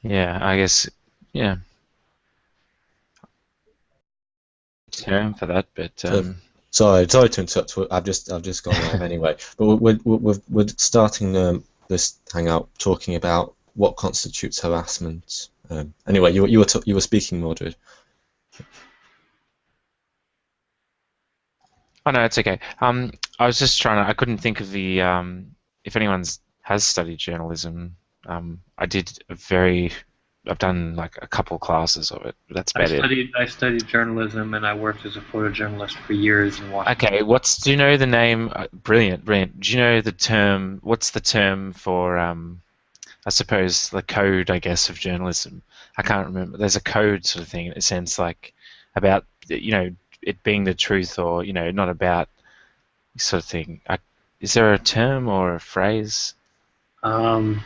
Yeah, I guess, yeah, term for that, but So, sorry to interrupt. I've just gone live anyway. But we're starting this hangout talking about what constitutes harassment. Anyway, you were speaking, Mordred. oh no, it's okay. I was just trying to, I couldn't think of the, if anyone's has studied journalism, I did I've done like a couple classes of it, but that's about it. I studied journalism and I worked as a photojournalist for years in Washington. Okay, do you know the name? Brilliant, brilliant. Do you know the term? What's the term for? I suppose the code, I guess, of journalism. I can't remember. There's a code sort of thing in a sense, like about it being the truth, or not about sort of thing. Is there a term or a phrase Um,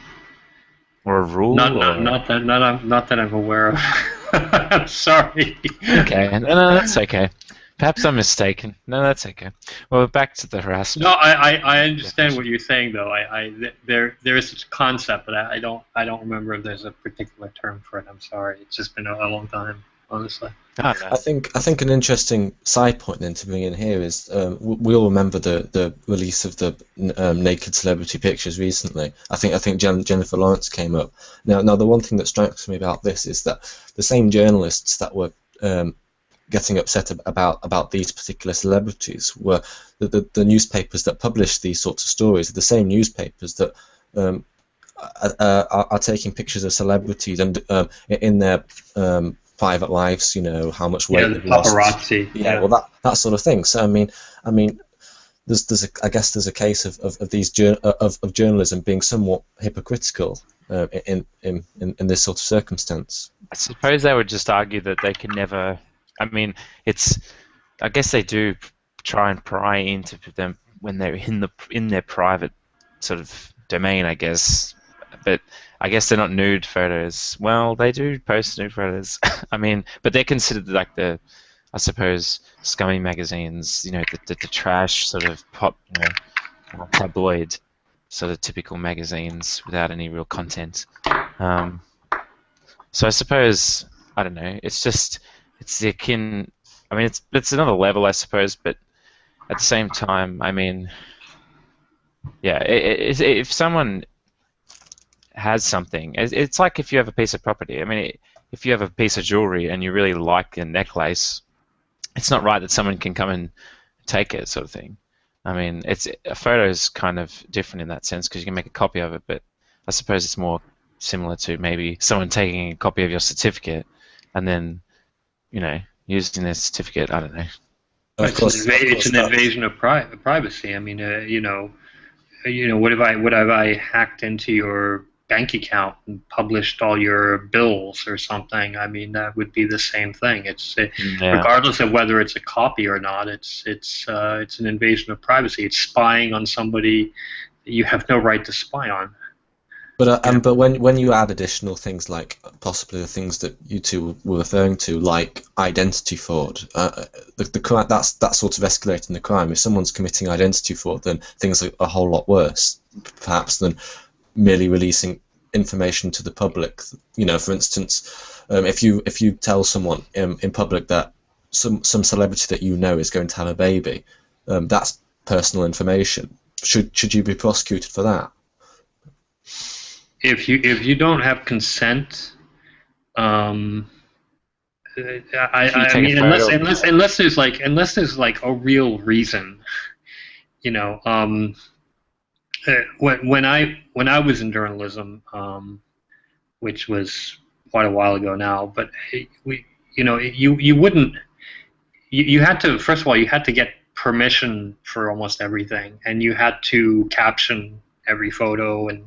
or a rule or? not that I'm aware of. I'm sorry. Okay, no, no, that's okay. Perhaps I'm mistaken. No, that's okay. Well, back to the No, harassment I understand what definition. you're saying though. There is such a concept, but I don't remember if there's a particular term for it. I'm sorry. It's just been a long time, honestly. Oh no. I think an interesting side point then to bring in here is we all remember the release of the naked celebrity pictures recently. I think Jennifer Lawrence came up. Now the one thing that strikes me about this is that the same journalists that were getting upset about these particular celebrities were the newspapers that publish these sorts of stories are the same newspapers that um, are taking pictures of celebrities and in their private lives, how much Yeah, weight the they've lost. paparazzi. Yeah, Yeah. well, that sort of thing. So I mean, I guess there's a case of these of journalism being somewhat hypocritical in this sort of circumstance. I suppose they would just argue that they can never. I mean, it's. I guess they do try and pry into them when they're in their private sort of domain, I guess. But I guess they're not nude photos. Well, they do post nude photos. I mean, but they're considered like I suppose, scummy magazines. The trash sort of tabloid sort of typical magazines without any real content. Um, so I suppose I don't know. It's the akin. I mean, it's another level, I suppose, but at the same time, I mean, yeah. If someone has something, it's like if you have a piece of property. I mean, if you have a piece of jewelry and you really like a necklace, it's not right that someone can come and take it, sort of thing. I mean, a photo is kind of different in that sense because you can make a copy of it, but I suppose it's more similar to maybe someone taking a copy of your certificate and then using their certificate. I don't know. Of course, of It's course, an invasion of privacy. I mean, what if I hacked into your bank account and published all your bills or something? I mean, that would be the same thing. Yeah, Regardless of whether it's a copy or not. It's an invasion of privacy. It's spying on somebody that you have no right to spy on. You know? but when you add additional things like possibly the things that you two were referring to, like identity fraud, that's sort of escalating the crime. If someone's committing identity fraud, then things are a whole lot worse, perhaps, than merely releasing information to the public. For instance, if you tell someone in public that some celebrity that you know is going to have a baby, that's personal information. Should you be prosecuted for that? If you don't have consent, um, if you I take a mean, photo of unless there's like a real reason, you know. When I was in journalism, which was quite a while ago now, but we, you wouldn't. You had to, first of all, you had to get permission for almost everything, and you had to caption every photo and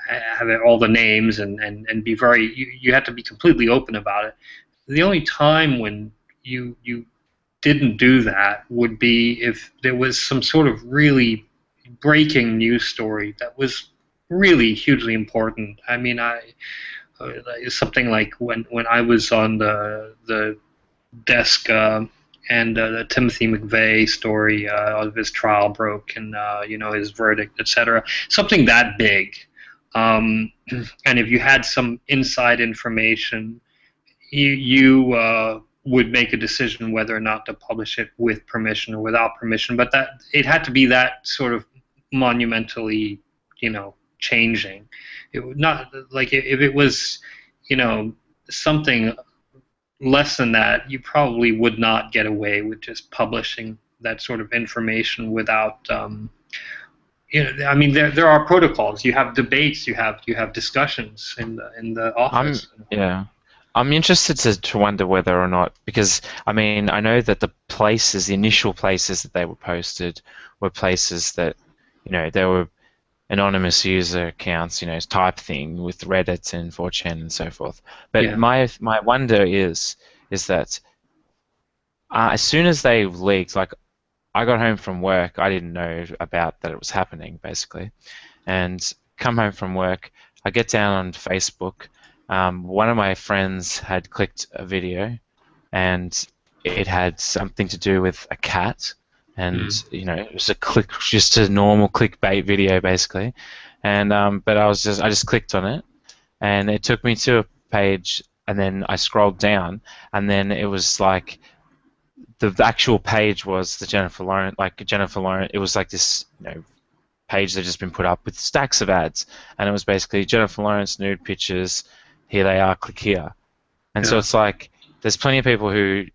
have all the names and be very. You had to be completely open about it. The only time when you didn't do that would be if there was some sort of really breaking news story that was really hugely important. I mean, something like when I was on the desk and the Timothy McVeigh story of his trial broke and his verdict, etc. Something that big and if you had some inside information, you would make a decision whether or not to publish it with permission or without permission. But that it had to be that sort of monumentally, changing. It would not like if it was, something less than that, you probably would not get away with just publishing that sort of information without. I mean, there are protocols. You have debates. You have discussions in the office. I'm interested to wonder whether or not, because I mean, I know that the initial places that they were posted were places that, there were anonymous user accounts, type thing with Reddit and 4chan and so forth. But my wonder is that as soon as they leaked, like I got home from work, I didn't know about that it was happening basically, and come home from work, I get down on Facebook. One of my friends had clicked a video, and it had something to do with a cat, and it was just a normal clickbait video basically, and but I just clicked on it, and it took me to a page, and then I scrolled down, and then it was like the actual page was the Jennifer Lawrence. It was like this, page that had just been put up with stacks of ads, and it was basically Jennifer Lawrence nude pictures. Here they are, click here. And so it's like there's plenty of people who,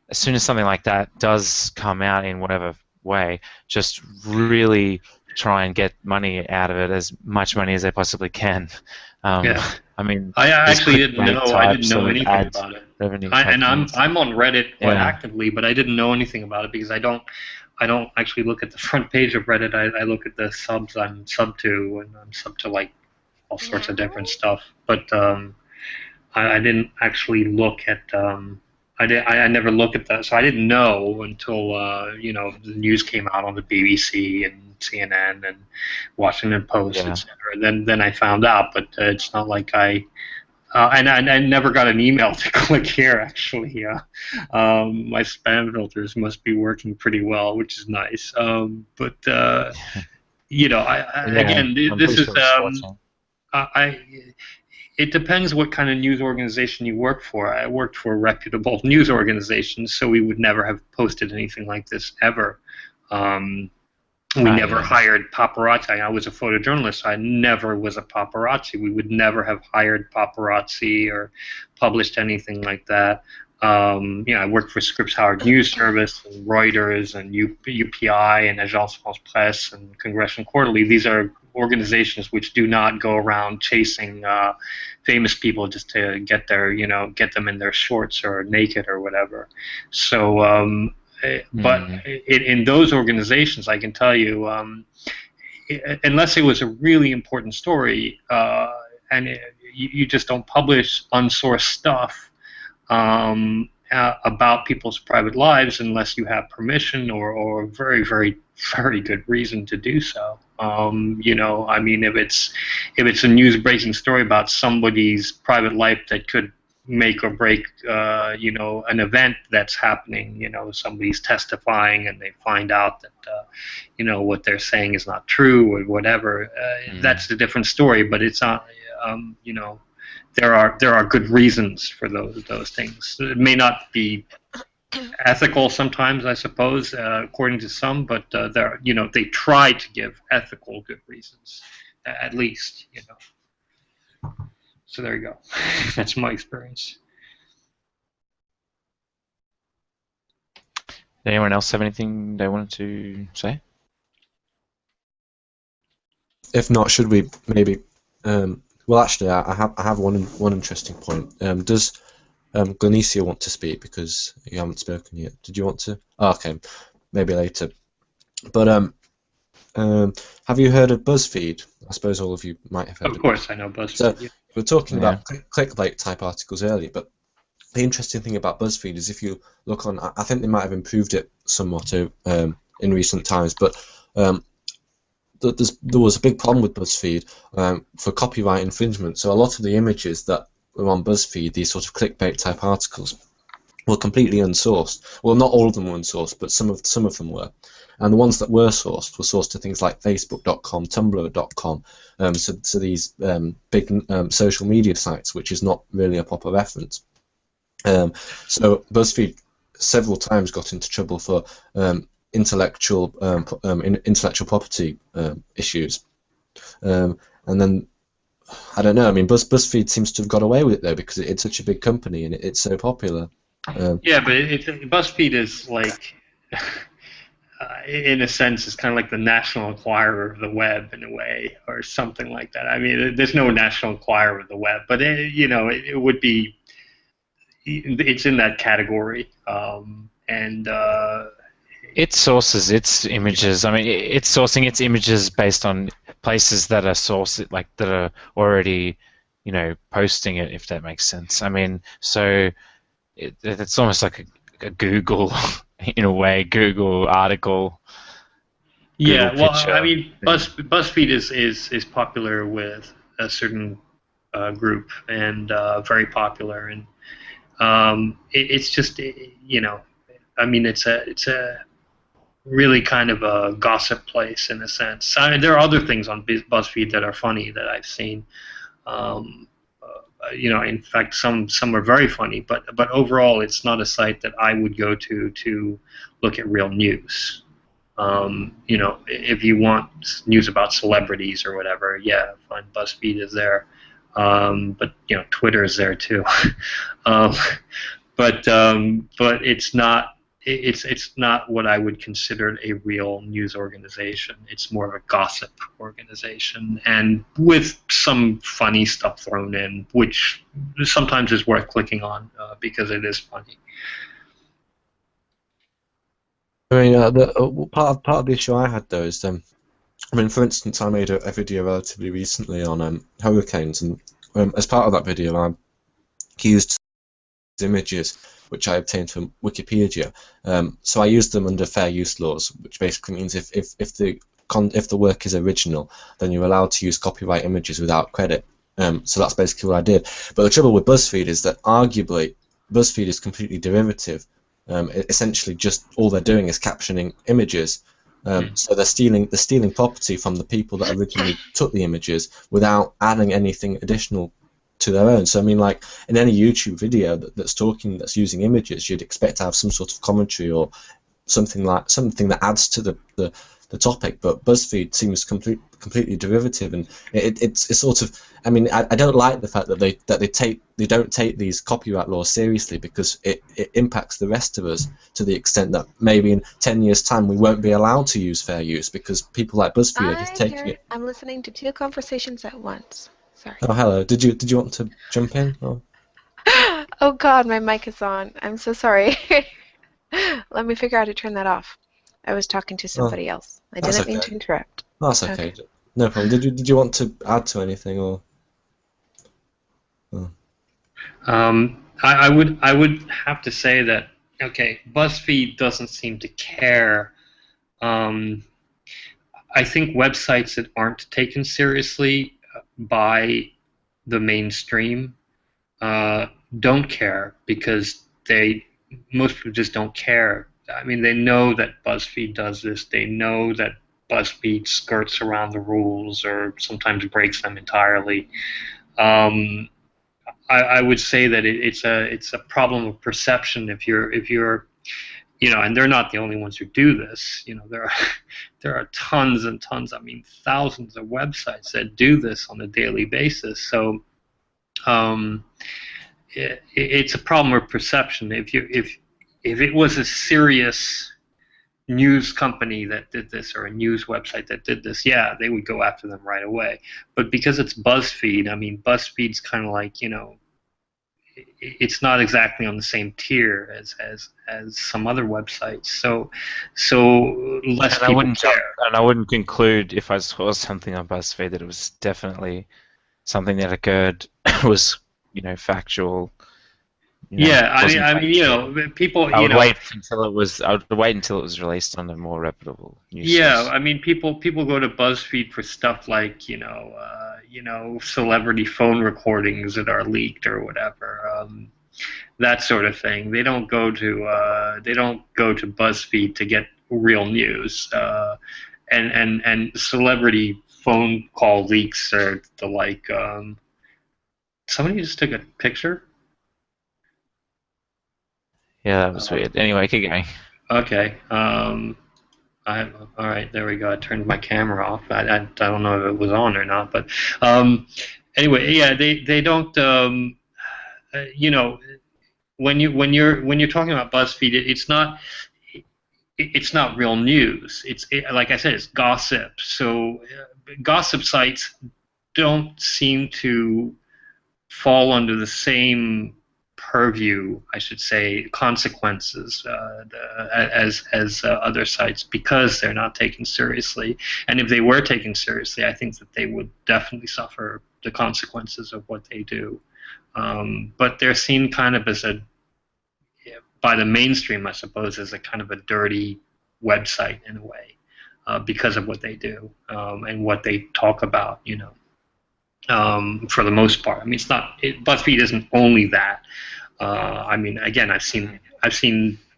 as soon as something like that does come out in whatever way, just really try and get money out of it, as much money as they possibly can. I mean, I actually didn't know. I didn't know anything about it. And I'm on Reddit quite actively, but I didn't know anything about it because I don't actually look at the front page of Reddit. I look at the subs I'm sub to, and I'm sub to like all sorts of different stuff. But I didn't actually look at. I never looked at that, so I didn't know until the news came out on the BBC and CNN and Washington Post, etc. Then I found out, but it's not like I never got an email to click here. Actually, my spam filters must be working pretty well, which is nice. But again, this is it depends what kind of news organization you work for. I worked for a reputable news organization, so we would never have posted anything like this ever. We never hired paparazzi. I was a photojournalist. I never was a paparazzi. We would never have hired paparazzi or published anything like that. I worked for Scripps Howard News Service and Reuters and UPI and Agence France Presse and Congressional Quarterly. These are organizations which do not go around chasing famous people just to get them in their shorts or naked or whatever. So, but in those organizations, I can tell you, unless it was a really important story, and you just don't publish unsourced stuff about people's private lives unless you have permission or very, very, very good reason to do so. I mean, if it's a news-breaking story about somebody's private life that could make or break, an event that's happening, somebody's testifying and they find out that, what they're saying is not true or whatever, that's a different story, but it's not, there are good reasons for those things. It may not be ethical sometimes, I suppose, according to some, but they try to give ethical good reasons, at least, So there you go. That's my experience. Did anyone else have anything they wanted to say? If not, should we maybe? Well, actually, I have one interesting point. Does Glenicia want to speak, because you haven't spoken yet? Did you want to? Oh, okay, maybe later. But have you heard of BuzzFeed? I suppose all of you might have heard. Of course, I know BuzzFeed. So we were talking about clickbait type articles earlier, but the interesting thing about BuzzFeed is if you look on, I think they might have improved it somewhat in recent times, but there was a big problem with BuzzFeed for copyright infringement. So a lot of the images that were on BuzzFeed, these sort of clickbait type articles, were completely unsourced. Well, not all of them were unsourced, but some of them were. And the ones that were sourced to things like Facebook.com, Tumblr.com, so these big social media sites, which is not really a proper reference. So BuzzFeed several times got into trouble for intellectual property issues, and then I don't know. I mean, BuzzFeed seems to have got away with it though because it's such a big company and it's so popular. Yeah, but BuzzFeed is like, in a sense, it's kind of like the National Enquirer of the web in a way, or something like that. I mean, there's no National Enquirer of the web, but it would be. It's in that category, and it sources its images. I mean, it's sourcing its images based on places that are that are already, posting it. If that makes sense. I mean, so it's almost like a Google, in a way, Google article. Yeah, Google well, picture. I mean, BuzzFeed is popular with a certain group and very popular, and it's just I mean, it's a really kind of a gossip place in a sense. I mean, there are other things on BuzzFeed that are funny that I've seen. In fact, some are very funny, but overall, it's not a site that I would go to look at real news. If you want news about celebrities or whatever, yeah, fine, BuzzFeed is there. But Twitter is there too. But it's not what I would consider a real news organization. It's more of a gossip organization, and with some funny stuff thrown in, which sometimes is worth clicking on because it is funny. I mean, part of the issue I had though is, I mean, for instance, I made a video relatively recently on hurricanes, and as part of that video, I used images which I obtained from Wikipedia. So I used them under fair use laws, which basically means if the work is original, then you're allowed to use copyright images without credit. So that's basically what I did. But the trouble with BuzzFeed is that arguably BuzzFeed is completely derivative. Essentially, just all they're doing is captioning images. So they're stealing property from the people that originally took the images without adding anything additional to their own. So I mean, like in any YouTube video that's using images, you'd expect to have some sort of commentary or something that adds to the topic. But BuzzFeed seems completely derivative, and it's sort of. I mean, I don't like the fact that they don't take these copyright laws seriously, because it impacts the rest of us to the extent that maybe in 10 years' time we won't be allowed to use fair use because people like BuzzFeed are just taking it. I'm listening to two conversations at once. Sorry. Oh, hello. Did you want to jump in? Or? Oh God, my mic is on. I'm so sorry. Let me figure out how to turn that off. I was talking to somebody else. I didn't mean to interrupt. That's okay. No problem. Did you want to add to anything or? Oh. I would have to say that BuzzFeed doesn't seem to care. I think websites that aren't taken seriously by the mainstream don't care, because most people just don't care. I mean, they know that BuzzFeed does this. They know that BuzzFeed skirts around the rules or sometimes breaks them entirely. I would say that it's a problem of perception. If you're and they're not the only ones who do this. There are tons and tons. I mean, thousands of websites that do this on a daily basis. So it's a problem of perception. If it was a serious news company that did this, or a news website that did this, yeah, they would go after them right away. But because it's BuzzFeed, I mean, BuzzFeed's kind of like, it's not exactly on the same tier as some other websites. So less people care. And I wouldn't conclude, if I saw something on BuzzFeed, that it was definitely something that occurred was factual. Yeah, I mean, people. I would wait until it was released on a more reputable news source. I mean, people go to BuzzFeed for stuff like celebrity phone recordings that are leaked or whatever. that sort of thing. They don't go to BuzzFeed to get real news. And celebrity phone call leaks are the like. Somebody just took a picture. Yeah, that was weird. Anyway, keep going. Okay. All right, there we go. I turned my camera off. I don't know if it was on or not, but anyway, yeah, they don't. You know, when you're talking about BuzzFeed, it's not real news. Like I said, it's gossip. So gossip sites don't seem to fall under the same purview, I should say, consequences as other sites, because they're not taken seriously. And if they were taken seriously, I think that they would definitely suffer the consequences of what they do. But they're seen kind of as by the mainstream, I suppose, as a kind of a dirty website in a way, because of what they do and what they talk about, for the most part. I mean, BuzzFeed isn't only that. I mean, again, I've seen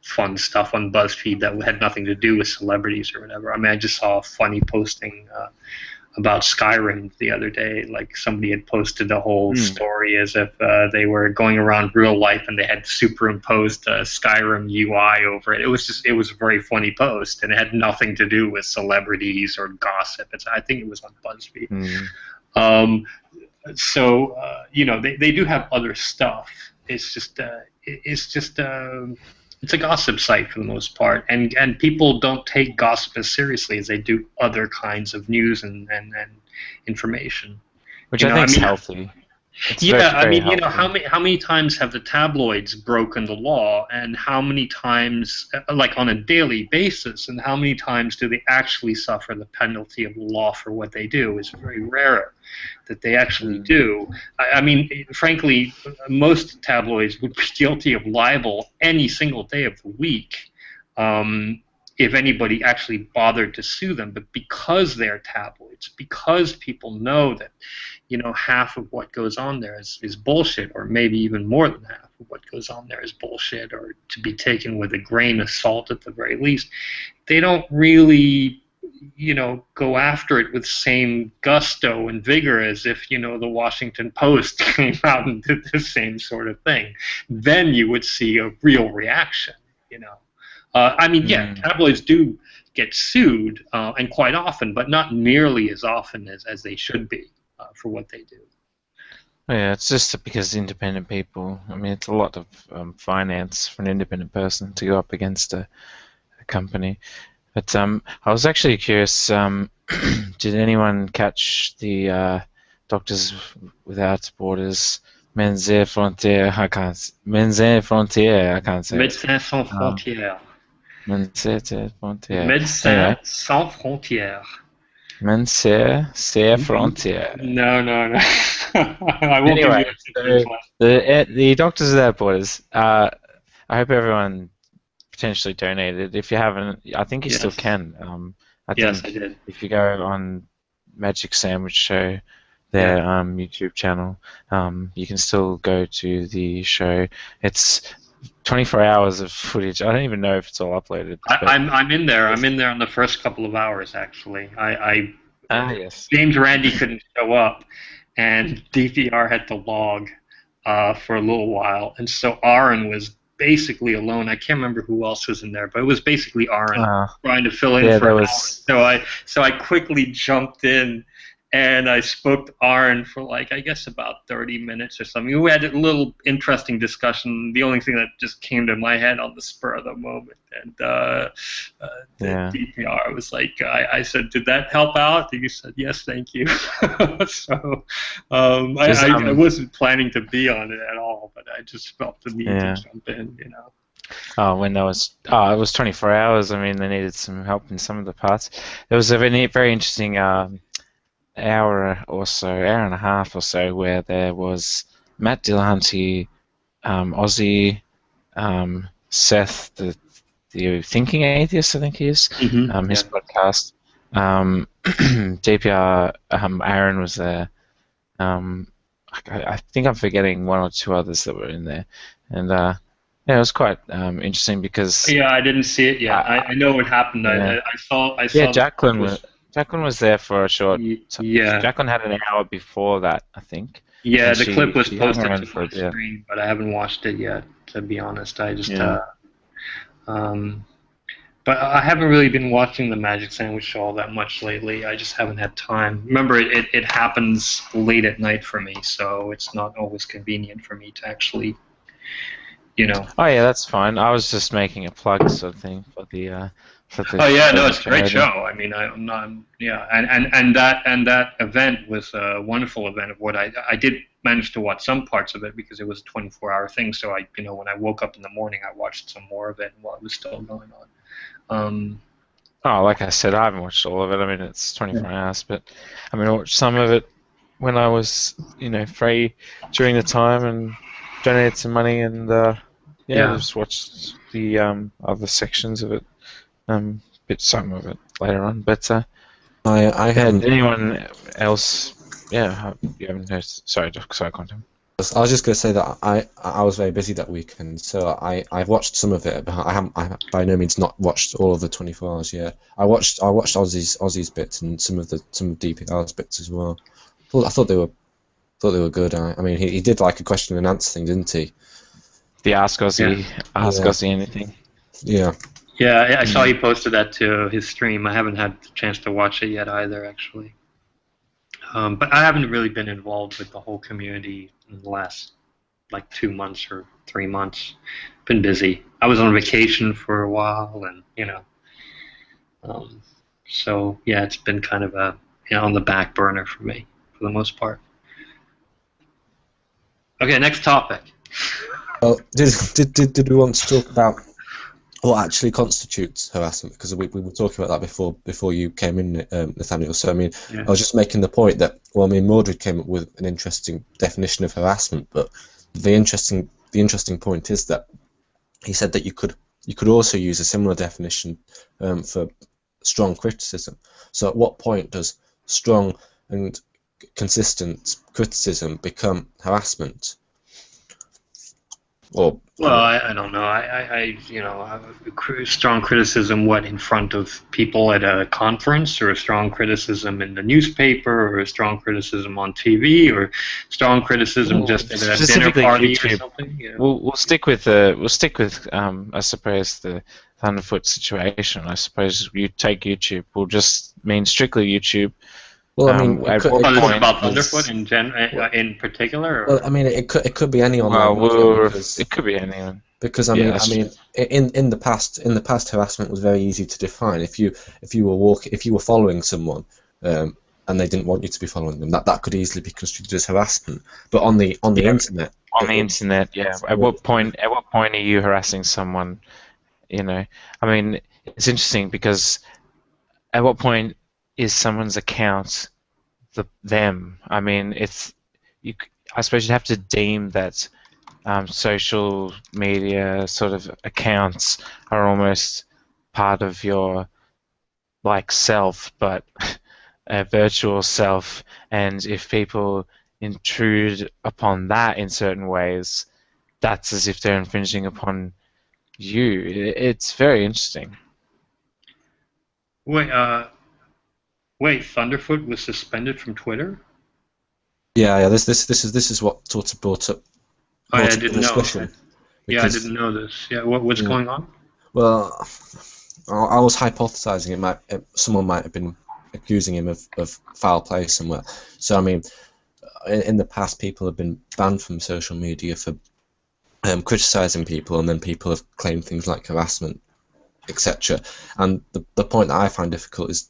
fun stuff on BuzzFeed that had nothing to do with celebrities or whatever. I mean, I just saw a funny posting about Skyrim the other day. Like, somebody had posted a whole story as if they were going around real life and they had superimposed Skyrim UI over it. It was a very funny post, and it had nothing to do with celebrities or gossip. I think it was on BuzzFeed. So they do have other stuff. It's just it's a gossip site for the most part, and people don't take gossip as seriously as they do other kinds of news and information. Which I think is healthy. It's very healthy. how many times have the tabloids broken the law, and how many times, like on a daily basis, and how many times do they actually suffer the penalty of the law for what they do? Is very rare that they actually do. I mean, frankly, most tabloids would be guilty of libel any single day of the week if anybody actually bothered to sue them. But because they're tabloids, because people know that half of what goes on there is bullshit, or maybe even more than half of what goes on there is bullshit, or to be taken with a grain of salt at the very least, they don't really go after it with the same gusto and vigor as if the Washington Post came out and did the same sort of thing. Then you would see a real reaction. I mean, yeah, tabloids do get sued, and quite often, but not nearly as often as they should be for what they do. Yeah, it's just because independent people. I mean, it's a lot of finance for an independent person to go up against a company. But I was actually curious. Did anyone catch the Doctors Without Borders? Médecins Sans Frontières. I can't say. Médecins Sans Frontières. Médecins Sans Frontières. Médecins Sans Frontières. Médecins Sans Frontières. No. I won't anyway, give you the Doctors Without Borders. I hope everyone potentially donated. If you haven't, I think you still can. I did. If you go on Magic Sandwich Show, their YouTube channel, you can still go to the show. It's 24 hours of footage. I don't even know if it's all uploaded. I'm in there. I'm in there on the first couple of hours, actually. Yes. James Randi couldn't show up, and DVR had to log for a little while, and so Aaron was basically alone. I can't remember who else was in there, but it was basically Aaron trying to fill in for hours. So I quickly jumped in, and I spoke to Aaron for about 30 minutes or something. We had a little interesting discussion. The only thing that just came to my head on the spur of the moment, and the DPR was like, I said, "Did that help out?" And he said, "Yes, thank you." So I wasn't planning to be on it at all, but I just felt the need to jump in, Oh, when it was 24 hours. I mean, they needed some help in some of the parts. There was a very interesting hour and a half or so, where there was Matt Dillahunty, Ozzy, Seth, the Thinking Atheist, I think he is, his podcast. JPR, Aaron was there. I think I'm forgetting one or two others that were in there. and yeah, it was quite interesting because Yeah, I didn't see it yet. I know what happened. yeah, I saw. yeah, The clip was. Jacqueline was there for a short. Yeah, Jacqueline had an hour before that, I think, yeah. and The clip was she hung posted around to for a my bit. screen, but I haven't watched it yet. To be honest, I just. Yeah. Um, but I haven't really been watching the Magic Sandwich Show all that much lately. I just haven't had time. Remember, it happens late at night for me, so it's not always convenient for me to actually, you know. Oh yeah, that's fine. I was just making a plug sort of thing for the Oh yeah, for no, the it's a great charity. show. I mean, I'm not, yeah, and that event was a wonderful event of what I did manage to watch some parts of it because it was a 24-hour thing. So when I woke up in the morning, I watched some more of it while it was still going on. Oh, like I said, I haven't watched all of it. I mean, it's 24 hours, but I mean, I watched some of it when I was, free during the time and donated some money and Yeah. just watched the other sections of it, some of it later on. But I haven't. anyone else? Yeah, you haven't heard. Sorry, Quantum. I was just going to say that I was very busy that weekend, so I've watched some of it, but I by no means not watched all of the 24 hours yet. I watched Ozzy's bits and some of DPR's bits as well. I thought they were good. I mean, he did like a question and answer thing, didn't he? The Ask Ozzy, Yeah. Ozzy anything. Yeah. Yeah, I saw he posted that to his stream. I haven't had the chance to watch it yet either, actually. But I haven't really been involved with the whole community in the last 2 months or 3 months. Been busy. I was on vacation for a while, and so yeah, it's been kind of on the back burner for me for the most part. Okay, next topic. Well, did we want to talk about what actually constitutes harassment? Because we were talking about that before you came in, Nathaniel. So I mean, Yeah. I was just making the point that Mordred came up with an interesting definition of harassment, but the interesting point is that he said that you could also use a similar definition for strong criticism. So at what point does strong and consistent criticism become harassment? Or Well, I don't know. Strong criticism, what, in front of people at a conference, or a strong criticism in the newspaper, or a strong criticism on TV, or strong criticism just at a dinner party YouTube. or something? You know? We'll stick with I suppose the Thunderfoot situation. I suppose you take YouTube. We'll just mean strictly YouTube. well, I mean, At what This is point about is- Thunderfoot in particular. Or? well, I mean, it could be any online Well, media it could be anyone. because Yeah, in the past harassment was very easy to define. If you were following someone and they didn't want you to be following them, that could easily be construed as harassment. But on the internet, On the internet, yeah. At what point are you harassing someone? I mean, it's interesting because at what point is someone's account them? I mean, I suppose you'd have to deem that social media sort of accounts are almost part of your self, but a virtual self. And if people intrude upon that in certain ways, that's as if they're infringing upon you. It's very interesting. Wait, Thunderfoot was suspended from Twitter? yeah. This is what sort of brought up. Oh, yeah, I brought up the didn't know. discussion, Yeah, I because- didn't know this. Yeah, what's going on? Well, I was hypothesizing someone might have been accusing him of foul play somewhere. So I mean, in the past, people have been banned from social media for criticizing people, and then people have claimed things like harassment, etc. And the point that I find difficult is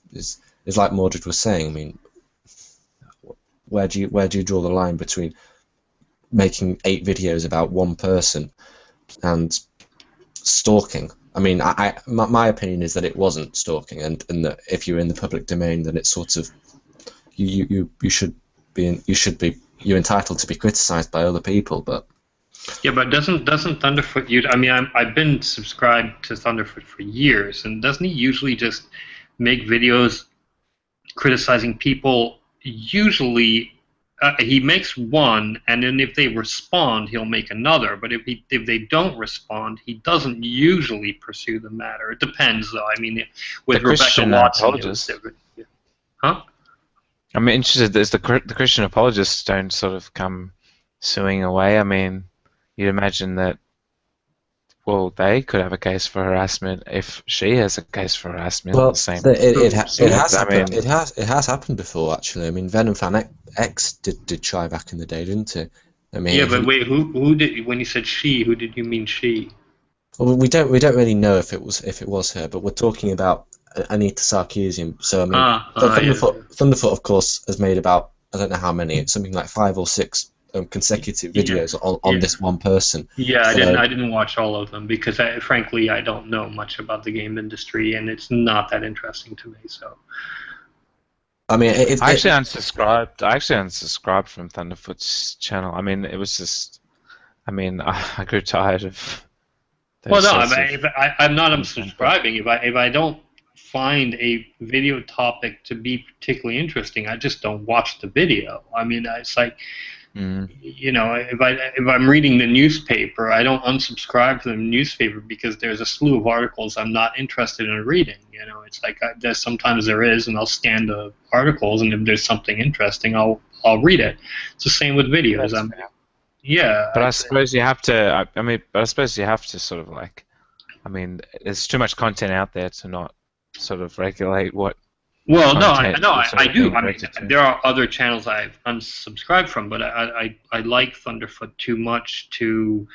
like Mordred was saying. I mean, where do you draw the line between making 8 videos about one person and stalking? I mean, my opinion is that it wasn't stalking, and that if you're in the public domain, then it's sort of you're entitled to be criticized by other people, but. Yeah, but doesn't Thunderfoot use? I mean, I've been subscribed to Thunderfoot for years, and doesn't he usually just make videos criticizing people, usually he makes one, and then if they respond, he'll make another. But if they don't respond, he doesn't usually pursue the matter. It depends, though. I mean, with The Rebecca Christian Watson, it was apologists. different. Yeah. Huh? I'm interested. There's the Christian apologists don't sort of come suing away. I mean, you'd imagine that. Well, they could have a case for harassment if she has a case for harassment. Well, The same. it has I mean, happened. It has happened before, actually. I mean, Venom Fan X did try back in the day, didn't it? I mean, Yeah, but wait, who did when you said she? Who did you mean she? well, we don't really know if it was her, but we're talking about Anita Sarkeesian. So I mean, Thunderfoot, of course, has made about, I don't know how many, something like 5 or 6 consecutive videos on this one person. Yeah, I didn't watch all of them because frankly I don't know much about the game industry and it's not that interesting to me. So I mean, I actually unsubscribed from Thunderfoot's channel. I mean, it was just, I mean, I grew tired of. Well, no, I'm not unsubscribing. If I don't find a video topic to be particularly interesting, I just don't watch the video. I mean, it's like. You know, if I'm reading the newspaper, I don't unsubscribe to the newspaper because there's a slew of articles I'm not interested in reading. You know, it's like sometimes there is, and I'll scan the articles, and if there's something interesting, I'll read it. It's the same with videos. Yeah. But I suppose you have to. I mean, but I suppose you have to sort of like. I mean, there's too much content out there to not sort of regulate what. Well, no, I do. I mean, there are other channels I've unsubscribed from, but I like Thunderfoot too much to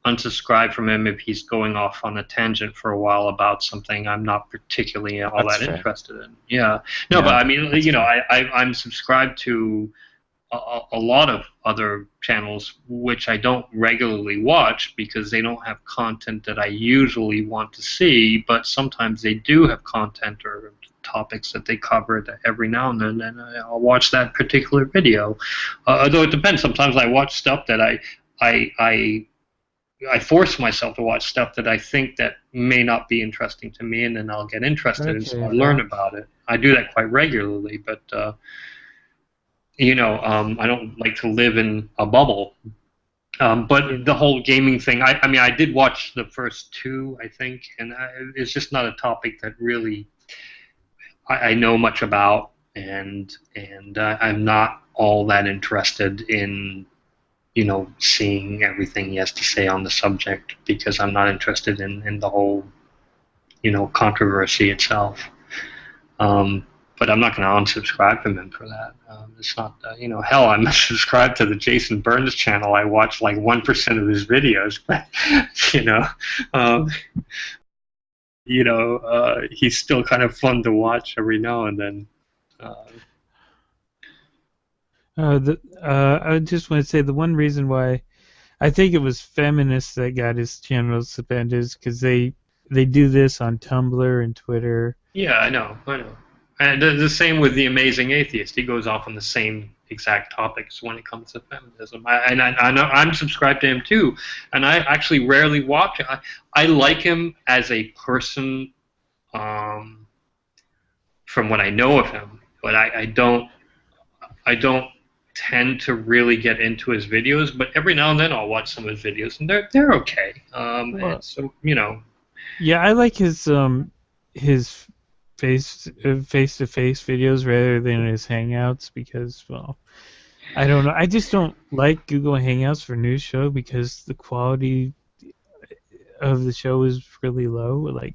unsubscribe from him if he's going off on a tangent for a while about something I'm not particularly all that interested in. Yeah. No, but I mean, you know, I'm subscribed to a lot of other channels which I don't regularly watch because they don't have content that I usually want to see, but sometimes they do have content or topics that they cover that every now and then, and I'll watch that particular video. Although it depends. Sometimes I watch stuff that I force myself to watch stuff that I think that may not be interesting to me, and then I'll get interested and so I'll learn about it. I do that quite regularly, but you know, I don't like to live in a bubble. But the whole gaming thing, I mean, I did watch the first 2, I think, and it's just not a topic that really I know much about, and I'm not all that interested in, you know, seeing everything he has to say on the subject because I'm not interested in the whole, you know, controversy itself. But I'm not going to unsubscribe from him for that. It's not, you know, hell, I'm subscribed to the Jason Burns channel. I watch like 1% of his videos, but you know, he's still kind of fun to watch every now and then. I just want to say the one reason why I think it was feminists that got his channel suspended is because they do this on Tumblr and Twitter. Yeah, I know. And the same with The Amazing Atheist. He goes off on the same exact topics when it comes to feminism. I know I'm subscribed to him too, and I actually rarely watch it. I like him as a person from what I know of him, but I don't tend to really get into his videos. But every now and then I'll watch some of his videos, and they're okay. And so, you know. Yeah, I like his face-to-face videos rather than his Hangouts because, well, I don't know. I just don't like Google Hangouts for news show because the quality of the show is really low. Like,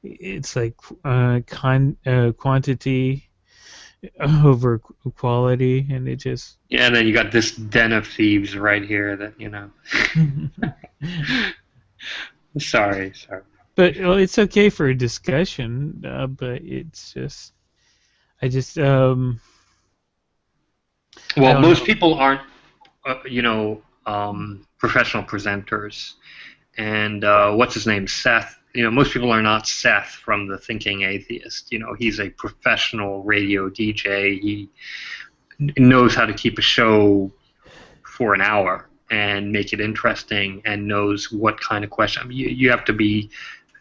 it's like quantity over quality, and it just... Yeah, and then you got this den of thieves right here that, you know... Sorry. But well, it's okay for a discussion, but it's just... Well, most people aren't, professional presenters. And what's his name? Seth. You know, most people are not Seth from The Thinking Atheist. You know, he's a professional radio DJ. He knows how to keep a show for an hour and make it interesting and knows what kind of question. I mean, you have to be...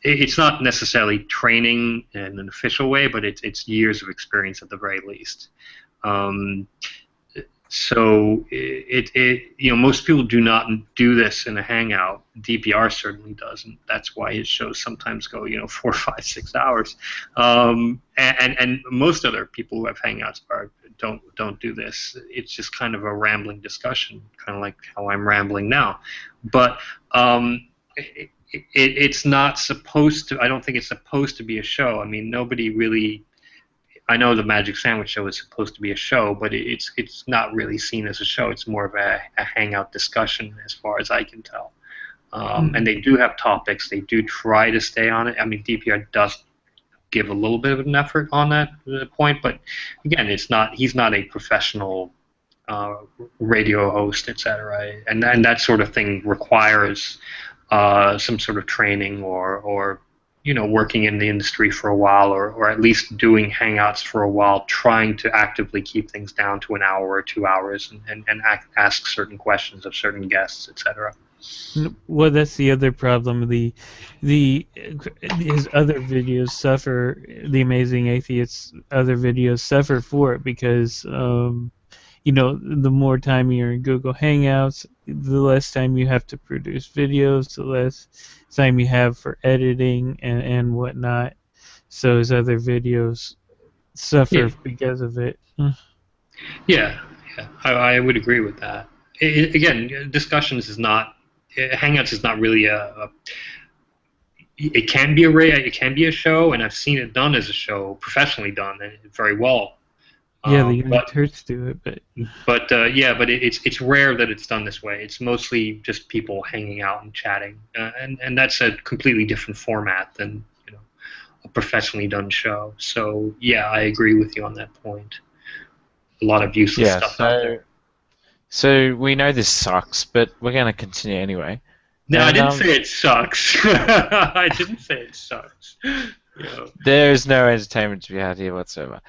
It's not necessarily training in an official way, but it's years of experience at the very least. So most people do not do this in a hangout. DPR certainly doesn't. That's why his shows sometimes go 4, 5, 6 hours. And most other people who have hangouts don't do this. It's just kind of a rambling discussion, kind of like how I'm rambling now. But it's not supposed to. I don't think it's supposed to be a show. I mean, nobody really. I know the Magic Sandwich Show is supposed to be a show, but it's not really seen as a show. It's more of a hangout discussion, as far as I can tell. And they do have topics. They do try to stay on it. I mean, DPR does give a little bit of an effort on that point, but again, he's not a professional radio host, etc. And that sort of thing requires some sort of training or working in the industry for a while, or at least doing hangouts for a while, trying to actively keep things down to an hour or 2 hours, and ask certain questions of certain guests, etc. Well, that's the other problem. His other videos suffer. The Amazing Atheists' other videos suffer for it because the more time you're in Google Hangouts, the less time you have to produce videos, the less time you have for editing and whatnot. So his other videos suffer because of it. Yeah, I would agree with that. Again, discussions is not. Hangouts is not really it can be a show, and I've seen it done as a show, professionally done, and very well. Yeah, the Young Turks do it, but it's rare that it's done this way. It's mostly just people hanging out and chatting, and that's a completely different format than a professionally done show. So yeah, I agree with you on that point. A lot of useless stuff out there. So we know this sucks, but we're going to continue anyway. No, I didn't say it sucks. I didn't say it sucks. There is no entertainment to be had here whatsoever.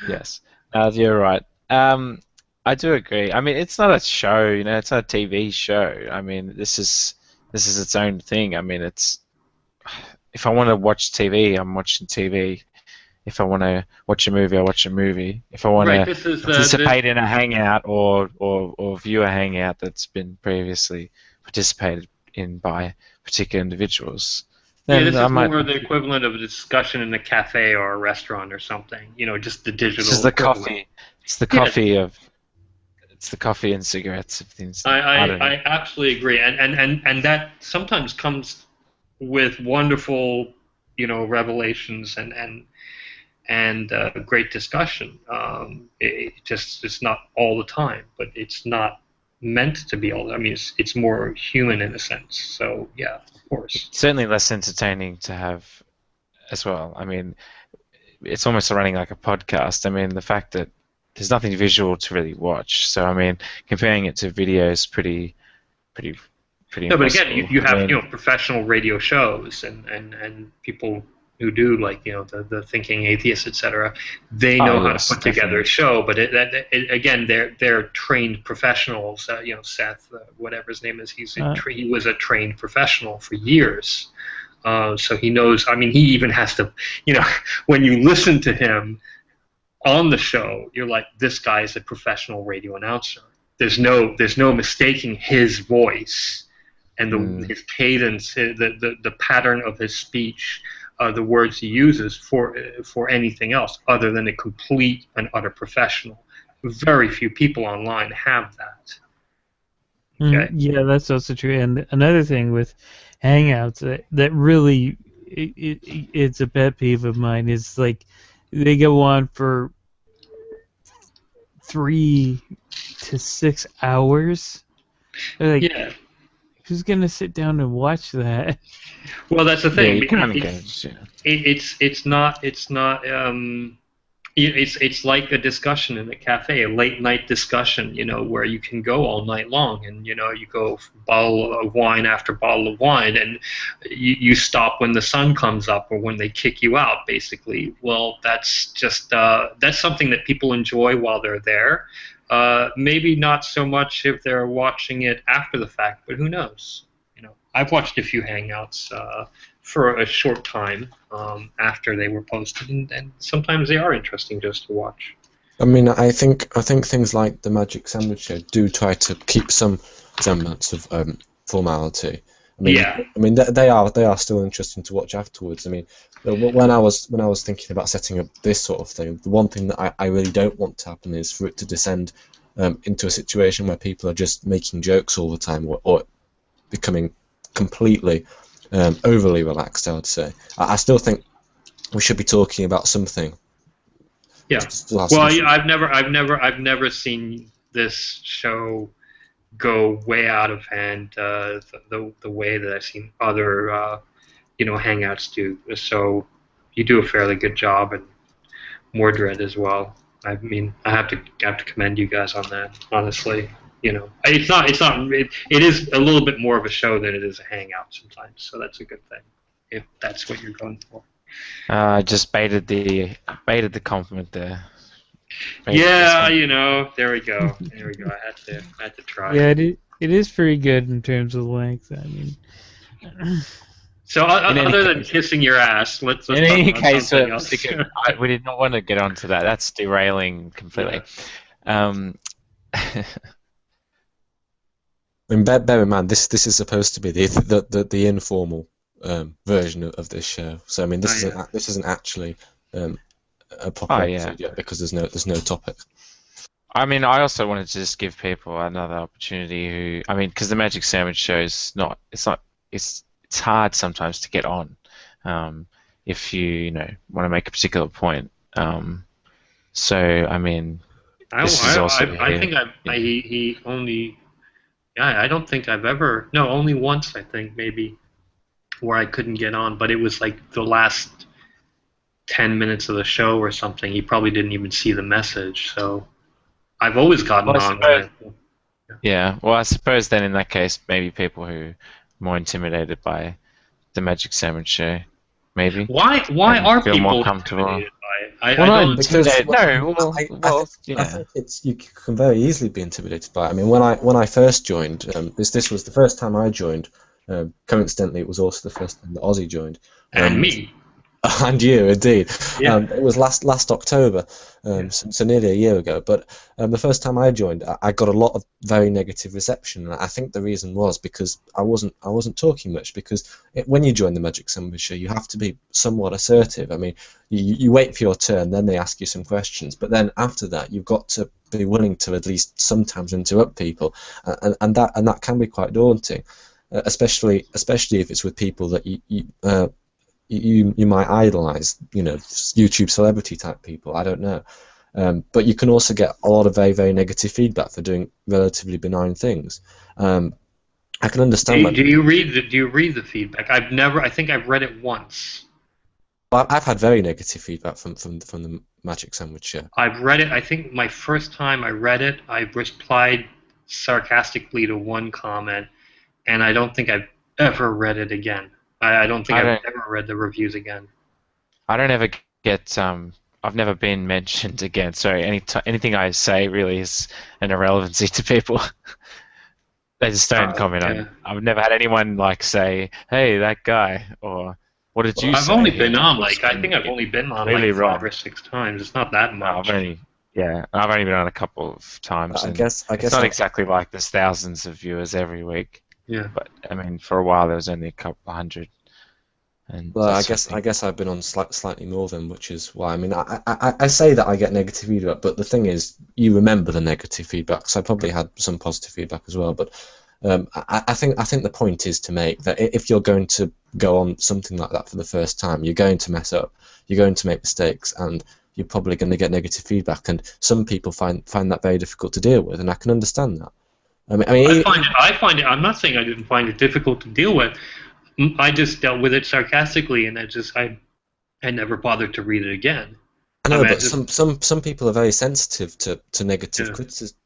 Yes, you're right. I do agree. I mean, it's not a show, it's not a TV show. I mean, this is its own thing. I mean, if I want to watch TV, I'm watching TV. If I want to watch a movie, I watch a movie. If I want to participate in a hangout or view a hangout that's been previously participated in by particular individuals, then this is more the equivalent of a discussion in a cafe or a restaurant or something. Just the digital. This is the coffee. It's the coffee It's the coffee and cigarettes of things. I absolutely agree, and that sometimes comes with wonderful, revelations and great discussion. It's not all the time, but it's not meant to be all. I mean, it's more human in a sense. So yeah, of course. It's certainly less entertaining to have as well. I mean, it's almost running like a podcast. I mean, the fact that there's nothing visual to really watch. So I mean, comparing it to video is pretty. No, but again, you have professiontional radio shows and people who do the thinking atheists, etc. They know how to put together a show, but again, they're trained professionals. Seth, whatever his name is, he was a trained professional for years, so he knows. I mean, he even has to. When you listen to him on the show, you're like, this guy is a professional radio announcer. There's no mistaking his voice and his cadence, the pattern of his speech. The words he uses for anything else other than a complete and utter professional. Very few people online have that. Okay? Yeah, that's also true. And another thing with Hangouts that really it's a pet peeve of mine is they go on for 3 to 6 hours. Yeah. Who's gonna sit down and watch that? Well, that's the thing. It's like a discussion in a cafe, a late night discussion, where you can go all night long, and you go bottle of wine after bottle of wine, and you stop when the sun comes up or when they kick you out, basically. Well, that's just that's something that people enjoy while they're there. Maybe not so much if they're watching it after the fact, but who knows? I've watched a few Hangouts for a short time after they were posted, and sometimes they are interesting just to watch. I mean, I think things like the Magic Sandwich Show do try to keep some semblance of formality. Yeah. I mean they are still interesting to watch afterwards. I mean, when I was thinking about setting up this sort of thing, the one thing that I really don't want to happen is for it to descend into a situation where people are just making jokes all the time, or becoming completely overly relaxed. I would say. I still think we should be talking about something. Yeah. Still have Well, some. I've never seen this show go way out of hand the way that I've seen other hangouts do. So you do a fairly good job, and Mordred as well. I mean, I have to commend you guys on that. Honestly, it is a little bit more of a show than it is a hangout sometimes. So that's a good thing if that's what you're going for. Just baited the compliment there. Yeah, there we go. There we go. I had to try. Yeah, it is pretty good in terms of length. I mean, So other than kissing your ass, let's In talk any about case, something else. we did not want to get onto that. That's derailing completely. I mean, bear in mind, this is supposed to be the informal version of this show. So I mean, this isn't actually a proper episode yet because there's no topic. I mean, I also wanted to just give people another opportunity because the Magic Sandwich Show is it's hard sometimes to get on if you want to make a particular point. So I mean, this is also. I think I don't think I've ever. No, only once I think maybe where I couldn't get on, but it was like the last 10 minutes of the show or something. He probably didn't even see the message, so I've always gotten on. Yeah, well, I suppose then in that case, maybe people who are more intimidated by the Magic Sandwich Show, maybe. Why are feel people more comfortable? intimidated by it? Well, I no, don't. because I yeah. think you can very easily be intimidated by it. I mean, when I first joined, this was the first time I joined. Coincidentally, it was also the first time that Ozzy joined. And me. And you, indeed. Yeah. It was last October, so nearly a year ago. But the first time I joined, I got a lot of very negative reception, and I think the reason was because I wasn't talking much. Because when you join the Magic Sandwich Show, you have to be somewhat assertive. I mean, you wait for your turn, then they ask you some questions, but then after that, you've got to be willing to at least sometimes interrupt people, and that can be quite daunting, especially if it's with people that you might idolize, YouTube celebrity type people. I don't know, but you can also get a lot of very, very negative feedback for doing relatively benign things. I can understand. Do you read the feedback? I think I've read it once. I've had very negative feedback from the Magic Sandwich Show. I've read it. I think my first time I read it, I replied sarcastically to one comment, and I don't think I've ever read it again. I don't think I've ever read the reviews again. I don't ever get. I've never been mentioned again. So anything I say really is an irrelevancy to people. They just don't comment on it. I've never had anyone say, "Hey, that guy," or "What did you say?" I've only been on I think I've only been on really 5 or 6 times. It's not that much. I've only been on a couple of times. I guess it's not exactly like there's thousands of viewers every week. Yeah. But I mean, for a while there was only a couple hundred. And well, I guess I've been on slightly more than, which is why. I mean, I say that I get negative feedback, but the thing is, you remember the negative feedback. So I probably had some positive feedback as well. But I think the point is to make that if you're going to go on something like that for the first time, you're going to mess up, you're going to make mistakes, and you're probably going to get negative feedback. And some people find that very difficult to deal with, and I can understand that. I find it. I'm not saying I didn't find it difficult to deal with. I just dealt with it sarcastically, and I never bothered to read it again. I know, but some people are very sensitive to negative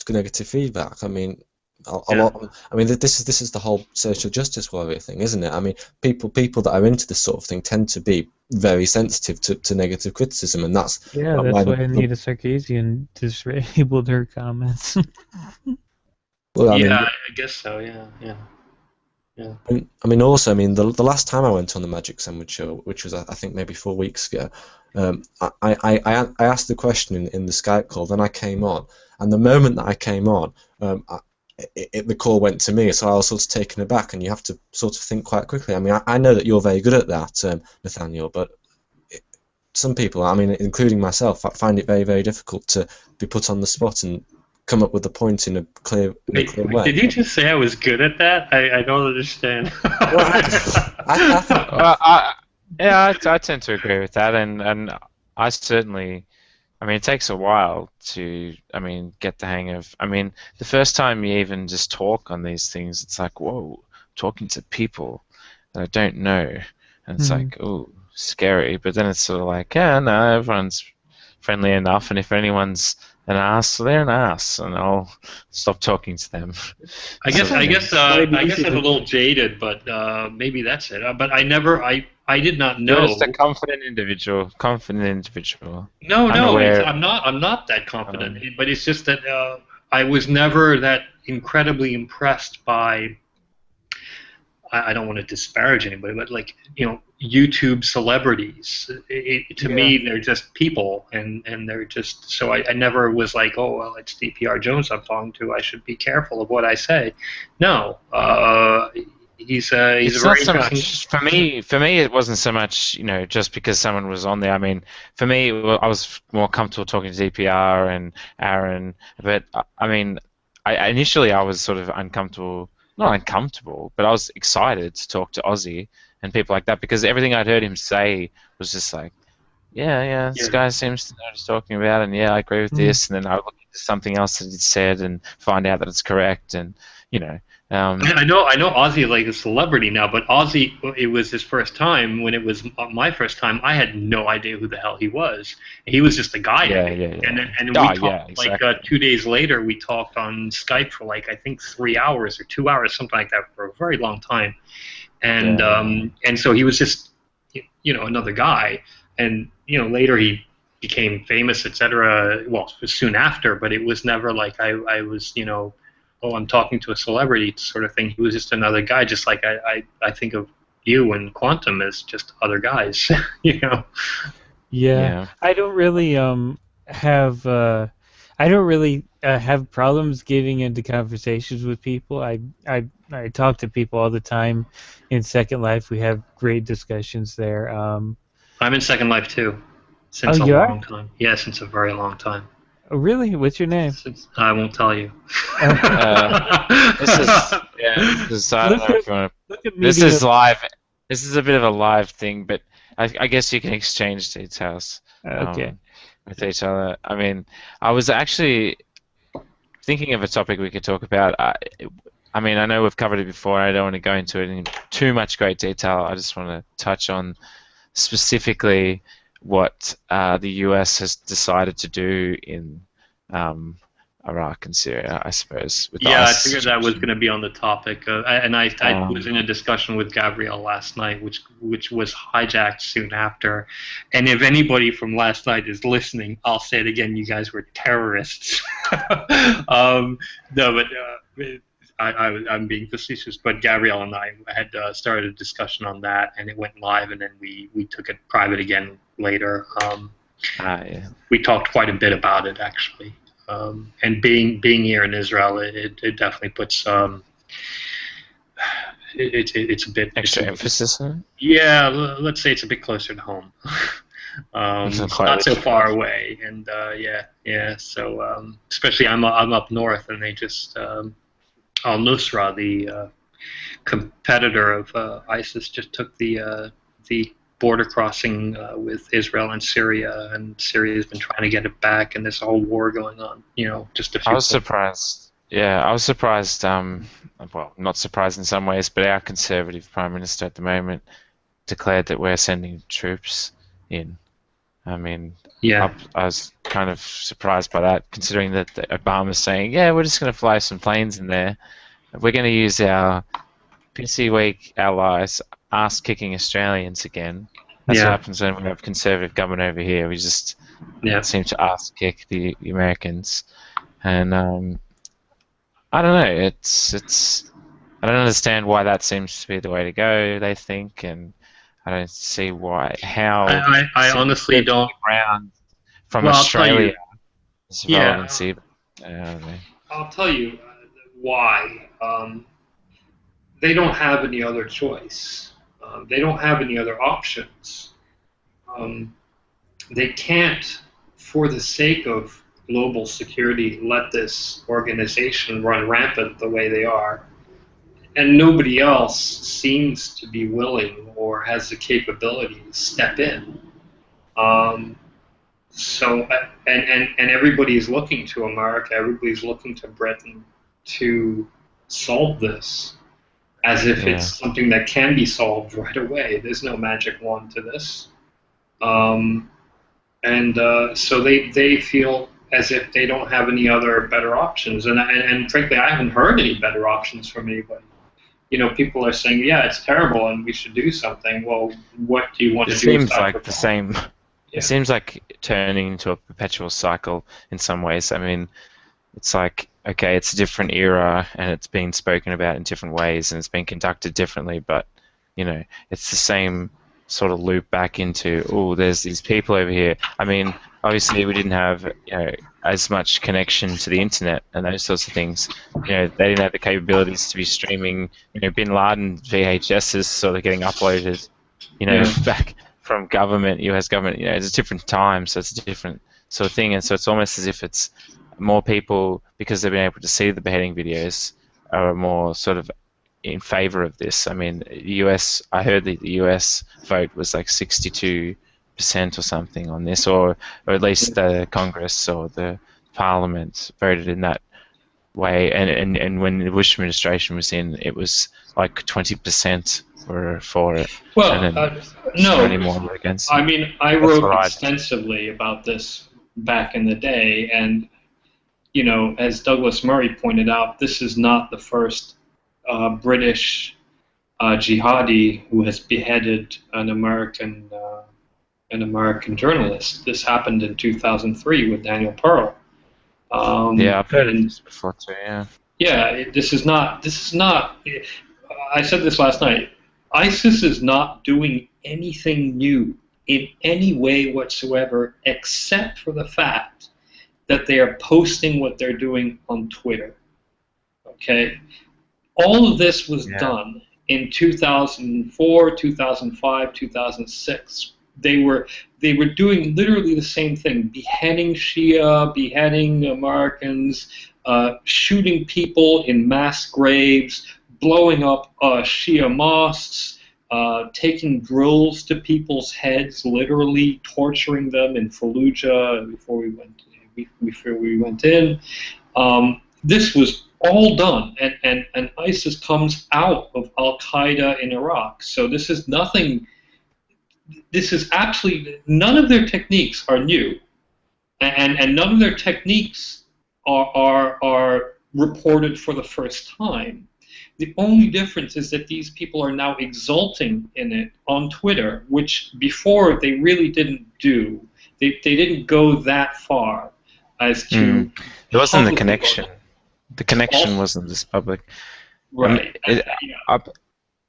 negative feedback. I mean, a lot. I mean, this is the whole social justice warrior thing, isn't it? I mean, people that are into this sort of thing tend to be very sensitive to negative criticism, and that's why Anita Sarkeesian disabled her comments. Well, I guess so. Yeah. I mean, also, the last time I went on the Magic Sandwich Show, which was I think maybe 4 weeks ago, I asked the question in the Skype call, then I came on, and the moment that I came on, the call went to me, so I was sort of taken aback, and you have to sort of think quite quickly. I mean, I know that you're very good at that, Nathaniel, but some people, I mean, including myself, find it very, very difficult to be put on the spot and come up with a point in a clear way. Did you just say I was good at that? I don't understand. Well, I think, Well, I tend to agree with that, and I certainly, I mean, it takes a while to, I mean, get the hang of. I mean, the first time you even just talk on these things, it's like, whoa, talking to people that I don't know, and it's like, oh, scary. But then it's sort of like, yeah, no, everyone's friendly enough, and if anyone's an ass, they're an ass, and I'll stop talking to them. I guess I'm a little jaded, but maybe that's it. But I did not know. You're just a confident individual. No, Unaware. I'm not that confident. But it's just that I was never that incredibly impressed by. I don't want to disparage anybody, but like, you know, YouTube celebrities. To me, they're just people, and they're just. So I never was like, oh well, it's DPR Jones I'm talking to. I should be careful of what I say. No, he's a It's very not so interesting. much for me. It wasn't so much, you know, just because someone was on there. I mean, for me, I was more comfortable talking to DPR and Aaron, but I mean, initially I was sort of uncomfortable. Not uncomfortable, but I was excited to talk to Ozzy and people like that because everything I'd heard him say was just like, yeah, this guy seems to know what he's talking about, and yeah, I agree with this, and then I look into something else that he said and find out that it's correct, and you know. I know Ozzy is like a celebrity now, but Ozzy, it was his first time. When it was my first time, I had no idea who the hell he was. He was just a guy. Yeah. And we talked exactly. like 2 days later. We talked on Skype for like I think 3 hours or 2 hours, something like that, for a very long time. And and so he was just another guy. And later he became famous, etc. Well, soon after, but it was never like I was oh, I'm talking to a celebrity sort of thing. He was just another guy, just like I think of you and Quantum as just other guys, Yeah. I don't really have have problems getting into conversations with people. I talk to people all the time in Second Life. We have great discussions there. I'm in Second Life too, since a long time. Yeah, since a very long time. Oh, really? What's your name? I won't tell you. This is I don't know if you want to. This is live. This is a bit of a live thing, but I guess you can exchange details with each other. I mean, I was actually thinking of a topic we could talk about. I mean, I know we've covered it before. I don't want to go into it in too much great detail. I just want to touch on specifically what the US has decided to do in Iraq and Syria, I suppose. I figured that was going to be on the topic. And I was in a discussion with Gabrielle last night, which was hijacked soon after. And if anybody from last night is listening, I'll say it again, you guys were terrorists. No, but I'm being facetious, but Gabrielle and I had started a discussion on that, and it went live, and then we took it private again later. We talked quite a bit about it, actually. And being here in Israel, it definitely puts it's a bit extra emphasis on it. Yeah, let's say it's a bit closer to home. Not so far away, and So especially I'm up north, and they just Al-Nusra, the competitor of ISIS, just took the border crossing with Israel and Syria's been trying to get it back, and there's a whole war going on. Just a few. I was surprised. Yeah, I was surprised. Well, not surprised in some ways, but our Conservative Prime Minister at the moment declared that we're sending troops in. I mean, I was kind of surprised by that, considering that Obama's saying, yeah, we're just going to fly some planes in there. We're going to use our PC weak allies, ass-kicking Australians again. That's what happens when we have conservative government over here. We just seem to ass-kick the Americans. And I don't know. It's I don't understand why that seems to be the way to go, they think. And I don't see why. How I honestly don't. ground from Well, I'll tell Australia you. is Yeah, relevancy. I don't know. I'll tell you why. They don't have any other choice. They don't have any other options. Um, they can't, for the sake of global security, let this organization run rampant the way they are. And nobody else seems to be willing or has the capability to step in. Um, and everybody's looking to America, everybody's looking to Britain to solve this, as if it's Yeah. something that can be solved right away. There's no magic wand to this. Um, so they feel as if they don't have any other better options. And frankly, I haven't heard any better options from anybody. People are saying, yeah, it's terrible and we should do something. Well, what do you want It to do seems aside like from the same. Yeah. It seems like turning into a perpetual cycle in some ways. I mean, it's like, okay, it's a different era and it's been spoken about in different ways and it's been conducted differently, but, it's the same sort of loop back into, oh, there's these people over here. I mean, obviously we didn't have, as much connection to the internet and those sorts of things. They didn't have the capabilities to be streaming, Bin Laden VHSs sort of getting uploaded, Yeah. back from government, US government. It's a different time, so it's a different sort of thing. And so it's almost as if it's more people, because they've been able to see the beheading videos, are more sort of in favor of this. I mean, I heard that the US vote was like 62% or something on this, or at least the Congress or the Parliament voted in that way. And when the Bush administration was in, it was like 20% were for it. Well, And then so many no. more were against I it. mean, I That's wrote what I extensively about this back in the day, and as Douglas Murray pointed out, this is not the first British jihadi who has beheaded an American journalist. This happened in 2003 with Daniel Pearl. Yeah, I've heard of and this before too. Yeah. yeah, this is not. I said this last night. ISIS is not doing anything new in any way whatsoever, except for the fact that they are posting what they're doing on Twitter. Okay, all of this was done in 2004, 2005, 2006. They were doing literally the same thing: beheading Shia, beheading Americans, shooting people in mass graves, blowing up Shia mosques, taking drills to people's heads, literally torturing them in Fallujah before we went in. This was all done, and ISIS comes out of Al-Qaeda in Iraq. So this is nothing. This is absolutely none of their techniques are new, and none of their techniques are reported for the first time. The only difference is that these people are now exulting in it on Twitter, which before they really didn't do. They didn't go that far as to. There wasn't the connection. The connection wasn't this public. Right.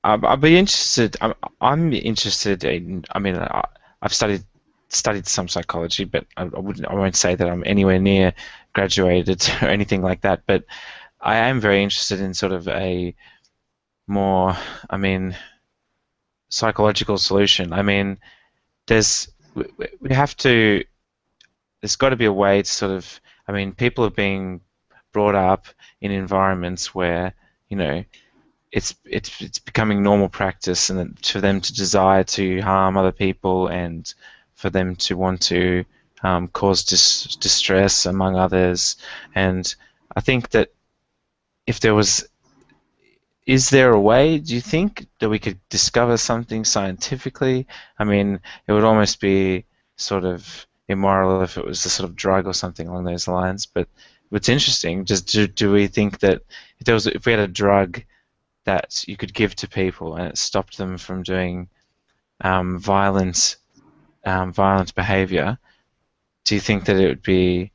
I'd be interested. I'm interested in. I mean, I've studied some psychology, but I won't say that I'm anywhere near graduated or anything like that. But I am very interested in sort of a more, psychological solution. I mean, we have to. There's got to be a way to sort of. I mean, people are being brought up in environments where it's becoming normal practice, and for them to desire to harm other people and for them to want to cause distress among others. And I think that if there was, is there a way, do you think, that we could discover something scientifically? I mean, it would almost be sort of immoral if it was a sort of drug or something along those lines. But what's interesting, do we think that if we had a drug that you could give to people and it stopped them from doing violent behavior, do you think that it would be,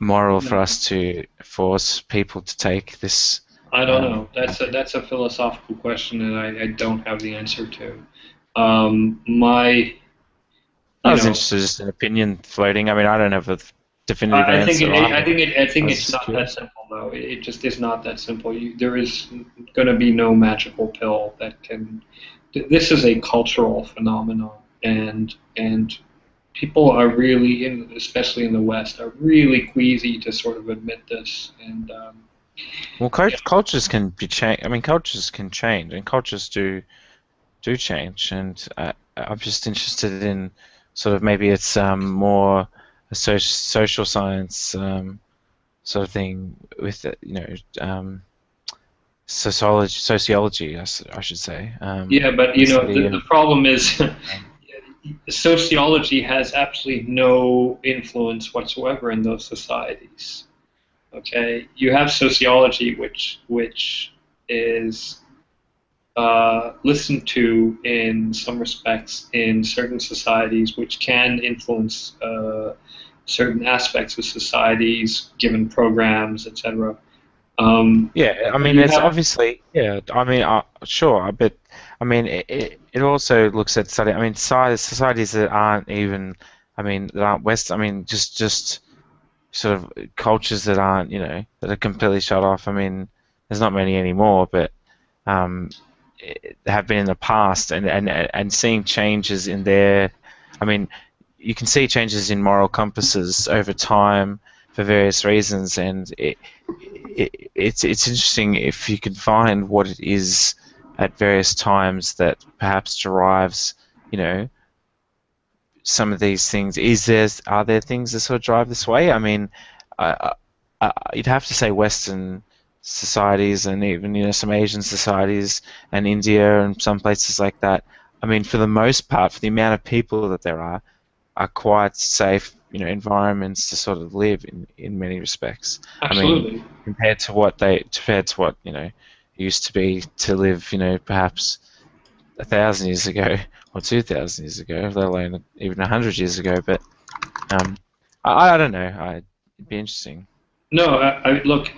moral for us to force people to take this I don't know. That's a philosophical question that I don't have the answer to. My, I you was know, interested just in opinion floating. I mean, I don't have a definitive answer either. I I think was it's just not that curious. simple though. It just is not that simple. There is going to be no magical pill that can. This is a cultural phenomenon, and people are really, especially in the West, are really queasy to sort of admit this. And Well, cultures can be changed. I mean, cultures can change, and cultures do change. And I'm just interested in sort of maybe it's more a social science sort of thing with sociology, I should say. yeah, but The the, study the of problem is um, sociology has absolutely no influence whatsoever in those societies. Okay, you have sociology, which is listened to in some respects in certain societies, which can influence certain aspects of societies, given programs, etc. yeah. I But mean, you it's have obviously yeah. I mean, sure, but I mean, it also looks at study. I mean, societies that aren't even. I mean, that aren't West. I mean, just sort of cultures that aren't, that are completely shut off. I mean, there's not many anymore, but um, have been in the past, and seeing changes in their, I mean, you can see changes in moral compasses over time for various reasons, and it's interesting if you can find what it is at various times that perhaps derives, you know, some of these things. Are there things that sort of drive this way? I mean, you'd have to say Western societies and even some Asian societies and India and some places like that. I mean, for the most part, for the amount of people that there are quite safe, environments to sort of live in many respects. I mean, absolutely. compared to what used to be to live, perhaps 1,000 years ago or 2,000 years ago, let alone even 100 years ago. But I don't know. It'd be interesting. No, I look.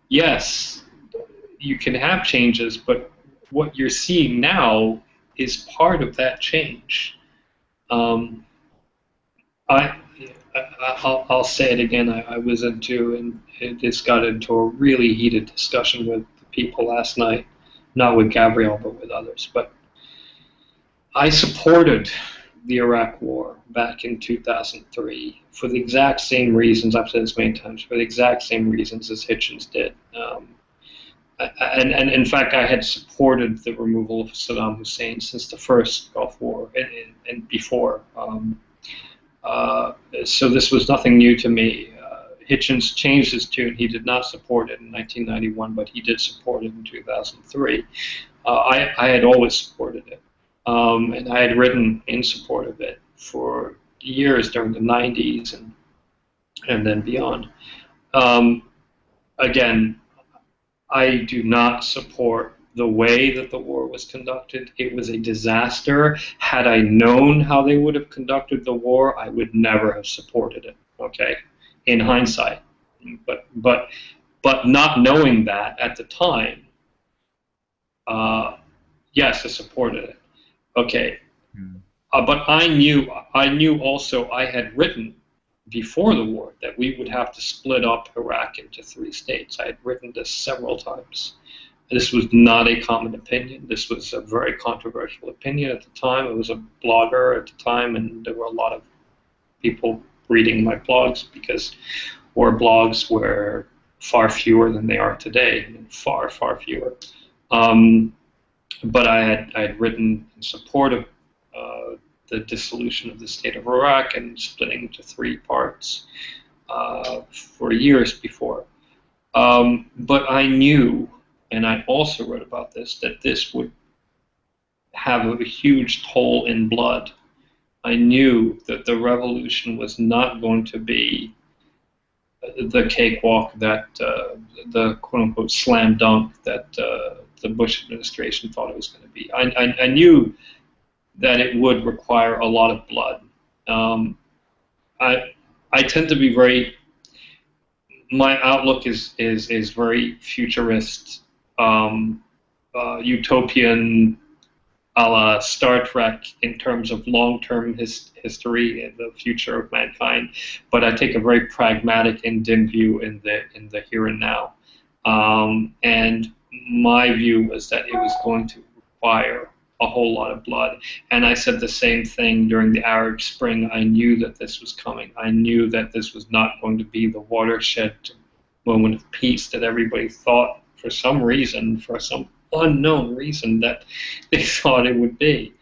Yes, you can have changes, but what you're seeing now is part of that change. Um, I, I'll say it again. I was into, and it just got into a really heated discussion with people last night, not with Gabrielle, but with others. But I supported the Iraq War back in 2003 for the exact same reasons. I've said this many times, for the exact same reasons as Hitchens did. And in fact, I had supported the removal of Saddam Hussein since the first Gulf War and before. So this was nothing new to me. Hitchens changed his tune. He did not support it in 1991, but he did support it in 2003. I had always supported it, and I had written in support of it for years during the 90s and then beyond. Um, Again, I do not support the way that the war was conducted. It was a disaster. Had I known how they would have conducted the war, I would never have supported it. Okay, in hindsight, but but not knowing that at the time, yes, I supported it. Okay, but I knew also I had written before the war that we would have to split up Iraq into three states. I had written this several times. This was not a common opinion. This was a very controversial opinion at the time. I was a blogger at the time, and there were a lot of people reading my blogs or blogs were far fewer than they are today, far, far fewer. But I had written in support of the dissolution of the state of Iraq and splitting into three parts for years before. But I knew, and I also wrote about this, that this would have a huge toll in blood. I knew that the revolution was not going to be the cakewalk that the quote-unquote slam dunk that the Bush administration thought it was going to be. I knew that it would require a lot of blood. I tend to be very my outlook is very futurist, utopian, a la Star Trek in terms of long-term history and the future of mankind, but I take a very pragmatic and dim view in the here and now. And my view was that it was going to require a whole lot of blood. And I said the same thing during the Arab Spring. I knew that this was coming. I knew that this was not going to be the watershed moment of peace that everybody thought for some reason, for some unknown reason, that they thought it would be.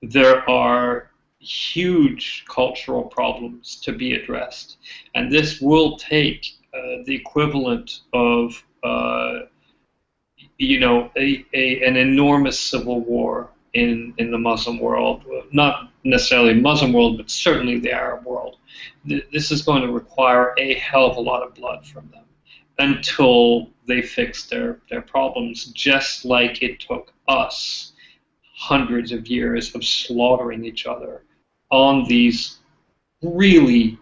There are huge cultural problems to be addressed, and this will take the equivalent of an enormous civil war in the Muslim world, not necessarily Muslim world, but certainly the Arab world. This is going to require a hell of a lot of blood from them until they fix their problems, just like it took us hundreds of years of slaughtering each other on these really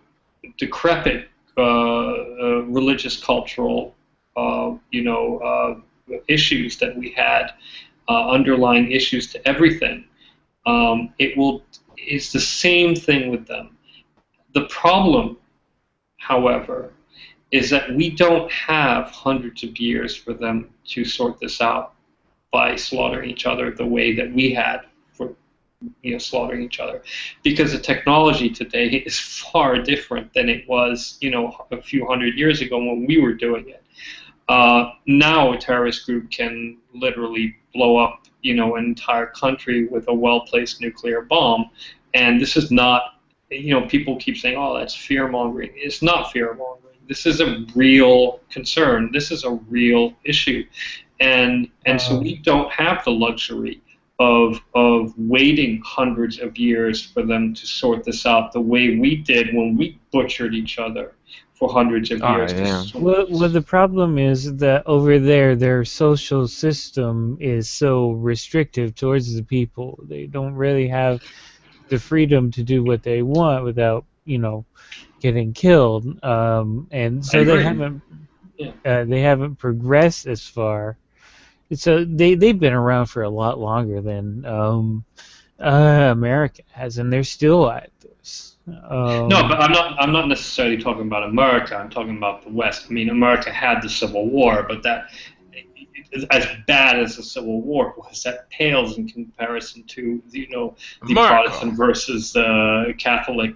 decrepit religious, cultural, issues that we had, underlying issues to everything. It's the same thing with them. The problem, however, is that we don't have hundreds of years for them to sort this out by slaughtering each other the way that we had for slaughtering each other, because the technology today is far different than it was a few hundred years ago when we were doing it. Now a terrorist group can literally blow up an entire country with a well-placed nuclear bomb, and this is not, people keep saying, oh, that's fear-mongering. It's not fear-mongering. This is a real concern. This is a real issue, and so we don't have the luxury of waiting hundreds of years for them to sort this out the way we did when we butchered each other for hundreds of years. Yeah. Well, the problem is that over there, their social system is so restrictive towards the people. They don't really have the freedom to do what they want without, getting killed. And so they haven't progressed as far. So they've been around for a lot longer than America has, and they're still at this. No, but I'm not necessarily talking about America. I'm talking about the West. I mean, America had the Civil War, but that, as bad as the Civil War was, that pales in comparison to the Protestant versus Catholic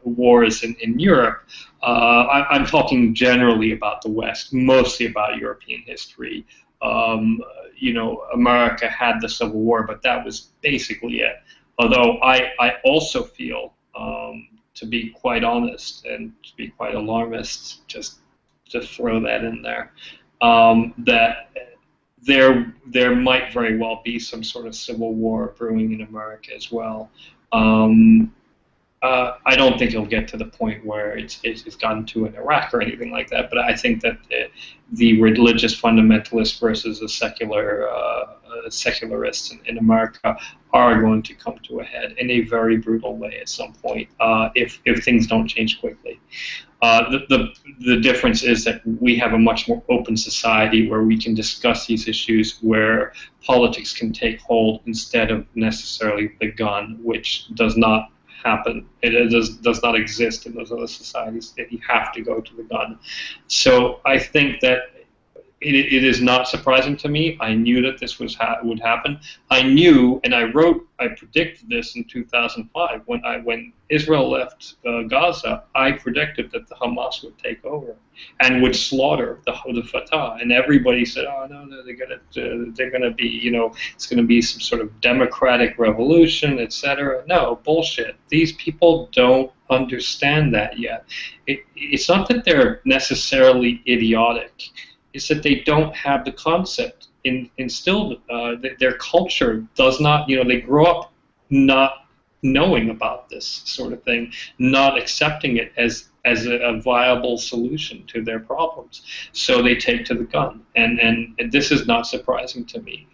wars in Europe. I'm talking generally about the West, mostly about European history. America had the Civil War, but that was basically it. Although I also feel, to be quite honest and to be quite alarmist, just to throw that in there, that there might very well be some sort of civil war brewing in America as well. I don't think it'll get to the point where it's gotten to in Iraq or anything like that, but I think that the religious fundamentalist versus the secularists in America are going to come to a head in a very brutal way at some point if things don't change quickly. The difference is that we have a much more open society where we can discuss these issues, where politics can take hold instead of necessarily the gun, which does not happen. It does not exist in those other societies. That you have to go to the gun. So I think that it is not surprising to me. I knew that this would happen. I knew, and I predicted this in 2005 when Israel left Gaza. I predicted that the Hamas would take over and would slaughter the Fatah, and everybody said, "Oh no, they're gonna be, it's gonna be some sort of democratic revolution, etc." No, bullshit. These people don't understand that yet. It's not that they're necessarily idiotic. It's that they don't have the concept instilled. Their culture does not, they grow up not knowing about this sort of thing, not accepting it as a viable solution to their problems. So they take to the gun, and this is not surprising to me.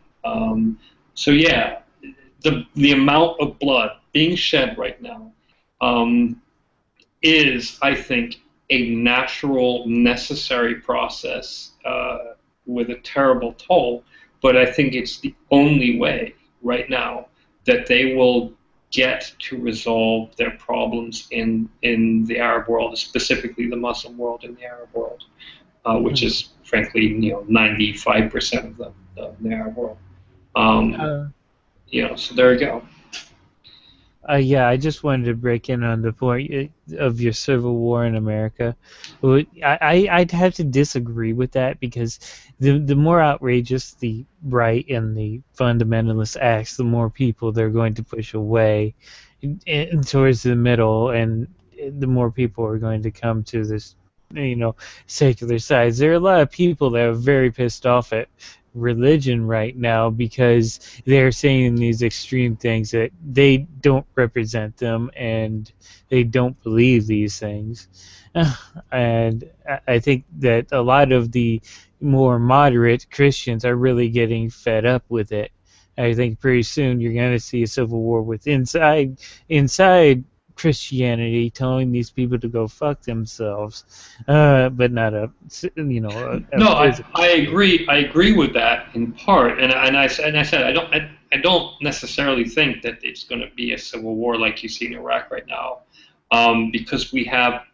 So yeah, the amount of blood being shed right now is, I think, a natural, necessary process with a terrible toll, but I think it's the only way right now that they will get to resolve their problems in the Arab world, specifically the Muslim world and the Arab world, which is frankly 95% of the Arab world. So there you go. Yeah, I just wanted to break in on the point of your civil war in America. I'd have to disagree with that because the more outrageous the right and the fundamentalist acts, the more people they're going to push away towards the middle, and the more people are going to come to this, secular sides. There are a lot of people that are very pissed off at religion right now because they're saying these extreme things that they don't represent them and they don't believe these things. And I think that a lot of the more moderate Christians are really getting fed up with it. I think pretty soon you're going to see a civil war with inside Christianity telling these people to go fuck themselves, but not a No, physical. I agree. I agree with that in part, and I said I don't necessarily think that it's going to be a civil war like you see in Iraq right now, because we have,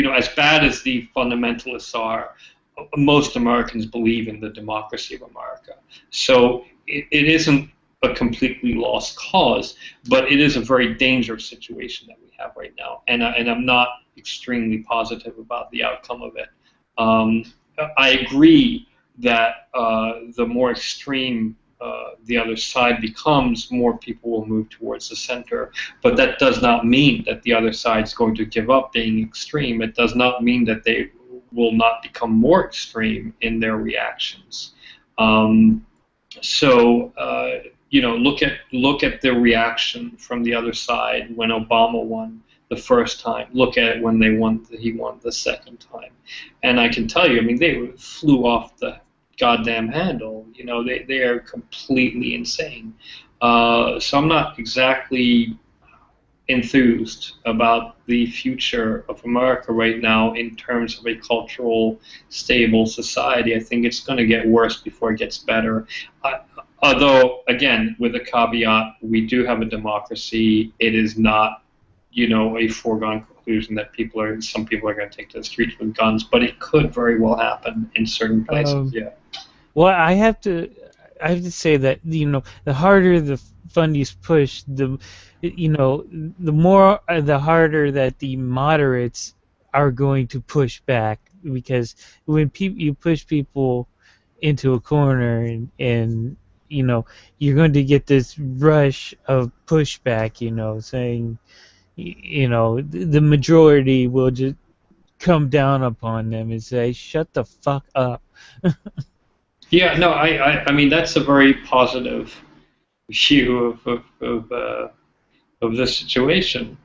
as bad as the fundamentalists are, most Americans believe in the democracy of America. So it isn't a completely lost cause, but it is a very dangerous situation that we have right now, and I'm not extremely positive about the outcome of it. I agree that the more extreme the other side becomes, more people will move towards the center. But that does not mean that the other side is going to give up being extreme. It does not mean that they will not become more extreme in their reactions. Look at the reaction from the other side when Obama won the first time. Look at it when he won the second time, and I can tell you, I mean, they flew off the goddamn handle. They are completely insane. So I'm not exactly enthused about the future of America right now in terms of a cultural, stable society. I think it's going to get worse before it gets better. Although, again, with a caveat, we do have a democracy. It is not, a foregone conclusion that some people are going to take to the streets with guns, but it could very well happen in certain places. Yeah. Well, I have to say that the harder the fundies push, the harder that the moderates are going to push back, because when you push people into a corner and you're going to get this rush of pushback, saying the majority will just come down upon them and say, shut the fuck up. Yeah, no, I mean, that's a very positive view of this situation.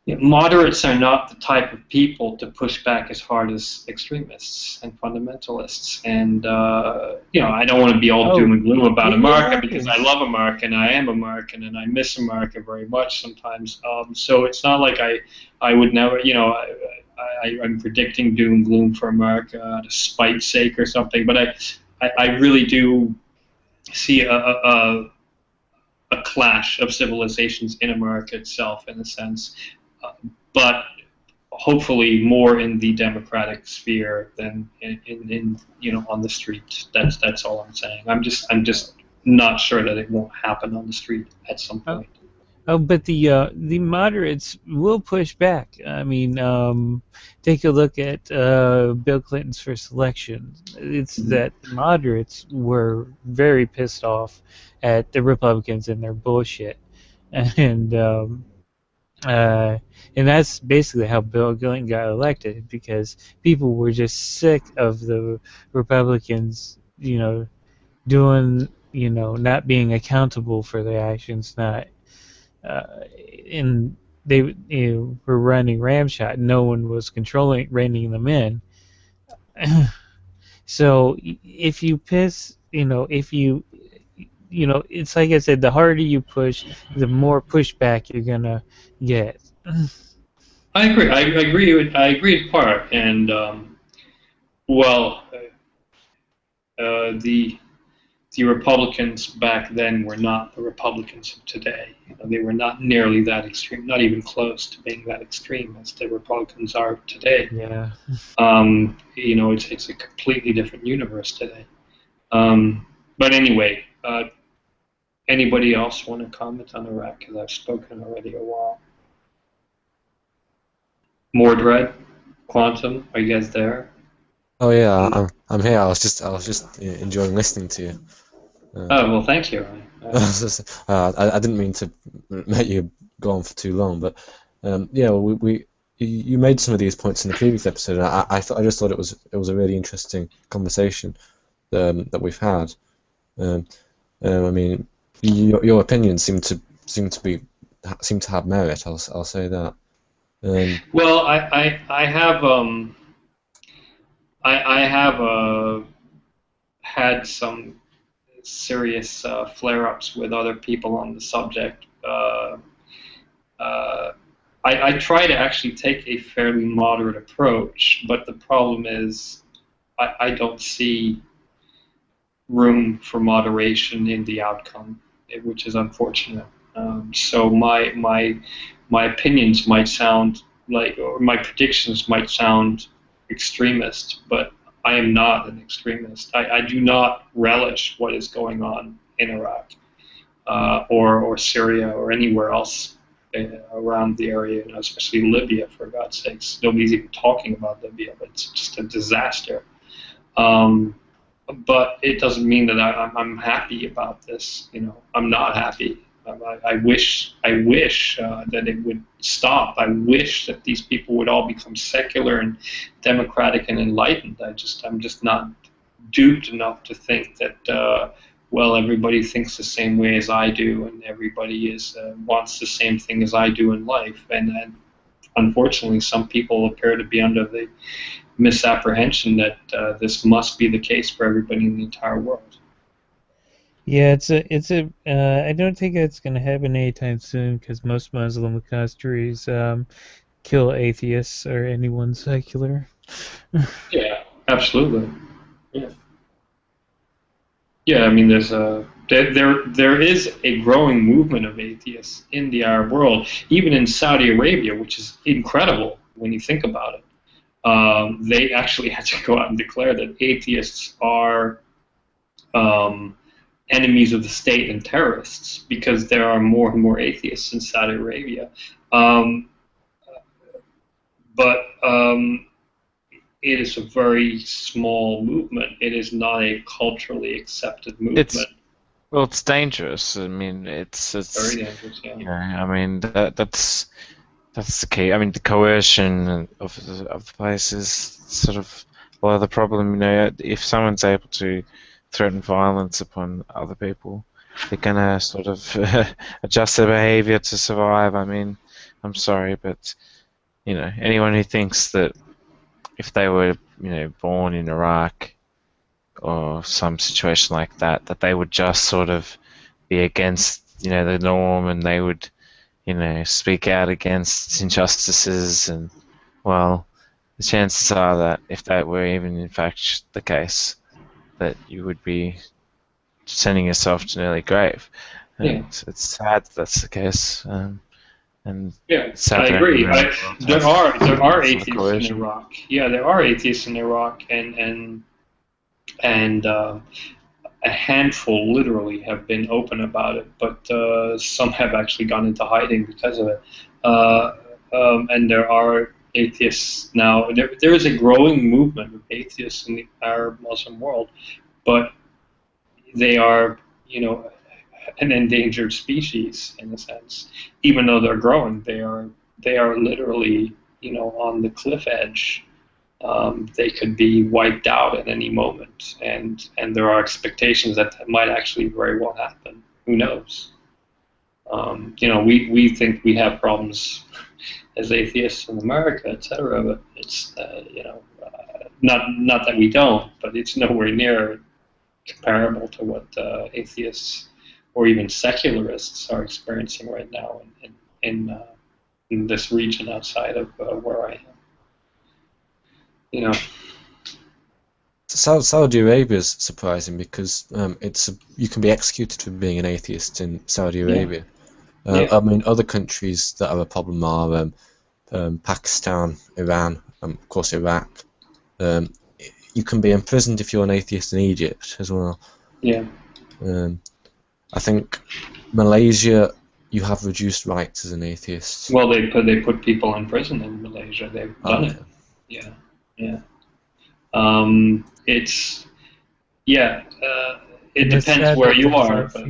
Moderates are not the type of people to push back as hard as extremists and fundamentalists. And I don't want to be all doom and gloom about America, because I love America and I am American and I miss America very much sometimes. So it's not like I would never, I'm predicting doom and gloom for America to spite's sake or something. But I really do see a clash of civilizations in America itself, in a sense, but hopefully more in the democratic sphere than in on the street. That's all I'm saying. I'm just not sure that it won't happen on the street at some point. But the moderates will push back. I mean, take a look at Bill Clinton's first election. It's that moderates were very pissed off at the Republicans and their bullshit, and that's basically how Bill Clinton got elected, because people were just sick of the Republicans, doing, not being accountable for their actions, and they were running ramshot. No one was reining them in. So if you it's like I said, the harder you push, the more pushback you're gonna get. I agree. I agree in part, and well, the Republicans back then were not the Republicans of today. They were not nearly that extreme, not even close to being that extreme as the Republicans are today. Yeah. It's a completely different universe today. But anyway, anybody else want to comment on Iraq? Because I've spoken already a while. Mordred, Quantum, are you guys there? Oh yeah, I'm here. I was just enjoying listening to you. Oh well, thank you. I didn't mean to make you go on for too long, but yeah, you made some of these points in the previous episode. And I just thought it was a really interesting conversation that we've had. I mean, your opinions seem to have merit. I'll say that. Well, I have had some serious flare-ups with other people on the subject. I try to actually take a fairly moderate approach, but the problem is I don't see room for moderation in the outcome, which is unfortunate. So my opinions might sound or my predictions might sound extremist, but I am not an extremist. I do not relish what is going on in Iraq or Syria or anywhere else around the area, especially Libya, for God's sakes. Nobody's even talking about Libya, but it's just a disaster. But it doesn't mean that I'm happy about this. I'm not happy. I wish that it would stop. I wish that these people would all become secular and democratic and enlightened. I'm just not duped enough to think that everybody thinks the same way as I do, and everybody wants the same thing as I do in life. And unfortunately, some people appear to be under the misapprehension that this must be the case for everybody in the entire world. Yeah, I don't think it's going to happen anytime soon because most Muslim countries kill atheists or anyone secular. Yeah, absolutely. Yeah. Yeah, I mean, there is a growing movement of atheists in the Arab world, even in Saudi Arabia, which is incredible when you think about it. They actually had to go out and declare that atheists are enemies of the state and terrorists because there are more and more atheists in Saudi Arabia. But it is a very small movement. It is not a culturally accepted movement. It's dangerous. I mean, it's very dangerous. Yeah. I mean, that's the key. I mean, the coercion of the place is sort of a lot of the problem. If someone's able to threaten violence upon other people, they're gonna sort of adjust their behavior to survive. I mean, I'm sorry, but anyone who thinks that if they were born in Iraq or some situation like that, that they would just sort of be against the norm and they would speak out against injustices, and well, the chances are that if that were even in fact the case, that you would be sending yourself to an early grave. And it's sad that's the case. And yeah, I agree. There are atheists in Iraq. Yeah, there are atheists in Iraq, and a handful literally have been open about it, but some have actually gone into hiding because of it. And there are atheists now. There is a growing movement of atheists in the Arab Muslim world, but they are, an endangered species in a sense. Even though they're growing, they are literally, on the cliff edge. They could be wiped out at any moment, and there are expectations that might actually very well happen. Who knows? We think we have problems as atheists in America, etc. But it's not that we don't, but it's nowhere near comparable to what atheists or even secularists are experiencing right now in this region outside of where I am. You know. Saudi Arabia is surprising because you can be executed for being an atheist in Saudi Arabia. I mean, other countries that are a problem are Pakistan, Iran, of course Iraq. You can be imprisoned if you're an atheist in Egypt as well. Yeah. I think Malaysia, you have reduced rights as an atheist. Well, they put people in prison in Malaysia. They've done it. Yeah. It depends where you are, but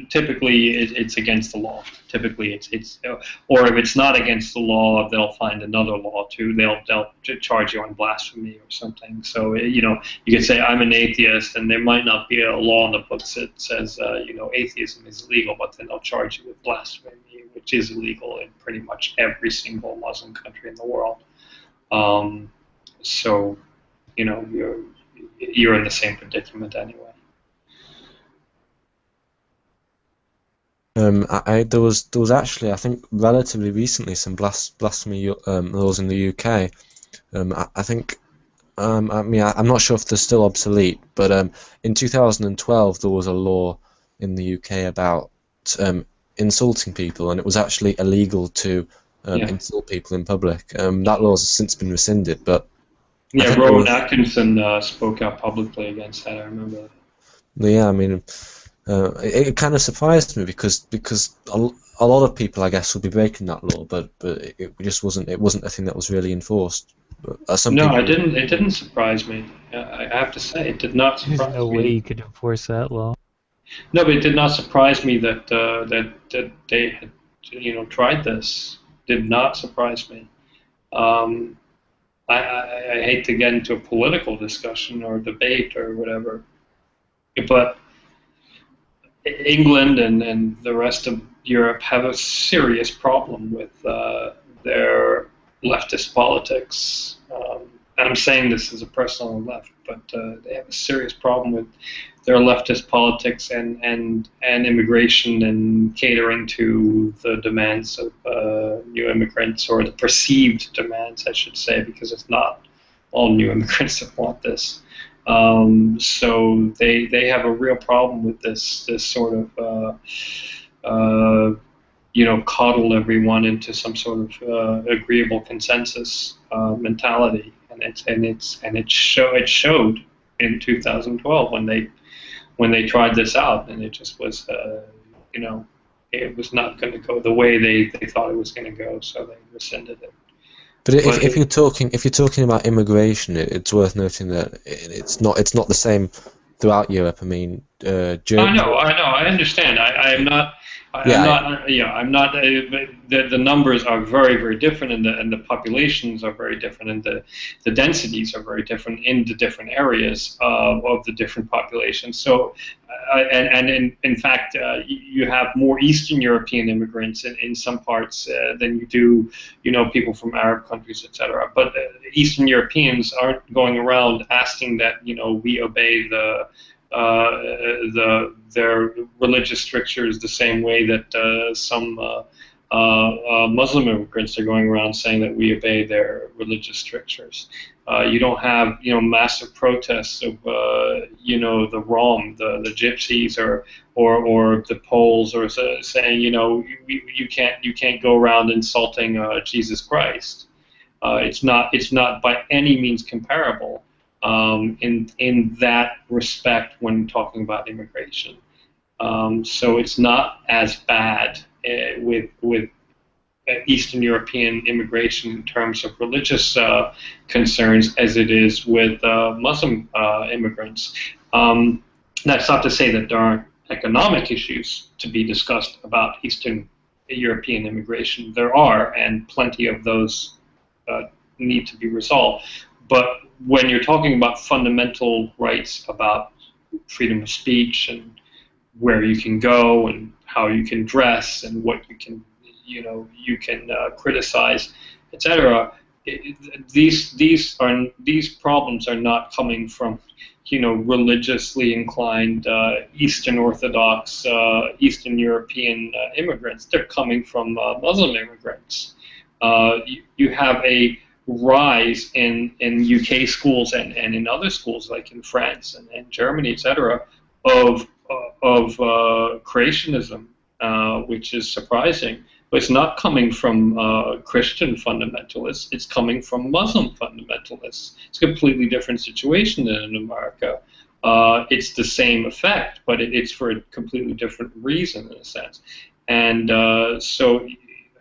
typically it's against the law. Typically it's or if it's not against the law, they'll find another law too. They'll charge you on blasphemy or something. So you could say I'm an atheist, and there might not be a law in the books that says atheism is illegal, but then they'll charge you with blasphemy, which is illegal in pretty much every single Muslim country in the world. So you're in the same predicament anyway. There was actually, I think, relatively recently some blasphemy laws in the UK. I think, I'm not sure if they're still obsolete, but in 2012 there was a law in the UK about insulting people, and it was actually illegal to insult people in public. That law has since been rescinded, but Rowan Atkinson spoke out publicly against that. I remember that. Yeah, I mean, it kind of surprised me because a lot of people, I guess, would be breaking that law, but it just wasn't a thing that was really enforced. It didn't surprise me. I have to say, it did not surprise me. There's no way you could enforce that law. No, but it did not surprise me that they had tried this. Did not surprise me. I hate to get into a political discussion or debate or whatever, but England and the rest of Europe have a serious problem with their leftist politics. And I'm saying this as a person on the left, but they have a serious problem with their leftist politics and immigration and catering to the demands of new immigrants, or the perceived demands, I should say, because it's not all new immigrants that want this. So they have a real problem with this sort of coddle everyone into some sort of agreeable consensus mentality, and it showed in 2012 when they tried this out, and it just was it was not going to go the way they thought it was going to go, so they rescinded it. But if you're talking about immigration, it's worth noting that it's not the same throughout Europe. I mean, Germany. I understand. I'm not. The numbers are very, very different, and the populations are very different, and the densities are very different in the different areas of the different populations. So, in fact, you have more Eastern European immigrants in some parts than you do, people from Arab countries, etc. But Eastern Europeans aren't going around asking that we obey their religious strictures the same way that some Muslim immigrants are going around saying that we obey their religious strictures. You don't have massive protests of the Rom, the Gypsies, or the Poles, or saying you can't go around insulting Jesus Christ. It's not by any means comparable. In that respect when talking about immigration. So it's not as bad with Eastern European immigration in terms of religious concerns as it is with Muslim immigrants. That's not to say that there aren't economic issues to be discussed about Eastern European immigration. There are, and plenty of those need to be resolved. But when you're talking about fundamental rights about freedom of speech and where you can go and how you can dress and what you can criticize, etc., these problems are not coming from religiously inclined Eastern Orthodox, Eastern European immigrants. They're coming from Muslim immigrants. You have a rise in UK schools and in other schools like in France and Germany, etc., of creationism, which is surprising. But it's not coming from Christian fundamentalists. It's coming from Muslim fundamentalists. It's a completely different situation than in America. It's the same effect, but it's for a completely different reason in a sense. And so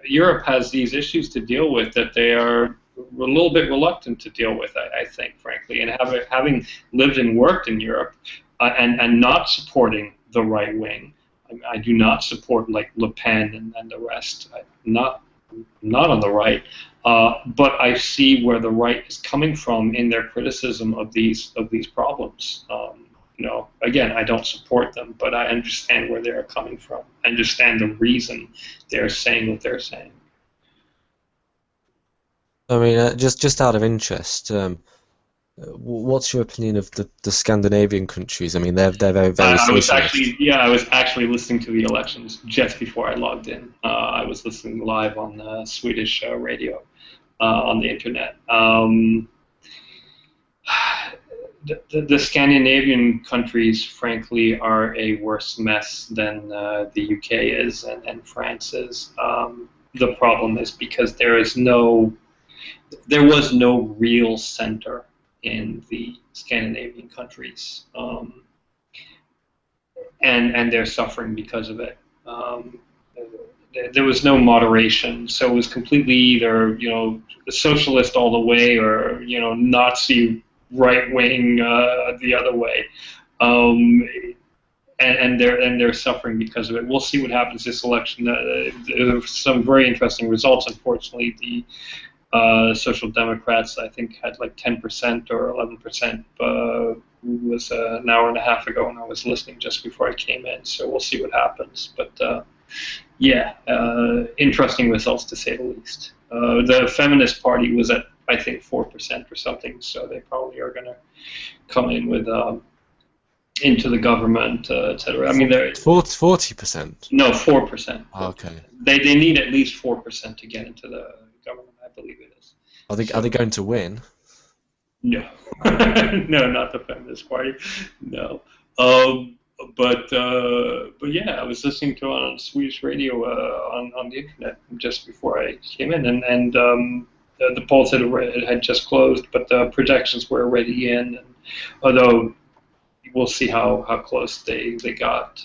Europe has these issues to deal with that they are a little bit reluctant to deal with, I think, frankly. And having lived and worked in Europe and not supporting the right wing, I do not support like Le Pen and the rest. I'm not on the right, but I see where the right is coming from in their criticism of these problems. Again, I don't support them, but I understand where they are coming from. I understand the reason they're saying what they're saying. I mean, just out of interest, what's your opinion of the Scandinavian countries? I mean, they're very I was socialist. I was actually listening to the elections just before I logged in. I was listening live on Swedish radio on the internet. The Scandinavian countries, frankly, are a worse mess than the UK is and France is. The problem is because there was no real center in the Scandinavian countries, and they're suffering because of it. There was no moderation, so it was completely either socialist all the way or Nazi right wing the other way, and they're suffering because of it. We'll see what happens this election. There are some very interesting results. Unfortunately, the Social Democrats, I think, had like 10% or 11%. Was an hour and a half ago, and I was listening just before I came in. So we'll see what happens. But yeah, interesting results to say the least. The Feminist Party was at, I think, 4% or something. So they probably are going to come in with into the government, etc. I mean, they're 40%. No, 4%. Okay. They need at least 4% to get into the government. I believe it is. Are they going to win? No, no, not the Feminist Party. No, but yeah, I was listening to it on Swedish radio on the internet just before I came in, and the polls had just closed, but the projections were already in. And although we'll see how close they got,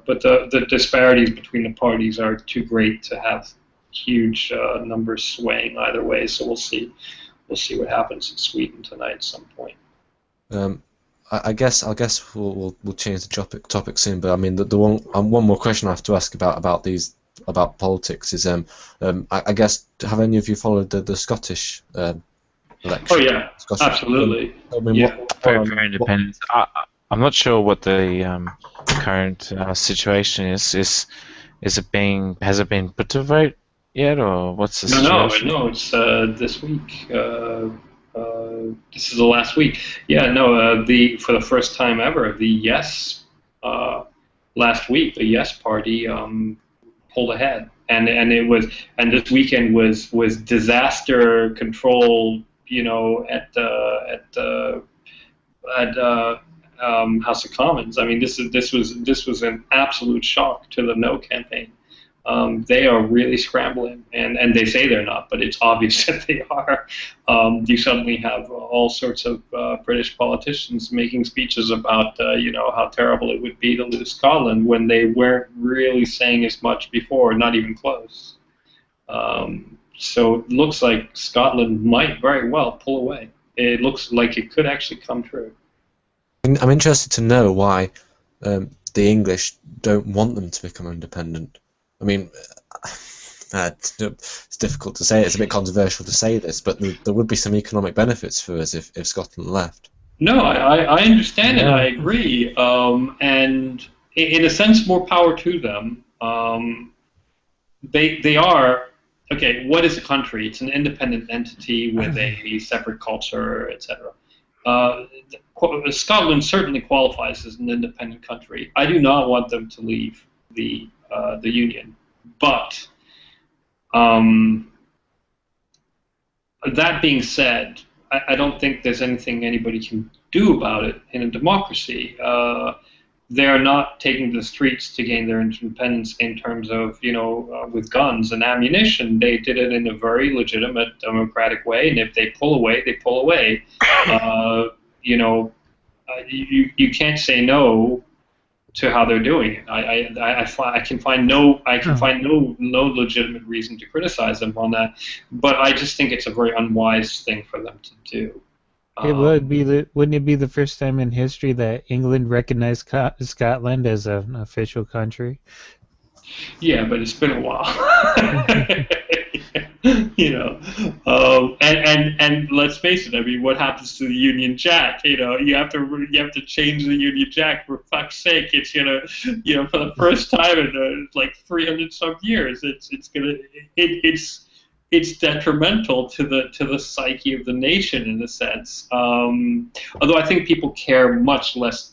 but the disparities between the parties are too great to have huge numbers swaying either way. So we'll see what happens in Sweden tonight at some point. I guess we'll change the topic soon. But I mean, the one more question I have to ask about politics is I guess, have any of you followed the Scottish election? Oh yeah, absolutely. I mean, yeah. For independence. I'm not sure what the current situation is. Has it been put to vote yet, or what's the situation? No, it's this week. This is the last week. Yeah, no. For the first time ever, the Yes last week, the Yes Party pulled ahead, and this weekend was disaster control. At House of Commons. I mean, this was an absolute shock to the No campaign. They are really scrambling, and they say they're not, but it's obvious that they are. You suddenly have all sorts of British politicians making speeches about how terrible it would be to lose Scotland when they weren't really saying as much before, not even close. So it looks like Scotland might very well pull away. It looks like it could actually come true. I'm interested to know why the English don't want them to become independent. I mean, it's difficult to say. It's a bit controversial to say this, but there would be some economic benefits for us if Scotland left. No, I understand and I agree. And in a sense, more power to them. They are, okay, what is a country? It's an independent entity with a separate culture, etc. Scotland certainly qualifies as an independent country. I do not want them to leave the Union, but that being said, I don't think there's anything anybody can do about it in a democracy. They are not taking to the streets to gain their independence in terms of, with guns and ammunition. They did it in a very legitimate, democratic way, and if they pull away, they pull away. You can't say no to how they're doing it. I can find no legitimate reason to criticize them on that, but I just think it's a very unwise thing for them to do. Wouldn't it be the first time in history that England recognized Scotland as an official country? Yeah, but it's been a while. And let's face it. I mean, what happens to the Union Jack? You have to change the Union Jack, for fuck's sake. It's for the first time in like 300 some years, it's detrimental to the psyche of the nation in a sense. Although I think people care much less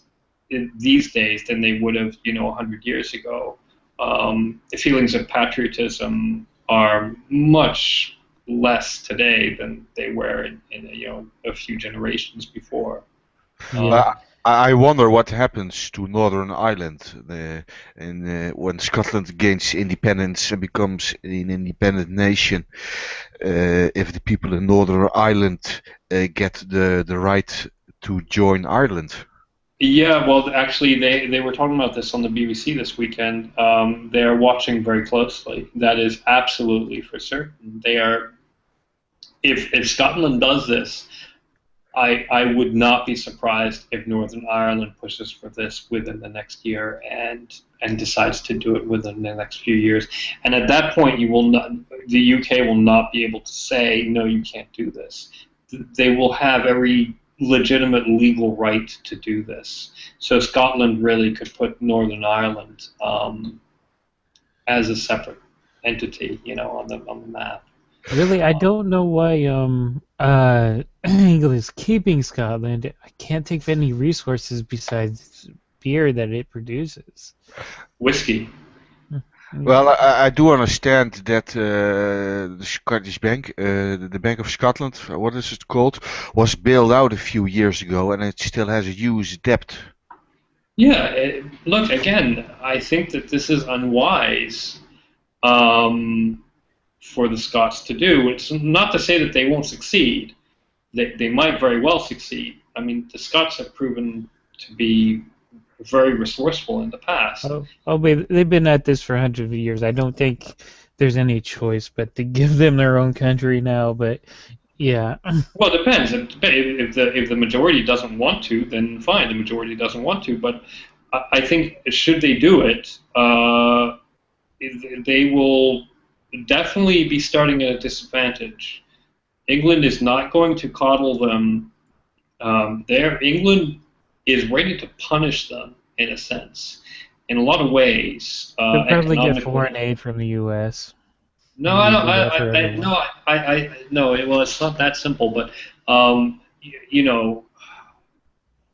these days than they would have 100 years ago. The feelings of patriotism are much less today than they were in a few generations before. I wonder what happens to Northern Ireland when Scotland gains independence and becomes an independent nation. If the people in Northern Ireland get the right to join Ireland. Yeah, well, actually, they were talking about this on the BBC this weekend. They're watching very closely. That is absolutely for certain. They are. If Scotland does this, I would not be surprised if Northern Ireland pushes for this within the next year and decides to do it within the next few years. And at that point, the UK will not be able to say, no, you can't do this. They will have every legitimate legal right to do this. So Scotland really could put Northern Ireland as a separate entity, on the map. Really, I don't know why England is keeping Scotland. I can't think of any resources besides beer that it produces. Whiskey. Well, I do understand that the Scottish Bank, the Bank of Scotland, what is it called, was bailed out a few years ago, and it still has a huge debt. Yeah, look, again, I think that this is unwise for the Scots to do. It's not to say that they won't succeed. They might very well succeed. I mean, the Scots have proven to be very resourceful in the past. But they've been at this for hundreds of years. I don't think there's any choice but to give them their own country now. But yeah. Well, it depends. If the majority doesn't want to, then fine. The majority doesn't want to. But I think should they do it, they will definitely be starting at a disadvantage. England is not going to coddle them. England is ready to punish them in a sense, in a lot of ways. They'll probably get foreign aid from the U.S. No, I don't. No. Well, it's not that simple, but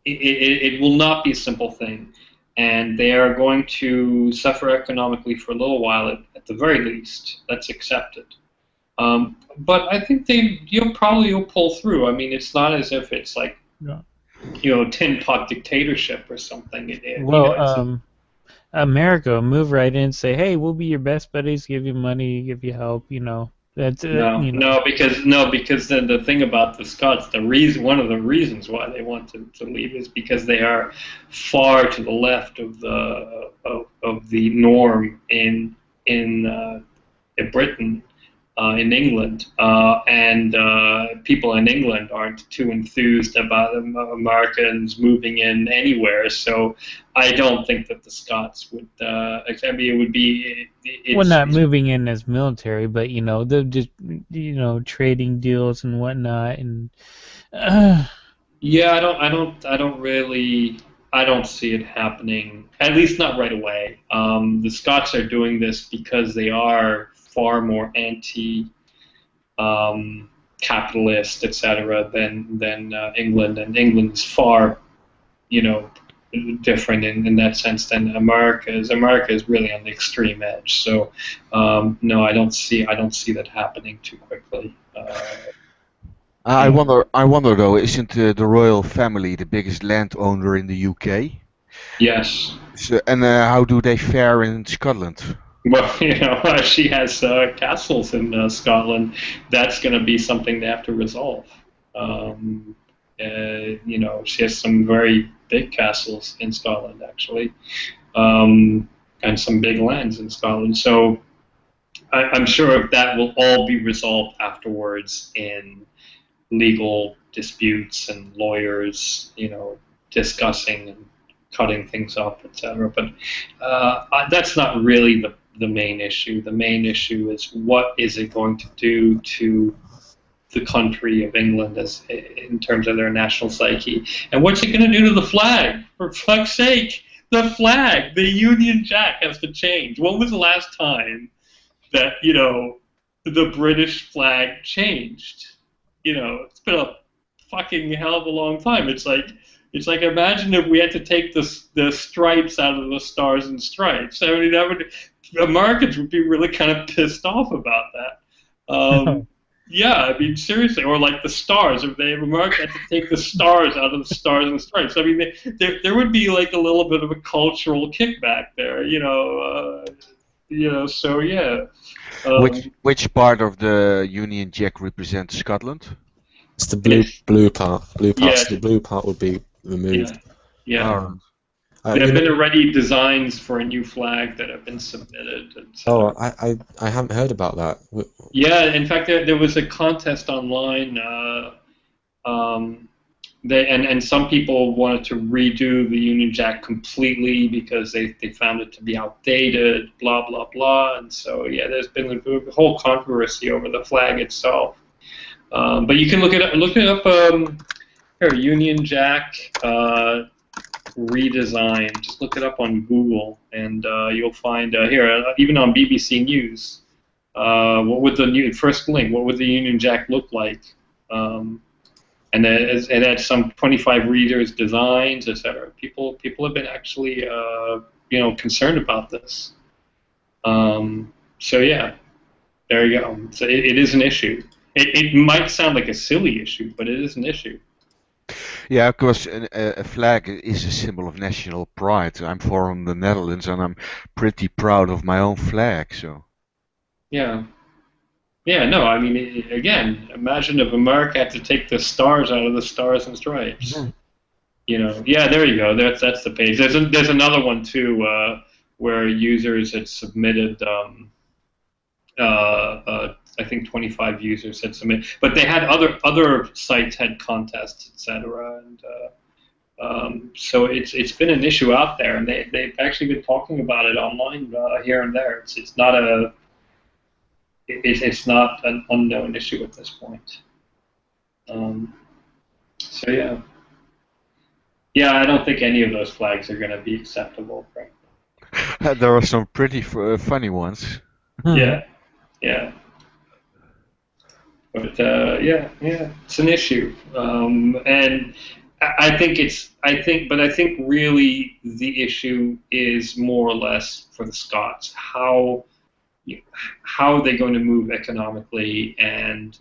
it will not be a simple thing, and they are going to suffer economically for a little while, at the very least. That's accepted. But I think you'll pull through. I mean, it's not as if it's like. Yeah. Tin pot dictatorship or something. America will move right in and say, "Hey, we'll be your best buddies, give you money, give you help." That's No, because then the thing about the Scots, one of the reasons why they want to leave is because they are far to the left of the norm in Britain. In England, and people in England aren't too enthused about Americans moving in anywhere. So I don't think that the Scots would. I mean, it would be. Not moving in as military, but they're just trading deals and whatnot, and. Yeah, I don't see it happening. At least not right away. The Scots are doing this because they are far more capitalist, etc., than England, and England's far, different in that sense than America is. America is really on the extreme edge. So no, I don't see that happening too quickly. I wonder though, isn't the royal family the biggest landowner in the UK? Yes. So, and how do they fare in Scotland? Well, she has castles in Scotland. That's going to be something they have to resolve. She has some very big castles in Scotland, actually, and some big lands in Scotland. So I'm sure that will all be resolved afterwards in legal disputes and lawyers, discussing and cutting things up, etc. But that's not really the main issue. The main issue is what is it going to do to the country of England in terms of their national psyche, and what's it going to do to the flag? For fuck's sake, the flag, the Union Jack has to change. When was the last time that the British flag changed? It's been a fucking hell of a long time. It's like imagine if we had to take the stripes out of the stars and stripes. I mean, Americans would be really kind of pissed off about that. Yeah, I mean, seriously, or like the stars. If America had to take the stars out of the stars and stripes, I mean, there would be like a little bit of a cultural kickback there, So yeah. Which part of the Union Jack represents Scotland? It's the blue part. Yeah. So the blue part would be removed. Yeah. There have been already designs for a new flag that have been submitted. I haven't heard about that. Yeah, in fact, there was a contest online. And some people wanted to redo the Union Jack completely because they found it to be outdated, blah, blah, blah. And so, yeah, there's been a whole controversy over the flag itself. But you can look it up here, Union Jack redesign. Just look it up on Google, and you'll find here, even on BBC News, what would the first link? What would the Union Jack look like? And it had some 25 readers' designs, etc. People have been actually concerned about this. So yeah, there you go. So it is an issue. It might sound like a silly issue, but it is an issue. Yeah, of course, a flag is a symbol of national pride. I'm from the Netherlands, and I'm pretty proud of my own flag. So. Yeah. Yeah, no, I mean, again, imagine if America had to take the stars out of the stars and stripes. Mm-hmm. Yeah, there you go. That's the page. There's another one too, where users had submitted. I think 25 users had submitted, but they had other sites had contests, etc. And so it's been an issue out there, and they've actually been talking about it online here and there. It's not an unknown issue at this point. So yeah, I don't think any of those flags are going to be acceptable. Right? There are some pretty funny ones. Yeah. But yeah, it's an issue, and I think really the issue is more or less for the Scots. How are they going to move economically, and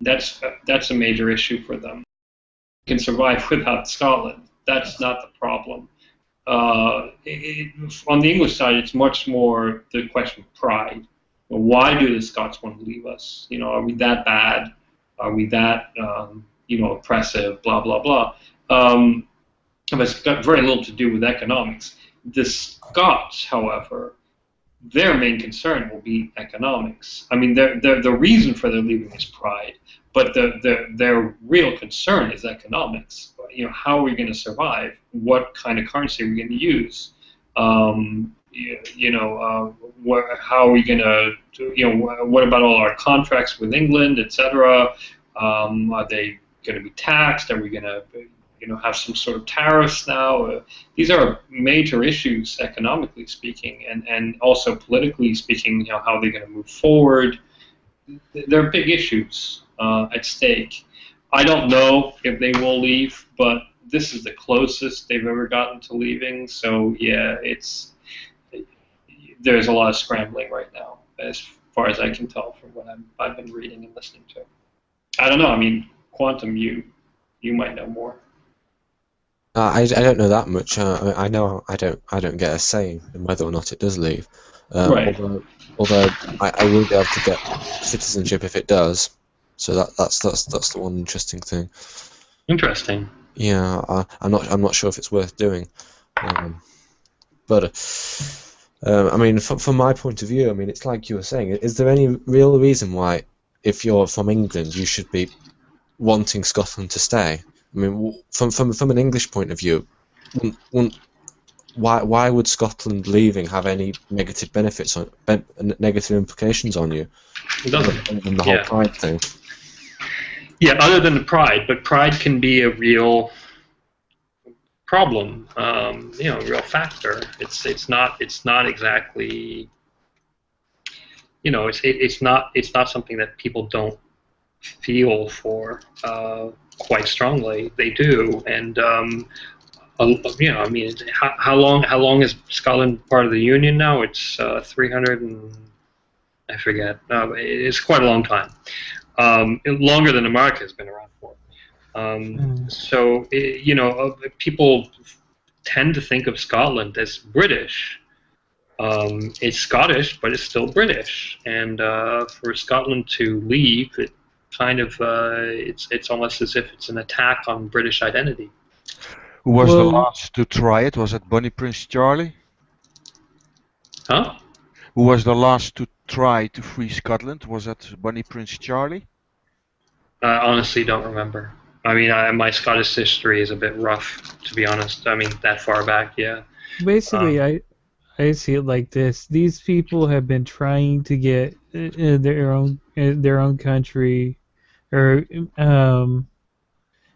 that's a major issue for them. They can survive without Scotland. That's not the problem. On the English side, it's much more the question of pride. Why do the Scots want to leave us? Are we that bad? Are we that oppressive? Blah blah blah. But it's got very little to do with economics. The Scots, however, their main concern will be economics. I mean, the reason for their leaving is pride, but their real concern is economics. How are we going to survive? What kind of currency are we going to use? How are we going to, what about all our contracts with England, etc.? Are they going to be taxed? Are we going to, have some sort of tariffs now? These are major issues, economically speaking, and also politically speaking. How they're going to move forward. They're big issues. at stake. I don't know if they will leave, but this is the closest they've ever gotten to leaving. So yeah, there's a lot of scrambling right now, as far as I can tell from what I've been reading and listening to. I don't know. I mean, Quantum, you might know more. I don't know that much. I know I don't get a say in whether or not it does leave. Right. Although I will be able to get citizenship if it does. So that's the one interesting thing. Interesting. Yeah, I'm not sure if it's worth doing. But I mean, from my point of view, I mean, it's like you were saying. Is there any real reason why, if you're from England, you should be wanting Scotland to stay? I mean, from an English point of view, why would Scotland leaving have any negative benefits on negative implications on you? It doesn't. And the whole pride thing. Yeah, other than the pride, but pride can be a real problem, a real factor. It's not exactly, it's not something that people don't feel for quite strongly. They do, and I mean, how long is Scotland part of the Union now? It's 300 and I forget. It's quite a long time. Longer than America has been around for. So, people tend to think of Scotland as British. It's Scottish, but it's still British. And for Scotland to leave, it kind of it's almost as if it's an attack on British identity. Who was the last to try it? Was it Bonnie Prince Charlie? Huh? Who was the last to try to free Scotland? Was that Bonnie Prince Charlie? I honestly don't remember. I mean, my Scottish history is a bit rough, to be honest. I mean, that far back, yeah. Basically, I see it like this: these people have been trying to get their own country, or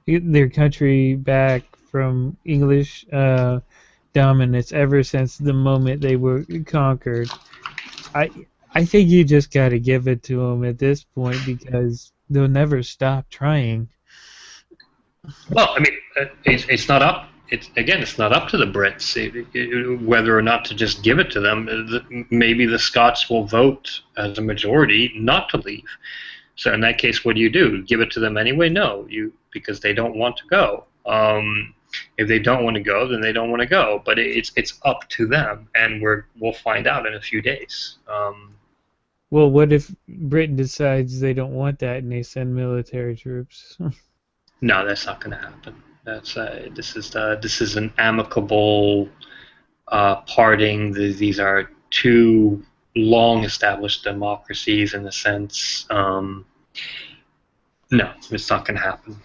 their country back from English dominance ever since the moment they were conquered. I think you just got to give it to them at this point because they'll never stop trying. Well, I mean, it's not up. It's not up to the Brits whether or not to just give it to them. Maybe the Scots will vote as a majority not to leave. So in that case, what do? Give it to them anyway? No, because they don't want to go. If they don't want to go, then they don't want to go. But it's up to them, and we'll find out in a few days. Well, what if Britain decides they don't want that and they send military troops? No, that's not going to happen. This is an amicable parting. These are two long-established democracies in a sense. No, it's not going to happen.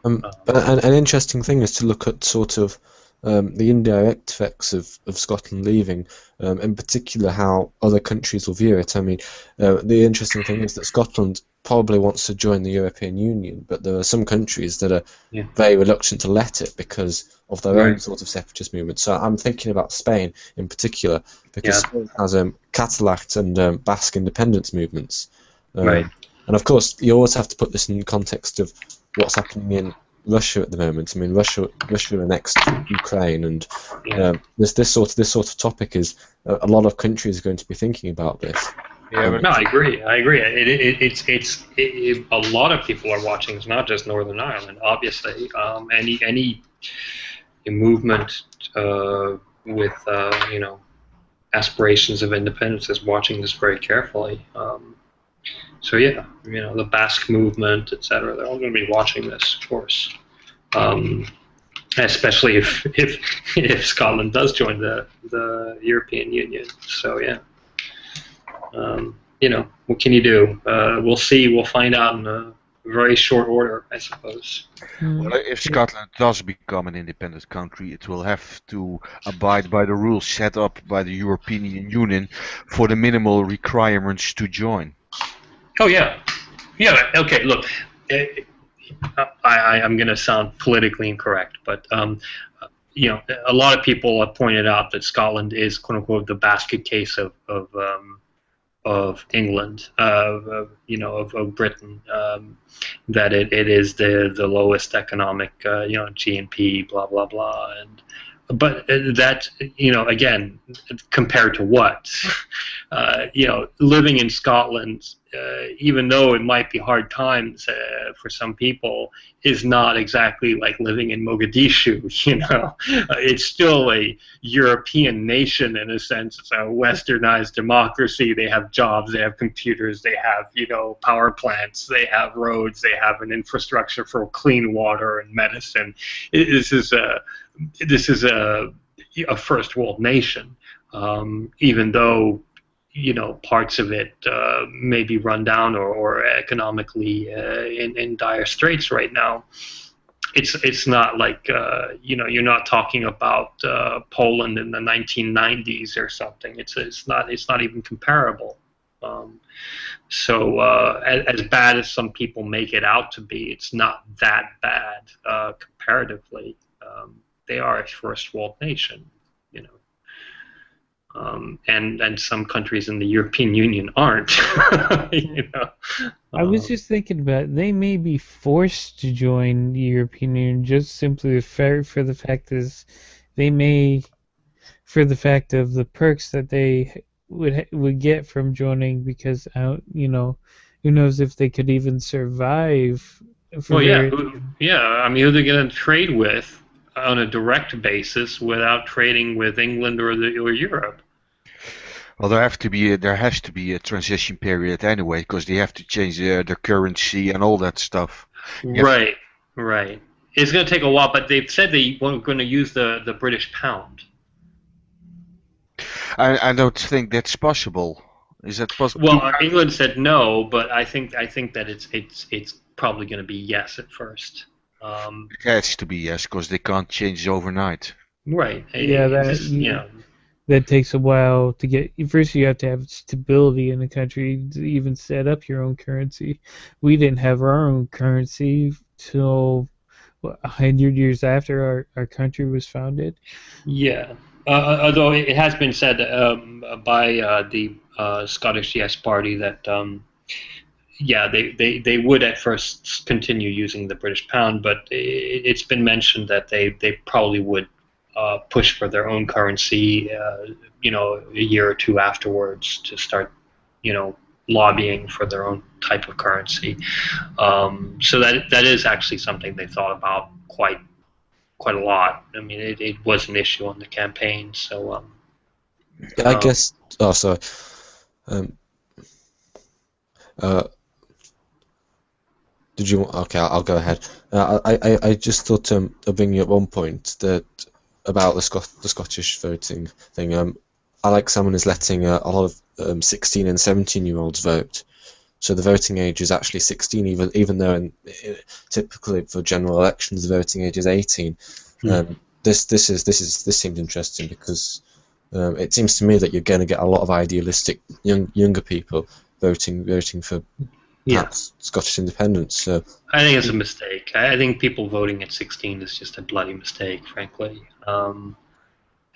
An interesting thing is to look at sort of the indirect effects of Scotland leaving, in particular how other countries will view it. I mean, the interesting thing is that Scotland probably wants to join the European Union, but there are some countries that are very reluctant to let it because of their own sort of separatist movement. So I'm thinking about Spain in particular, because Spain has Catalan and Basque independence movements. And of course, you always have to put this in the context of what's happening in Russia at the moment. I mean, Russia annexed Ukraine, and this sort of topic is a lot of countries are going to be thinking about this. No, I agree. It's a lot of people are watching. It's not just Northern Ireland, obviously. Any movement with aspirations of independence is watching this very carefully. So yeah, the Basque movement, etc. They're all going to be watching this, of course. Especially if Scotland does join the European Union. So yeah. What can you do? We'll see. We'll find out in a very short order, I suppose. Well, if Scotland does become an independent country, it will have to abide by the rules set up by the European Union for the minimal requirements to join. Oh yeah, okay. Look, I'm going to sound politically incorrect, but a lot of people have pointed out that Scotland is, quote unquote, the basket case of of England, of Britain, that it is the lowest economic, GNP, blah blah blah, but that, again, compared to what? Living in Scotland, even though it might be hard times for some people, is not exactly like living in Mogadishu. It's still a European nation in a sense. It's a westernized democracy. They have jobs, they have computers, they have power plants, they have roads, they have an infrastructure for clean water and medicine. This is a first world nation, even though parts of it may be run down or economically in dire straits right now. It's not like you're not talking about Poland in the 1990s or something. It's not even comparable. So as bad as some people make it out to be, it's not that bad comparatively. They are a first world nation, and some countries in the European Union aren't. I was just thinking about it. They may be forced to join the European Union just simply for the fact is they may, for the fact of the perks that they would get from joining, because who knows if they could even survive. Well, yeah, I mean, who are they going to trade with on a direct basis without trading with England or Europe? Well, there has to be a transition period anyway, because they have to change their currency and all that stuff. Right. It's going to take a while, but they've said they weren't going to use the British pound. I don't think that's possible. Is that possible? Well, England said no, but I think that it's probably going to be yes at first. It has to be yes, because they can't change overnight. Right. Yeah, that takes a while to get. First, you have to have stability in the country to even set up your own currency. We didn't have our own currency till 100 years after our country was founded. Yeah. Although it has been said by the Scottish Yes Party that they would at first continue using the British pound, but it's been mentioned that they probably would push for their own currency, a year or two afterwards to start, lobbying for their own type of currency. So that is actually something they thought about quite a lot. I mean, it was an issue on the campaign. So I guess. Oh, sorry. Did you? Okay, I'll go ahead. I just thought of bringing up one point that about the Scottish voting thing. Alex Salmon is letting a lot of 16 and 17-year-olds vote. So the voting age is actually 16, even though typically for general elections the voting age is 18. This seemed interesting because it seems to me that you're going to get a lot of idealistic younger people voting for perhaps Scottish independence. So I think it's a mistake. I think people voting at 16 is just a bloody mistake, frankly.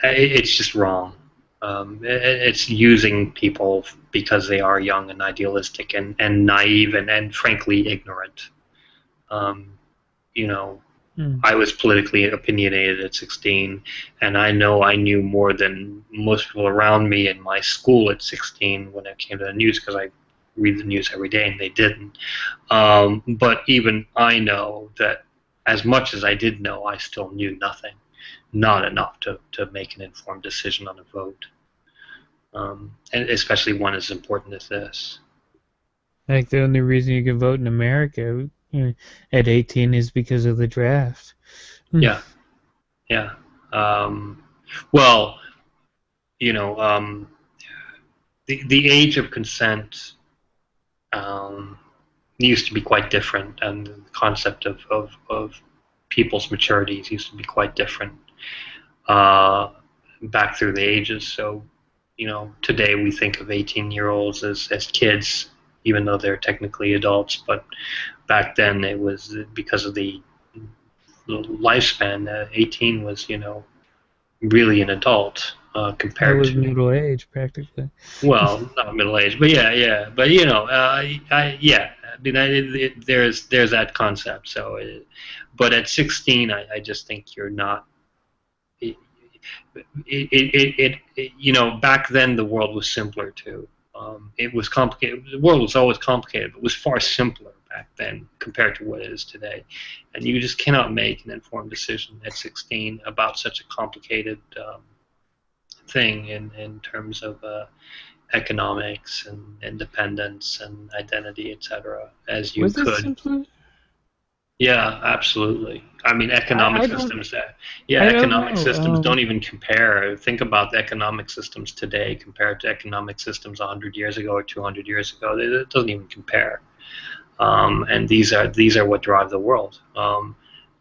It's just wrong. It's using people because they are young and idealistic and naive and frankly ignorant. I was politically opinionated at 16, and I know I knew more than most people around me in my school at 16 when it came to the news, because I read the news every day and they didn't. But even I know that as much as I did know, I still knew nothing. Not enough to make an informed decision on a vote. And especially one as important as this. I think the only reason you can vote in America at 18 is because of the draft. Yeah. Well, the age of consent used to be quite different, and the concept of people's maturities used to be quite different back through the ages. So, today we think of 18-year-olds as kids, even though they're technically adults. But back then it was because of the lifespan. 18 was, really an adult. I compared was to. middle aged practically. Well, not middle age, but yeah. But you know, yeah. I mean, there's that concept. So, but at 16, I just think you're not. You know, back then the world was simpler too. It was complicated. The world was always complicated, but it was far simpler back then compared to what it is today. And you just cannot make an informed decision at 16 about such a complicated thing in terms of economics and independence and identity, etc., as you Was it could. simpler? Yeah, absolutely. I mean, economic I don't. systems. Yeah, I don't economic know. systems don't even compare. Think about the economic systems today compared to economic systems 100 years ago or 200 years ago. It doesn't even compare. And these are what drive the world.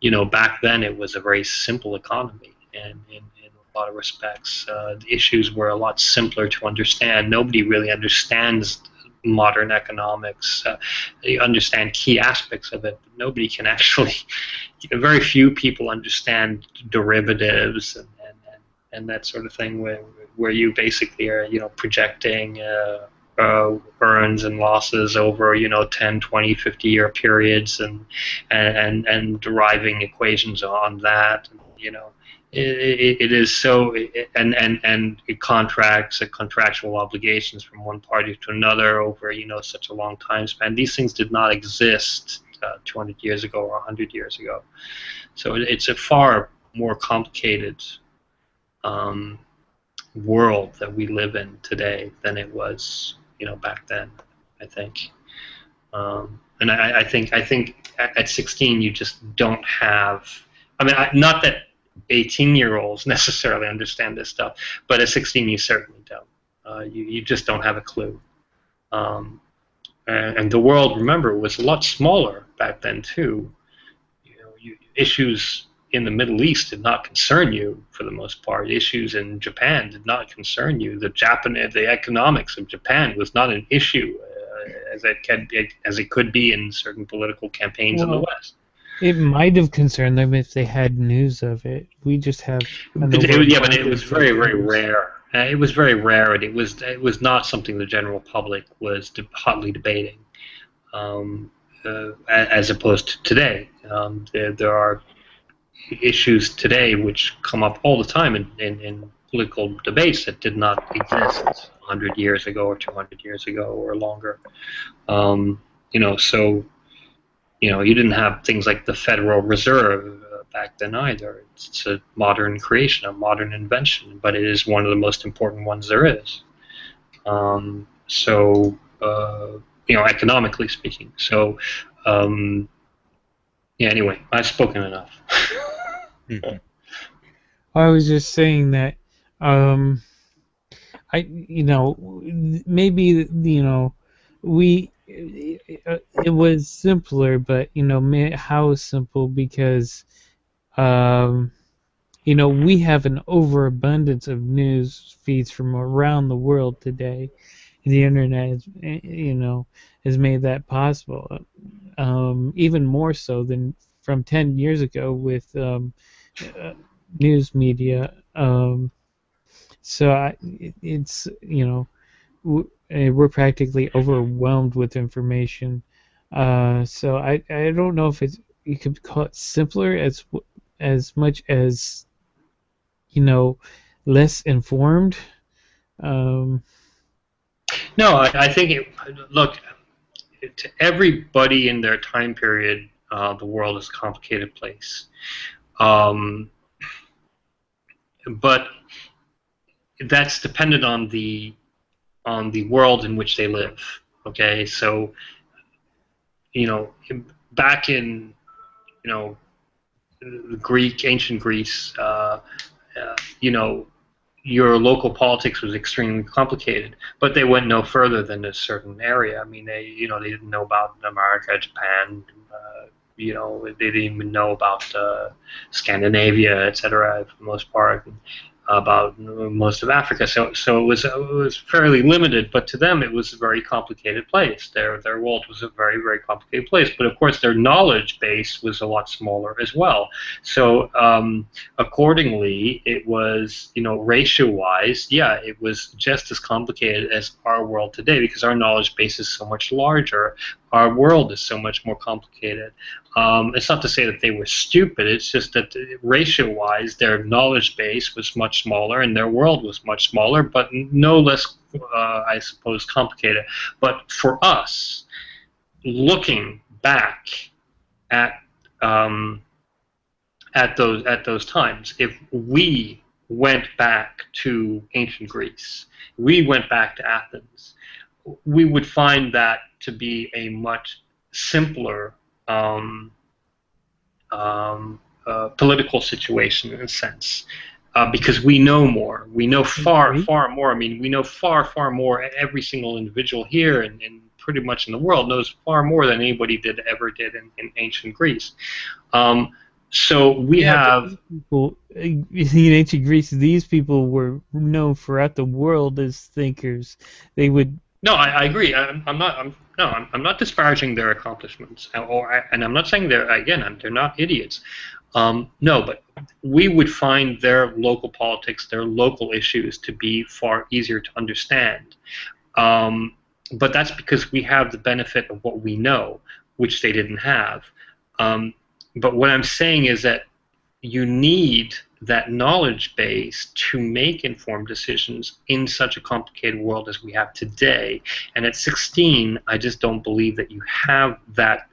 You know, back then it was a very simple economy, and in a lot of respects, the issues were a lot simpler to understand. Nobody really understands modern economics. They understand key aspects of it, but nobody can actually. Very few people understand derivatives and that sort of thing, where you basically are projecting. Earns and losses over 10, 20, 50-year periods and deriving equations on that. It is so, and it contracts and contractual obligations from one party to another over such a long time span. These things did not exist 200 years ago or 100 years ago. So it's a far more complicated world that we live in today than it was back then, I think. And I think at 16 you just don't have. I mean, not that 18-year-olds necessarily understand this stuff, but at 16 you certainly don't. You just don't have a clue. And the world, remember, was a lot smaller back then too. Issues in the Middle East did not concern you for the most part. Issues in Japan did not concern you. The economics of Japan was not an issue as it could be in certain political campaigns in the West. It might have concerned them if they had news of it. We just have. But it was very, very rare. It was very rare, and it was not something the general public was hotly debating. As opposed to today. There are issues today which come up all the time in political debates that did not exist 100 years ago or 200 years ago or longer. So you didn't have things like the Federal Reserve back then either. It's a modern creation, a modern invention, but it is one of the most important ones there is. Economically speaking. So, anyway, I've spoken enough. I was just saying that, maybe, it was simpler, but, how simple, because, we have an overabundance of news feeds from around the world today. The internet, has made that possible. Even more so than from 10 years ago with news media. It's we're practically overwhelmed with information. So I don't know if you could call it simpler as much as less informed. No, I think look, to everybody in their time period, the world is a complicated place. But that's dependent on the world in which they live. Okay, so back in ancient Greece, your local politics was extremely complicated, but they went no further than a certain area. I mean, they didn't know about America, Japan. They didn't even know about Scandinavia, etc. For the most part. about most of Africa. So it was fairly limited, but to them it was a very complicated place. Their world was a very, very complicated place. But of course their knowledge base was a lot smaller as well. So accordingly, it was, you know, ratio-wise, yeah, it was just as complicated as our world today because our knowledge base is so much larger. Our world is so much more complicated. It's not to say that they were stupid. It's just that ratio-wise, their knowledge base was much smaller and their world was much smaller, but no less, I suppose, complicated. But for us, looking back at those times, if we went back to ancient Greece, we went back to Athens, we would find that to be a much simpler political situation in a sense, because we know more. We know far, far more. I mean, we know far, far more. Every single individual here and pretty much in the world knows far more than anybody ever did in ancient Greece. So we have people in ancient Greece. These people were known throughout the world as thinkers. They would. No, I agree. I'm not disparaging their accomplishments, and I'm not saying they're not idiots. No, but we would find their local politics, their local issues, to be far easier to understand. But that's because we have the benefit of what we know, which they didn't have. But what I'm saying is that you need that knowledge base to make informed decisions in such a complicated world as we have today. And at 16, I just don't believe that you have that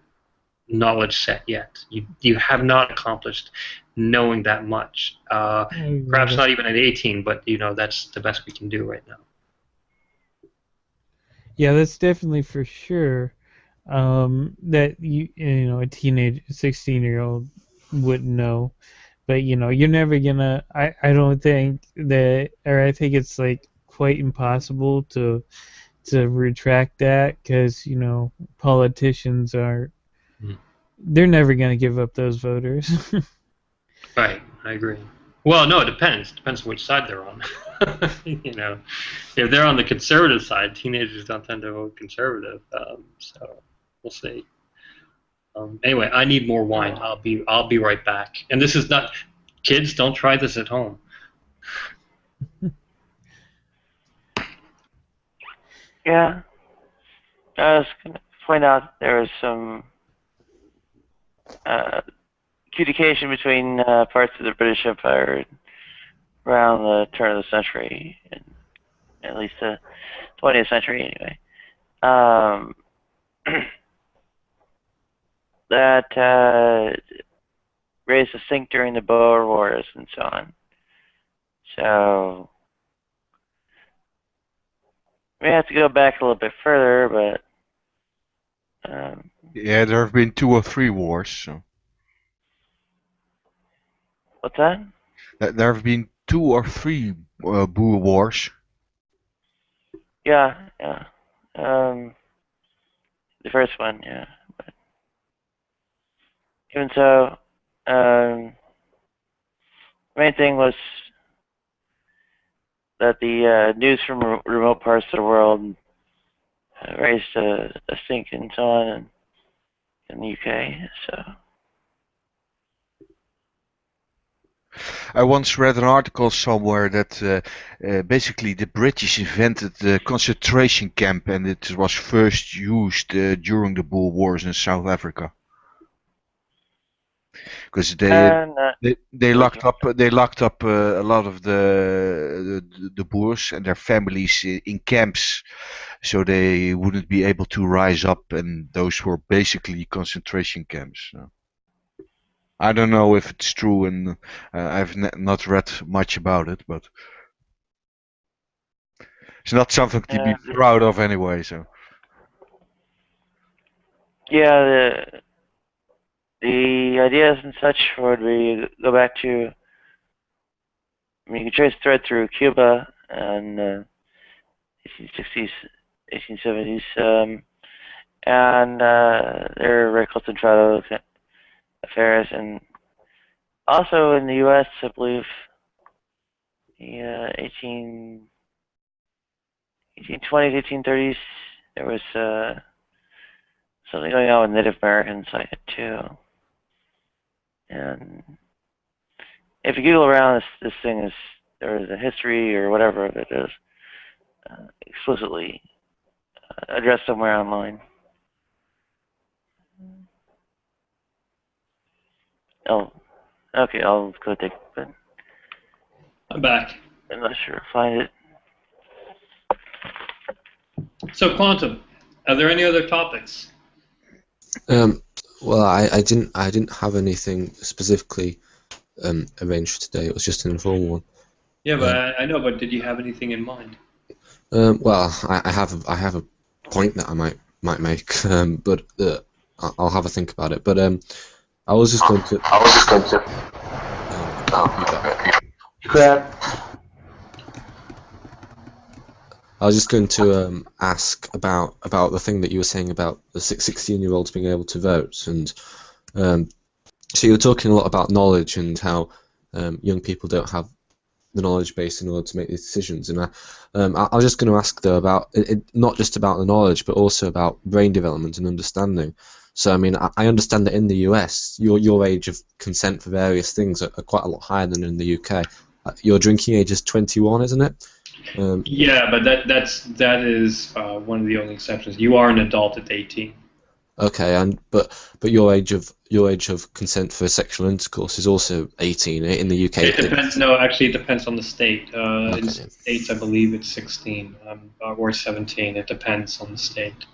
knowledge set yet. You have not accomplished knowing that much. Perhaps not even at 18, but you know, that's the best we can do right now. Yeah, that's definitely for sure. That you know, a teenage 16-year-old wouldn't know. But you know, you're never gonna. I don't think that, or I think it's like quite impossible to retract that, because you know, politicians are, they're never gonna give up those voters. Right, I agree. Well, no, it depends. Depends on which side they're on. You know, if they're on the conservative side, teenagers don't tend to vote conservative. So we'll see. Anyway, I need more wine. I'll be right back. And this is not, kids, don't try this at home. Yeah, I was going to point out there was some communication between parts of the British Empire around the turn of the century, and at least the 20th century anyway. That raised a sink during the Boer Wars and so on. So we have to go back a little bit further, but yeah, there have been 2 or 3 wars. So. What's that? There have been 2 or 3 Boer wars. Yeah, yeah. The first one, yeah. But even so, the main thing was that the news from remote parts of the world raised a stink and so on in the UK. So I once read an article somewhere that basically the British invented the concentration camp, and it was first used during the Boer Wars in South Africa. Because they locked up a lot of the Boers and their families in camps, so they wouldn't be able to rise up, and those were basically concentration camps. So. I don't know if it's true, and I've not read much about it, but it's not something to be proud of anyway. So. Yeah, the ideas and such would we go back to. I mean, you can trace the thread through Cuba and 1860s, 1870s, and their radical centrado affairs, and also in the U.S., I believe the 1820s, 1830s, there was something going on with Native Americans like it too. And if you Google around, this thing is, there is a history or whatever of it is explicitly addressed somewhere online. Oh, okay, I'll go take a look. I'm back. I'm not sure. Find it. So quantum. Are there any other topics? Well, I didn't have anything specifically arranged today. It was just an informal one. Yeah, but I know. But did you have anything in mind? Well, I have a point that I might make, but I'll have a think about it. But I was just going to. I was just going to ask about the thing that you were saying about the 16-year-olds being able to vote, and so you were talking a lot about knowledge and how young people don't have the knowledge base in order to make these decisions. And I was just going to ask though about it, not just about the knowledge, but also about brain development and understanding. So I mean, I understand that in the US, your age of consent for various things are quite a lot higher than in the UK. Your drinking age is 21, isn't it? Yeah, but that is one of the only exceptions. You are an adult at 18. Okay, but your age of consent for sexual intercourse is also 18 in the UK. It depends. No, actually, it depends on the state. Okay. In states, I believe it's 16 or 17. It depends on the state.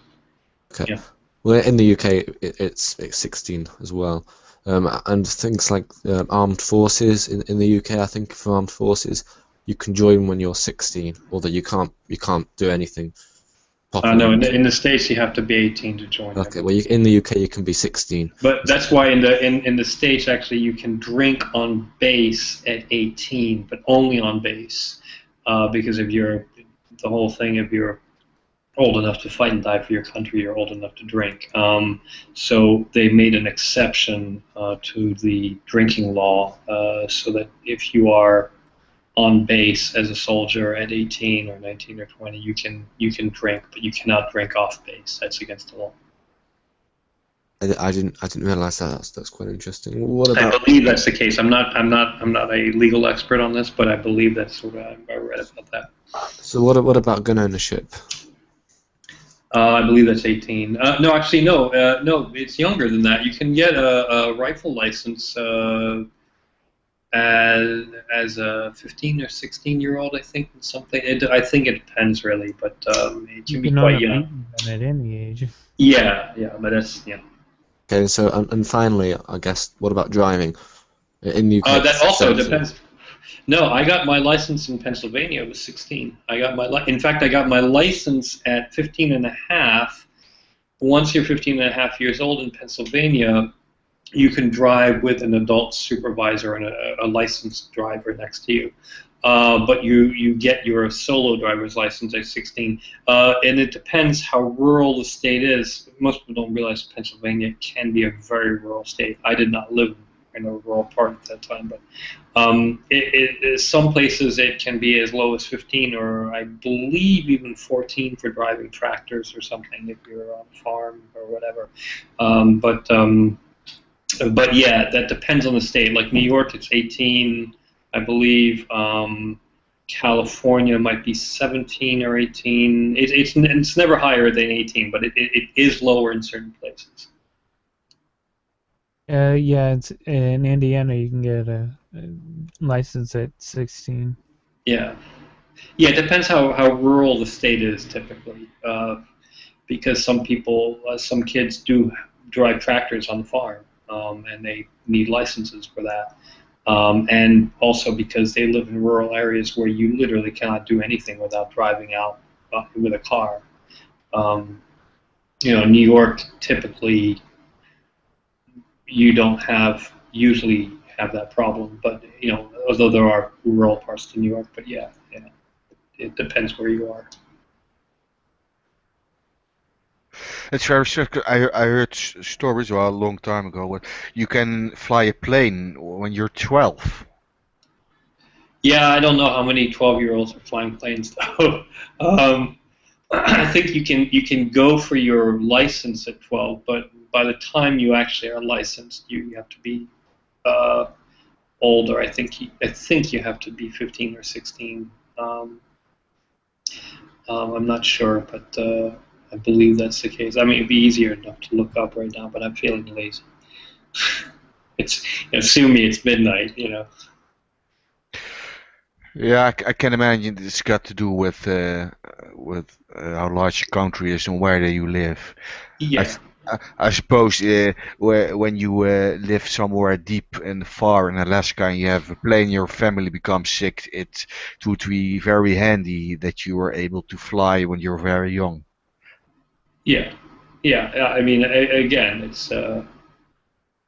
Okay. Yeah. Well, in the UK, it's 16 as well, and things like armed forces in the UK. I think for armed forces, you can join when you're 16, although you can't do anything. No, in the States you have to be 18 to join. Okay, well in the UK you can be 16. But that's why in the States actually you can drink on base at 18, but only on base, because if you're old enough to fight and die for your country, you're old enough to drink. So they made an exception to the drinking law, so that if you are on base as a soldier at 18 or 19 or 20, you can drink, but you cannot drink off base. That's against the law. I didn't realize that. That's quite interesting. What about? I believe that's the case. I'm not a legal expert on this, but I believe that's what I read about that. So what about gun ownership? I believe that's 18. No, actually, no. No, it's younger than that. You can get a rifle license as a 15 or 16-year-old, I think. I think it depends really, but it can be quite young. At any age. Yeah, but that's Okay, so and finally, I guess, what about driving in the UK? That also depends. No, I got my license in Pennsylvania. I was 16. In fact, I got my license at 15 and a half. Once you're 15 and a half years old in Pennsylvania, you can drive with an adult supervisor and a licensed driver next to you. But you get your solo driver's license at 16. And it depends how rural the state is. Most people don't realize Pennsylvania can be a very rural state. I did not live in a rural part at that time, but some places it can be as low as 15, or I believe even 14 for driving tractors or something if you're on a farm or whatever. But yeah, that depends on the state. Like New York, it's 18, I believe. California might be 17 or 18. It's never higher than 18, but it is lower in certain places. Yeah, it's, in Indiana you can get a license at 16. Yeah, it depends how rural the state is typically, because some kids do drive tractors on the farm, and they need licenses for that. And also because they live in rural areas where you literally cannot do anything without driving out with a car. New York typically you don't usually have that problem, but although there are rural parts to New York, but yeah, it depends where you are. It's very circular. I heard stories a long time ago where you can fly a plane when you're 12. Yeah, I don't know how many 12-year-olds are flying planes though. I think you can go for your license at 12, but by the time you actually are licensed, you have to be older. I think you have to be 15 or 16. I'm not sure, but I believe that's the case. I mean, it'd be easier enough to look up right now, but I'm feeling lazy. It's Sue me, it's midnight, you know. Yeah, I can imagine it's got to do with how large your country is and where you live. I, Yeah, s- I suppose when you live somewhere deep and far in Alaska and you have a plane, your family becomes sick, it would be very handy that you were able to fly when you're very young. yeah, yeah. I mean, again, it's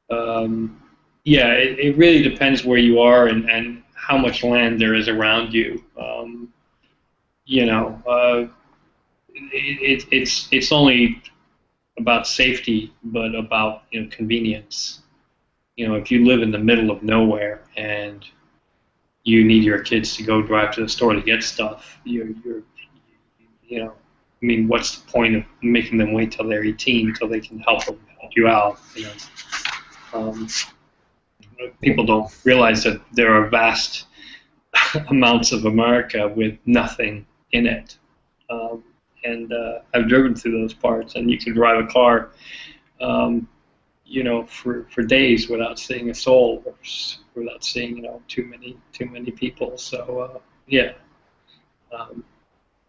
um, yeah. It really depends where you are and how much land there is around you. You know, it's only about safety, but about convenience. If you live in the middle of nowhere and you need your kids to go drive to the store to get stuff, I mean, what's the point of making them wait till they're 18 till they can help you out? Um, People don't realize that there are vast amounts of America with nothing in it. Um, and I've driven through those parts, and you can drive a car, um, for days without seeing a soul, or without seeing, too many people. So yeah, um,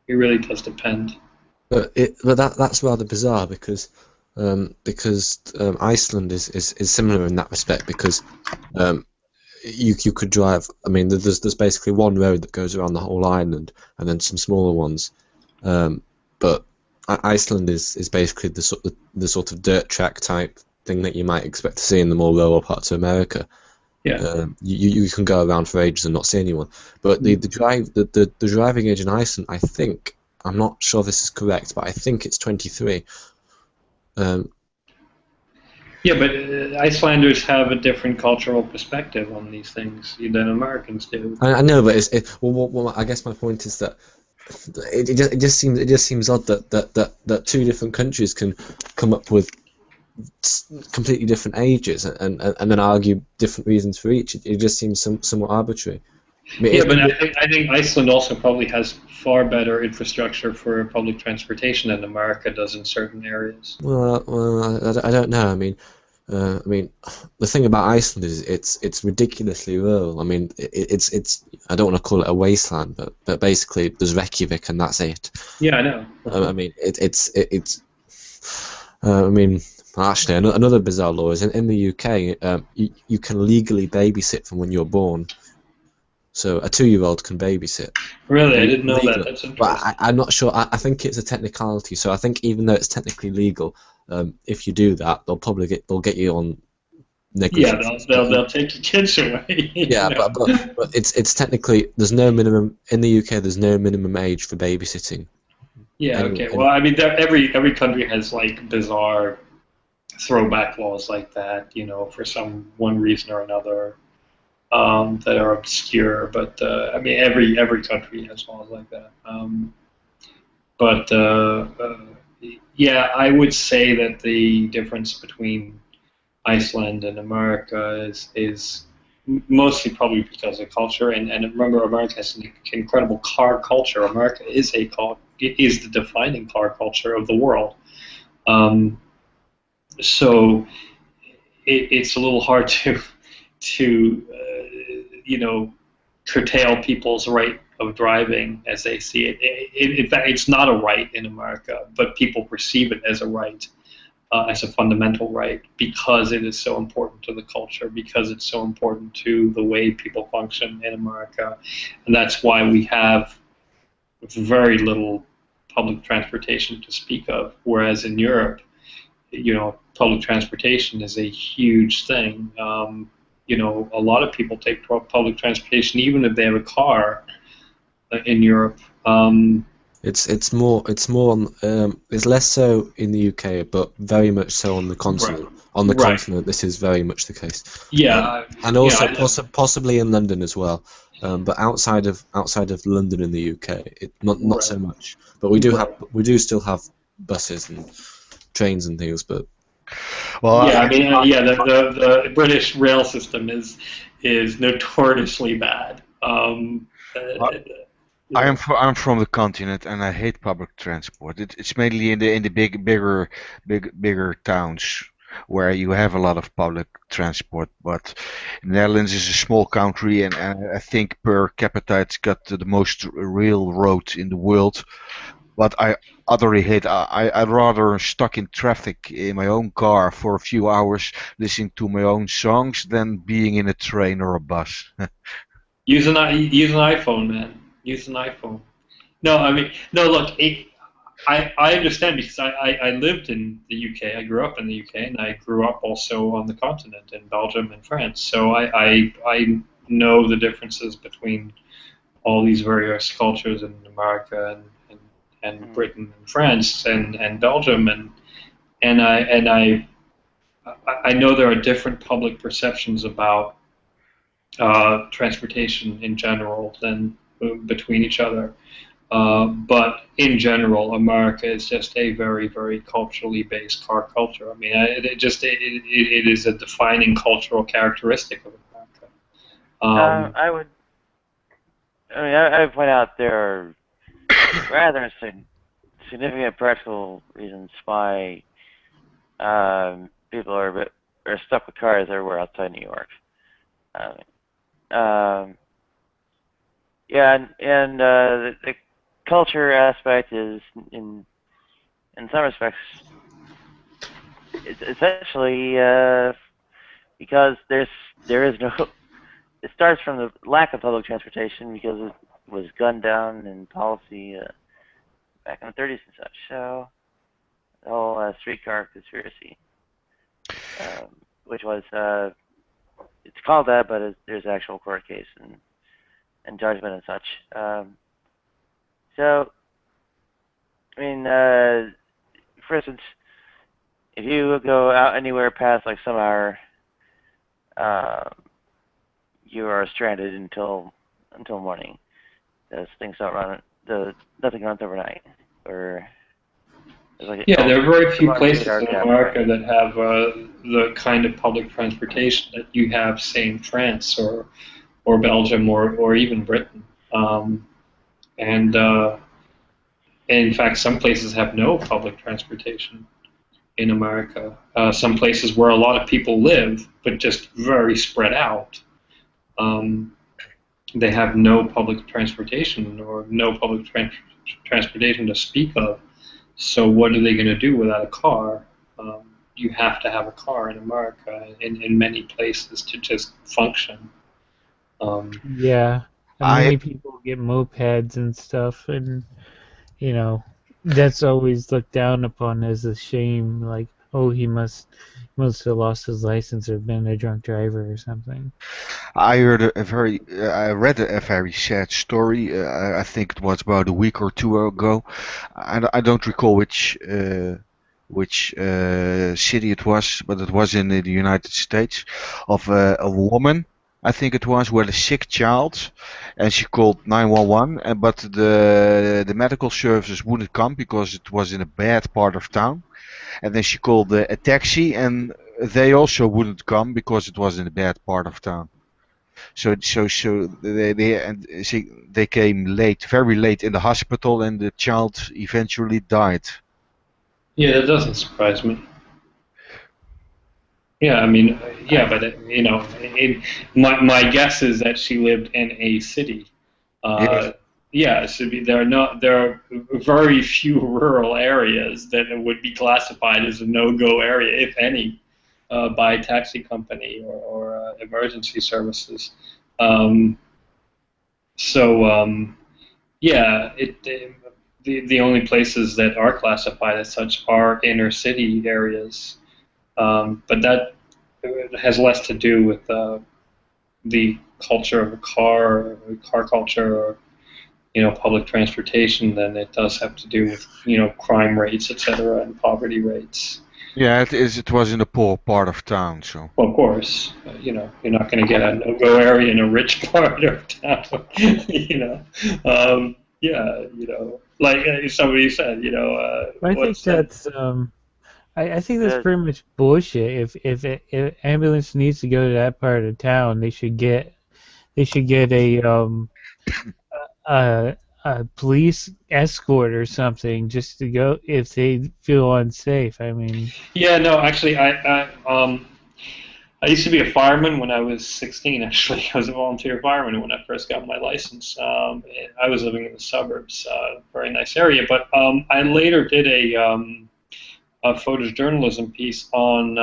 it really does depend. But that's rather bizarre because Iceland is similar in that respect because um, you could drive. I mean, there's basically one road that goes around the whole island, and then some smaller ones. But Iceland is basically the sort of dirt track type thing that you might expect to see in the more rural parts of America. Yeah. You can go around for ages and not see anyone. But the driving age in Iceland, I think, I'm not sure this is correct, but I think it's 23. Um, Yeah, but Icelanders have a different cultural perspective on these things than Americans do. I know, but well, I guess my point is that it just seems odd that two different countries can come up with completely different ages and then argue different reasons for each. It just seems somewhat arbitrary. I mean, Yeah, but I think Iceland also probably has far better infrastructure for public transportation than America does in certain areas. I don't know. I mean, the thing about Iceland is it's ridiculously rural. I mean, it's I don't want to call it a wasteland, but basically there's Reykjavik and that's it. Yeah, I know. I mean, it's. I mean, actually, another bizarre law is in the UK, you can legally babysit from when you're born. So a 2-year-old can babysit. Really, I didn't know that. Legally. That's But interesting. I'm not sure. I think it's a technicality. So I think even though it's technically legal, if you do that, they'll get you on Yeah, negligence. they'll take your kids away. Yeah, but it's technically there's no minimum in the UK. There's no minimum age for babysitting. Yeah. Anyway, Okay. Well, I mean, every country has like bizarre throwback laws like that. For one reason or another. That are obscure, but I mean every country has laws like that. But yeah, I would say that the difference between Iceland and America is mostly probably because of culture. And remember, America has an incredible car culture. America is the defining car culture of the world. Um, so it's a little hard to curtail people's right of driving as they see it. In fact, it's not a right in America, but people perceive it as a right, as a fundamental right, because it is so important to the culture, because it's so important to the way people function in America, and that's why we have very little public transportation to speak of. Whereas in Europe, public transportation is a huge thing. A lot of people take public transportation even if they have a car in Europe. It's more on it's less so in the UK, but very much so on the continent. On the continent, this is very much the case. Yeah, and also possibly in London as well. But outside of London in the UK, not so much. But we do still have buses and trains and things. But Well, yeah, I mean, the British rail system is notoriously bad. I'm from the continent and I hate public transport. It's mainly in the bigger towns where you have a lot of public transport. But the Netherlands is a small country, and I think per capita it's got the most real road in the world. But I utterly hate. I'd rather stuck in traffic in my own car for a few hours listening to my own songs than being in a train or a bus. Use an iPhone, man. Use an iPhone. No, I mean, no. Look, I understand because I lived in the UK. I grew up in the UK, and I grew up also on the continent in Belgium and France. So I know the differences between all these various cultures in America and Britain and France and Belgium and I know there are different public perceptions about transportation in general than between each other. But in general, America is just a very, very culturally based car culture. I mean, it is a defining cultural characteristic of America. I would point out there are rather significant practical reasons why people are stuck with cars everywhere outside New York. The culture aspect is in some respects it's essentially because there is no. It starts from the lack of public transportation because it was gunned down in policy back in the 30s and such. So the whole streetcar conspiracy, which was it's called that, but there's an actual court case and judgment and such. So, I mean, for instance, if you go out anywhere past like some hour, you are stranded until morning. Those things don't run. Nothing runs overnight. Or there are very few places in America that have the kind of public transportation that you have, say, in France or Belgium or even Britain. And in fact, some places have no public transportation in America. Some places where a lot of people live, but just very spread out. They have no public transportation or no public transportation to speak of. So what are they going to do without a car? You have to have a car in America in many places to just function. Yeah, and many people get mopeds and stuff, and that's always looked down upon as a shame. Like, oh, he must have lost his license or been a drunk driver or something. I read a very sad story. I think it was about a week or two ago. I don't recall which city it was, but it was in the United States, of a woman. I think it was, with a sick child, and she called 911, but the medical services wouldn't come because it was in a bad part of town. And then she called a taxi, and they also wouldn't come because it was in a bad part of town. So they came late, very late in the hospital, and the child eventually died. Yeah, that doesn't surprise me. Yeah, I mean, but my guess is that she lived in a city. Yes. There are very few rural areas that would be classified as a no-go area, if any, by a taxi company or emergency services. The only places that are classified as such are inner city areas. But that has less to do with the culture of a car, or car culture, or public transportation, then it does have to do with crime rates, etc., and poverty rates. Yeah, it was in the poor part of town, so. Well, of course, you're not going to get a no-go area in a rich part of town. Yeah, like somebody said, I think that's I think that's pretty much bullshit. If ambulance needs to go to that part of town, they should get a police escort or something just to go if they feel unsafe. I mean. Yeah, no, actually, I used to be a fireman when I was 16. Actually, I was a volunteer fireman when I first got my license. I was living in the suburbs, very nice area. But I later did a photojournalism piece on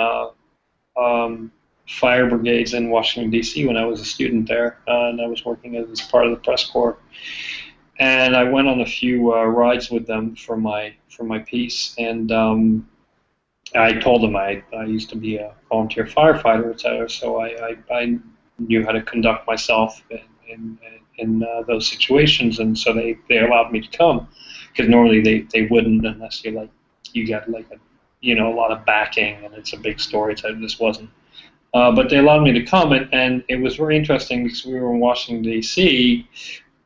fire brigades in Washington D.C. when I was a student there, and I was working as part of the press corps. And I went on a few rides with them for my piece, and I told them I used to be a volunteer firefighter, etc. So I knew how to conduct myself in those situations, and so they allowed me to come, because normally they wouldn't unless you get like a lot of backing and it's a big story. So this wasn't. But they allowed me to come, and it was very interesting because we were in Washington, D.C.,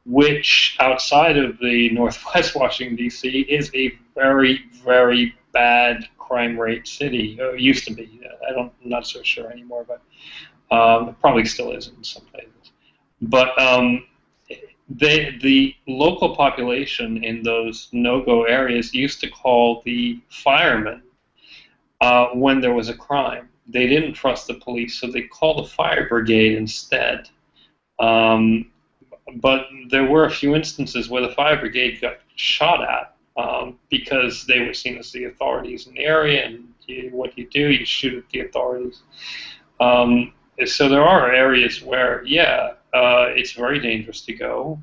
which outside of the Northwest Washington, D.C., is a very, very bad crime rate city. It used to be. I'm not so sure anymore, but it probably still is in some places. But the local population in those no-go areas used to call the firemen when there was a crime. They didn't trust the police, so they called the fire brigade instead. But there were a few instances where the fire brigade got shot at because they were seen as the authorities in the area, and what you do, you shoot at the authorities. So there are areas where, it's very dangerous to go,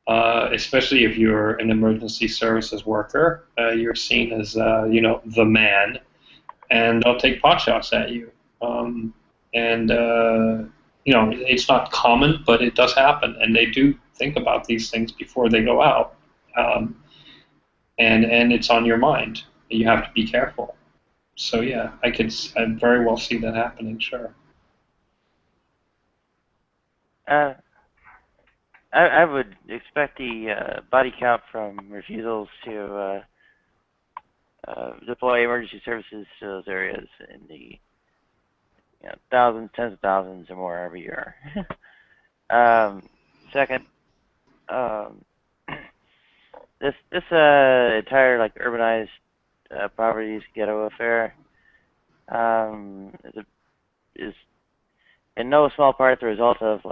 especially if you're an emergency services worker. You're seen as, the man, and they'll take pot shots at you. It's not common, but it does happen, and they do think about these things before they go out. And it's on your mind. You have to be careful. So yeah, I very well see that happening. Sure. I would expect the body count from refusals to deploy emergency services to those areas in the thousands, tens of thousands, or more every year. Second, this entire urbanized poverty ghetto affair is in no small part the result of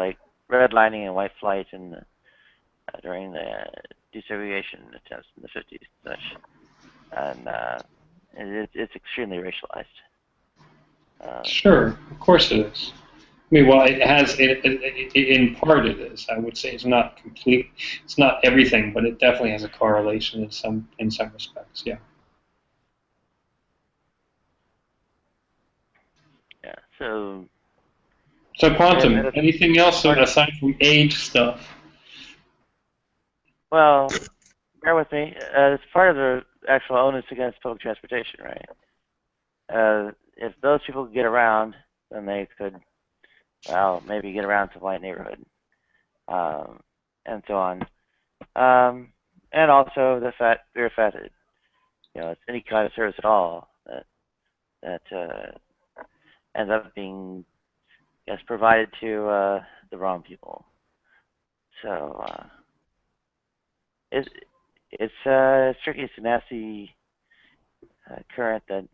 redlining and white flight during the desegregation attempts in the 50s and such, and it's extremely racialized. Sure, of course it is. I mean, well, it has, in part it is. I would say it's not complete, it's not everything, but it definitely has a correlation in some respects, yeah. Yeah, so Quantum, anything else aside from age stuff? Well, bear with me. It's part of the actual onus against public transportation, right? If those people could get around, then they could, maybe get around to the light neighborhood, and so on. And also the bare fact that, it's any kind of service at all that ends up being, provided to the wrong people. So it's tricky. It's a nasty current that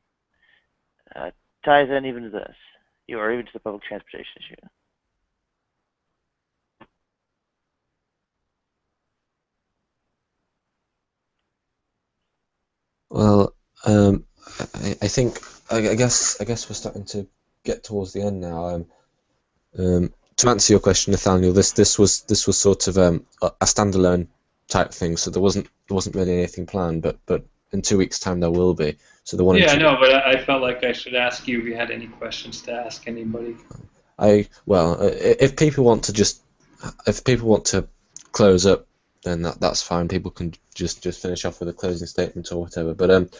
ties in even to this, or even to the public transportation issue. Well, I think I guess we're starting to get towards the end now. To answer your question, Nathaniel, this was sort of a standalone type thing, so there wasn't really anything planned, but in 2 weeks' time there will be. So the one. Yeah, I know, but I felt like I should ask you if you had any questions to ask anybody. If people want to close up then that's fine. People can just finish off with a closing statement or whatever. But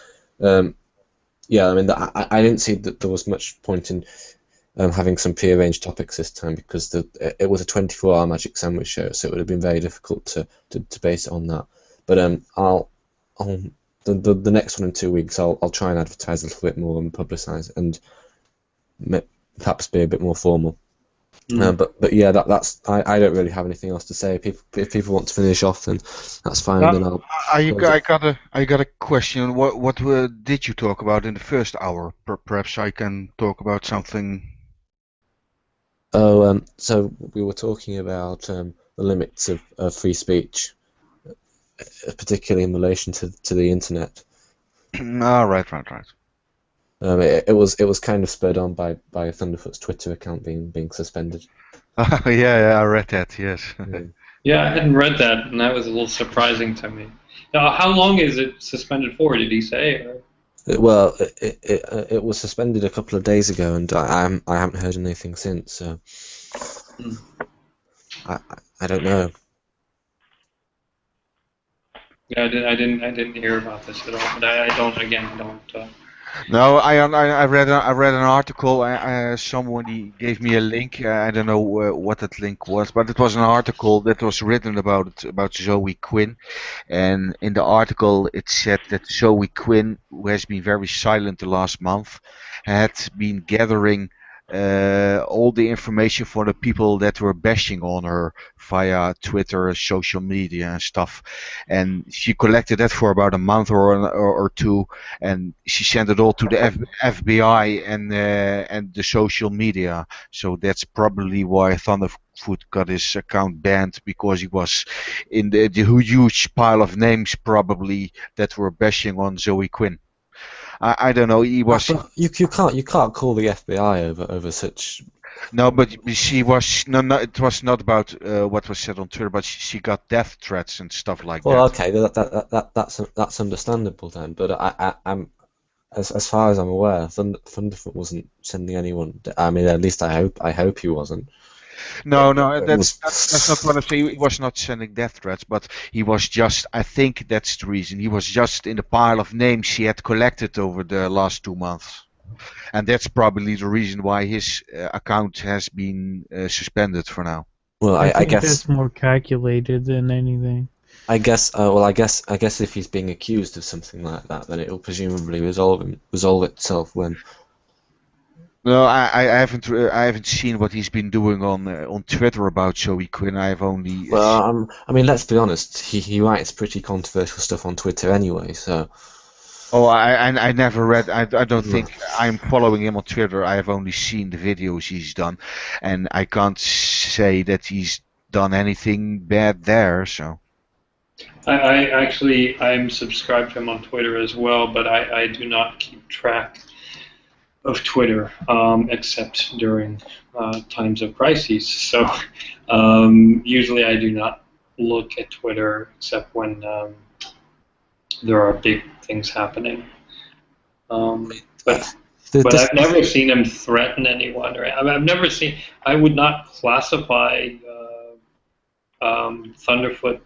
yeah, I mean, I didn't see that there was much point in having some prearranged topics this time, because it was a 24-hour Magic Sandwich show, so it would have been very difficult to base it on that. But the next one in 2 weeks, I'll try and advertise a little bit more and publicise and perhaps be a bit more formal. But yeah, that's I don't really have anything else to say. If people want to finish off, then that's fine. Then I got a question. What did you talk about in the first hour? Perhaps I can talk about something. Oh, so we were talking about the limits of free speech, particularly in relation to the internet. Right. It was kind of spurred on by Thunderfoot's Twitter account being suspended. Yeah, I read that. Yes. Yeah, I hadn't read that, and that was a little surprising to me. Now, how long is it suspended for? Did he say? Or? Well, it was suspended a couple of days ago, and I haven't heard anything since. So I don't know. Yeah, I didn't hear about this at all. But I don't. No, I read an article. Somebody gave me a link. I don't know what that link was, but it was an article that was written about Zoe Quinn, and in the article it said that Zoe Quinn, who has been very silent the last month, had been gathering all the information for the people that were bashing on her via Twitter, social media, and stuff. And she collected that for about a month or two, and she sent it all to the FBI and the social media. So that's probably why Thunderfoot got his account banned, because he was in the huge pile of names probably that were bashing on Zoe Quinn. I don't know. He was. You can't call the FBI over such. No, but she was no. It was not about what was said on Twitter, but she got death threats and stuff like Well, that. okay, that's understandable then. But I'm as far as I'm aware, Thunderfoot wasn't sending anyone. I mean, at least I hope he wasn't. No, that's not what I say. He was not sending death threats, but he was just. I think that's the reason. He was just in the pile of names he had collected over the last 2 months, and that's probably the reason why his account has been suspended for now. Well, I guess that's more calculated than anything. I guess. I guess if he's being accused of something like that, then it'll presumably resolve itself when. No, I haven't seen what he's been doing on Twitter about Zoe Quinn. I've only. Well, I mean, let's be honest. He writes pretty controversial stuff on Twitter anyway. So. Oh, I never read. I don't think I'm following him on Twitter. I have only seen the videos he's done, and I can't say that he's done anything bad there. So. I'm subscribed to him on Twitter as well, but I do not keep track of Twitter except during times of crises. So usually I do not look at Twitter except when there are big things happening. But I've never seen him threaten anyone. Or I've never seen. I would not classify Thunderfoot.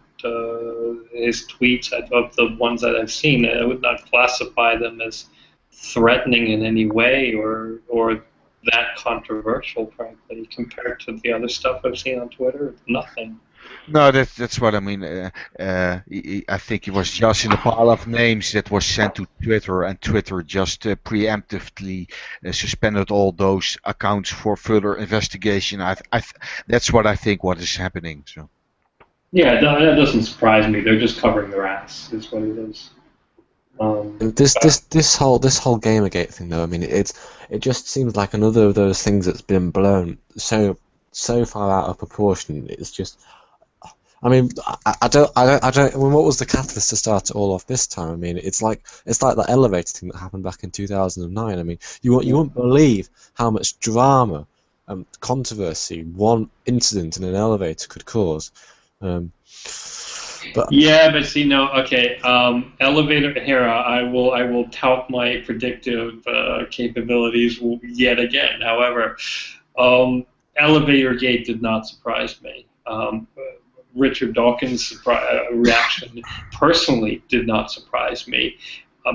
His tweets of the ones that I've seen, I would not classify them as threatening in any way or that controversial, frankly, compared to the other stuff I've seen on Twitter. Nothing. No, that's what I mean. I think it was just in a pile of names that was sent to Twitter, and Twitter just preemptively suspended all those accounts for further investigation. That's what I think what is happening. So. Yeah, that doesn't surprise me. They're just covering their ass, is what it is. This whole Gamergate thing, though, I mean, it just seems like another of those things that's been blown so far out of proportion. It's just, I mean, I don't. I mean, what was the catalyst to start it all off this time? I mean, it's like the elevator thing that happened back in 2009. I mean, you wouldn't believe how much drama and controversy one incident in an elevator could cause. But see, no, okay. Elevator here, I will tout my predictive capabilities yet again. However, Elevator Gate did not surprise me. Richard Dawkins' reaction personally did not surprise me,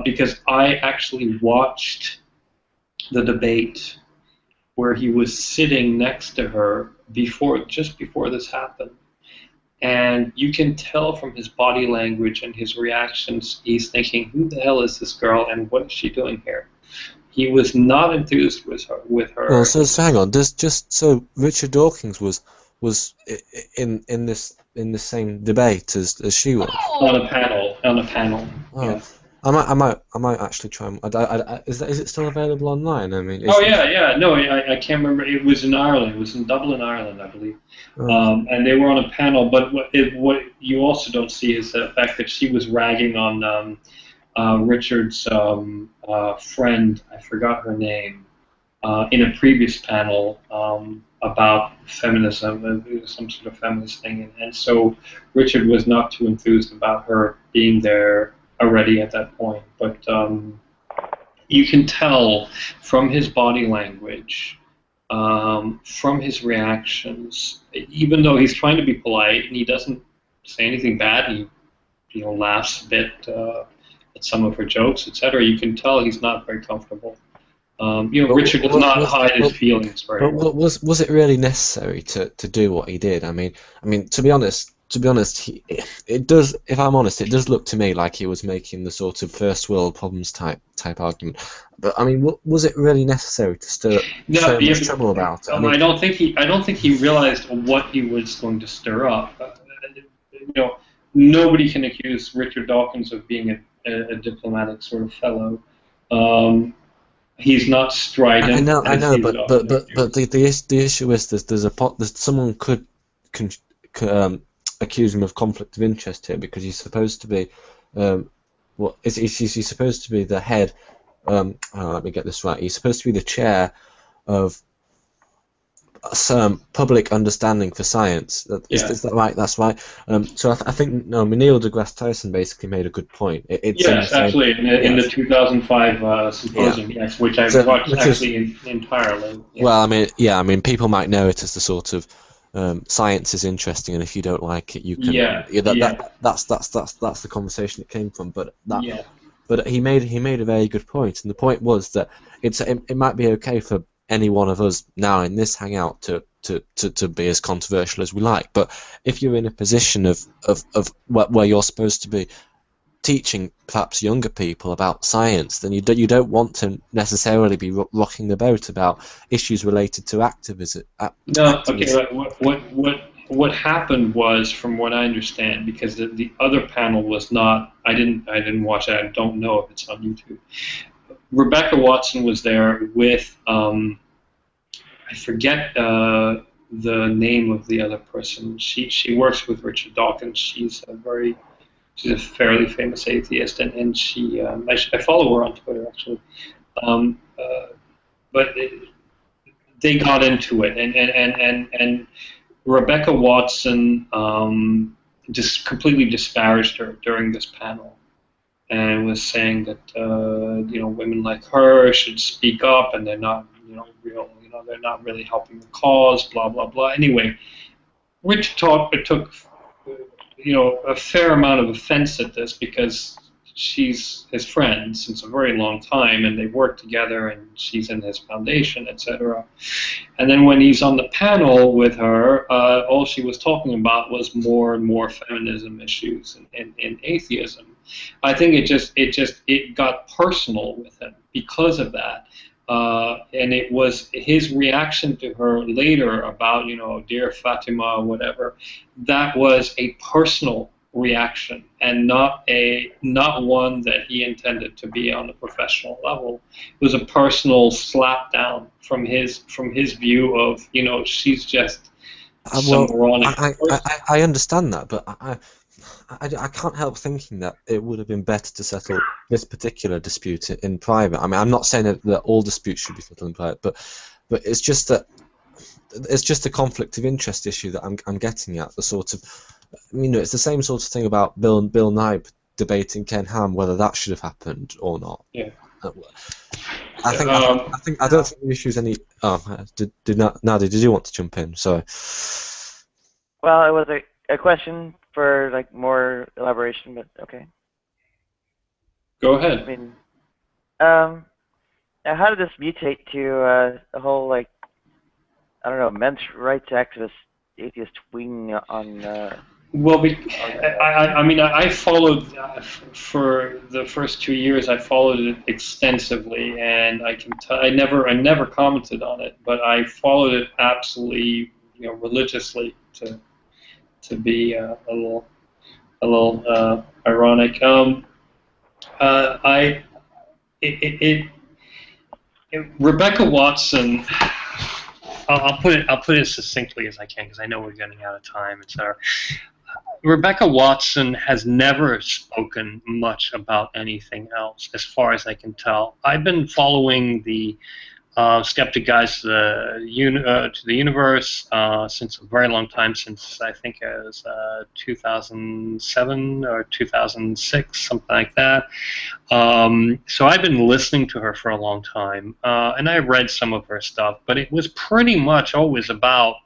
because I actually watched the debate where he was sitting next to her just before this happened. And you can tell from his body language and his reactions, he's thinking, who the hell is this girl and what is she doing here? He was not enthused with her. Well, so hang on. So Richard Dawkins was in the same debate as she was on a panel. Oh. Yeah. I might actually try. Is it still available online? I mean. Yeah. No, I can't remember. It was in Ireland. It was in Dublin, Ireland, I believe. Oh. And they were on a panel. But what you also don't see is the fact that she was ragging on Richard's friend. I forgot her name. In a previous panel about feminism, some sort of feminist thing, and so Richard was not too enthused about her being there already at that point. But you can tell from his body language, from his reactions, even though he's trying to be polite and he doesn't say anything bad, he laughs a bit at some of her jokes, etc. You can tell he's not very comfortable. Richard does not hide his feelings very well. But was it really necessary to do what he did? I mean, to be honest, it does. If I'm honest, it does look to me like he was making the sort of first world problems type argument. But I mean, was it really necessary to stir so much trouble about it? I don't think he realized what he was going to stir up. Nobody can accuse Richard Dawkins of being a diplomatic sort of fellow. He's not strident. I know, but the issue is there's someone could accuse him of conflict of interest here because he's supposed to be he's supposed to be the head. Let me get this right. He's supposed to be the chair of some public understanding for science. Is that right? That's right. So I think Neil deGrasse Tyson basically made a good point. Yes, absolutely. In the 2005 symposium, yes, which I watched actually entirely. Yeah. Well, I mean, people might know it as the sort of science is interesting, and if you don't like it, you can. That's the conversation it came from. But he made a very good point, and the point was that it might be okay for any one of us now in this hangout to be as controversial as we like, but if you're in a position of where you're supposed to be teaching perhaps younger people about science, then you don't want to necessarily be rocking the boat about issues related to activism. What happened was, from what I understand, because the other panel was not, I didn't watch it. I don't know if it's on YouTube. Rebecca Watson was there with, I forget the name of the other person. She works with Richard Dawkins. She's a fairly famous atheist, and I follow her on Twitter actually. But they got into it, and Rebecca Watson just completely disparaged her during this panel, and was saying that women like her should speak up, and they're not they're not really helping the cause, blah blah blah. Anyway, Rich took a fair amount of offense at this because she's his friend since a very long time, and they work together, and she's in his foundation, etc. And then when he's on the panel with her, all she was talking about was more and more feminism issues and atheism. I think it got personal with him because of that. And it was his reaction to her later about, dear Fatima, whatever, that was a personal reaction and not one that he intended to be on a professional level. It was a personal slap down from his view of, she's just some moronic person. I understand that, but I can't help thinking that it would have been better to settle this particular dispute in private. I mean, I'm not saying that all disputes should be settled in private, but it's just that it's just a conflict of interest issue that I'm getting at. The sort of, it's the same sort of thing about Bill Nye debating Ken Ham, whether that should have happened or not. Yeah. I don't think the issue is any. Nadia, did you want to jump in? Sorry. Well, it was a question for like more elaboration, but okay. Go I ahead. mean, now how did this mutate to a whole like I don't know men's rights activist atheist wing on? Well, I mean, I followed for the first 2 years. I followed it extensively, and I can I never commented on it, but I followed it absolutely, religiously to be a little ironic. I Rebecca Watson. I'll put it as succinctly as I can because I know we're getting out of time, etc. Rebecca Watson has never spoken much about anything else, as far as I can tell. I've been following the Skeptic Guys to the Universe since a very long time, since I think it was 2007 or 2006, something like that. So I've been listening to her for a long time, and I read some of her stuff, but it was pretty much always about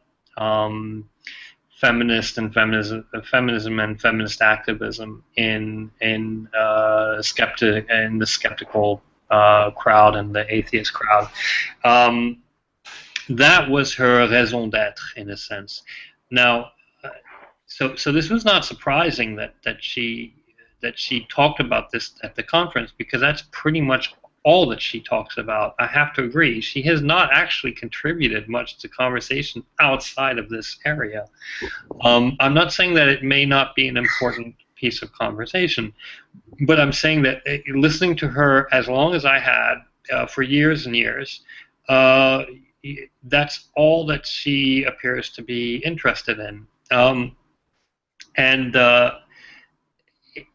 feminism and feminist activism in the skeptical crowd and the atheist crowd. That was her raison d'être, in a sense. Now, so this was not surprising that she talked about this at the conference, because that's pretty much all that she talks about. I have to agree. She has not actually contributed much to conversation outside of this area. I'm not saying that it may not be an important piece of conversation, but I'm saying that listening to her as long as I had for years and years, that's all that she appears to be interested in. And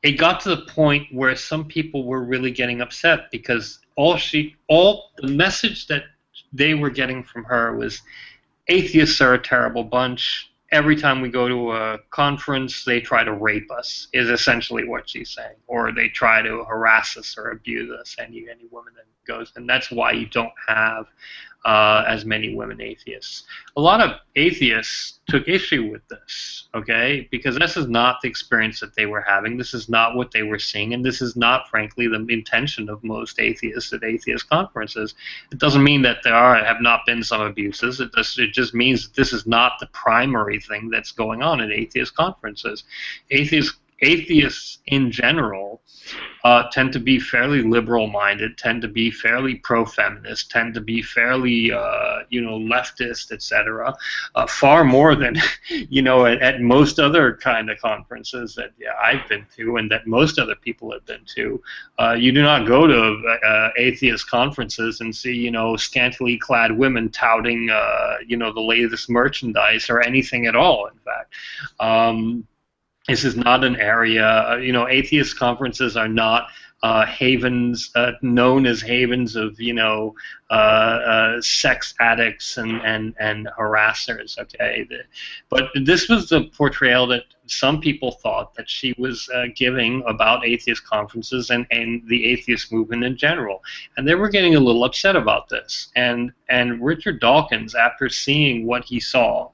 it got to the point where some people were really getting upset, because all the message that they were getting from her was, atheists are a terrible bunch. Every time we go to a conference, they try to rape us, is essentially what she's saying. Or they try to harass us or abuse us, any woman that goes. And that's why you don't have as many women atheists. A lot of atheists took issue with this, okay? Because this is not the experience that they were having. This is not what they were seeing, and this is not, frankly, the intention of most atheists at atheist conferences. It doesn't mean that there have not been some abuses. It just means that this is not the primary thing that's going on at atheist conferences. Atheists in general tend to be fairly liberal-minded, tend to be fairly pro-feminist, tend to be fairly, leftist, etc. Far more than, at most other kind of conferences that I've been to and that most other people have been to. You do not go to atheist conferences and see, scantily clad women touting, the latest merchandise or anything at all. In fact. This is not an area, atheist conferences are not havens, known as havens of, sex addicts and harassers, okay? But this was the portrayal that some people thought that she was giving about atheist conferences and the atheist movement in general. And they were getting a little upset about this. And Richard Dawkins, after seeing what he saw,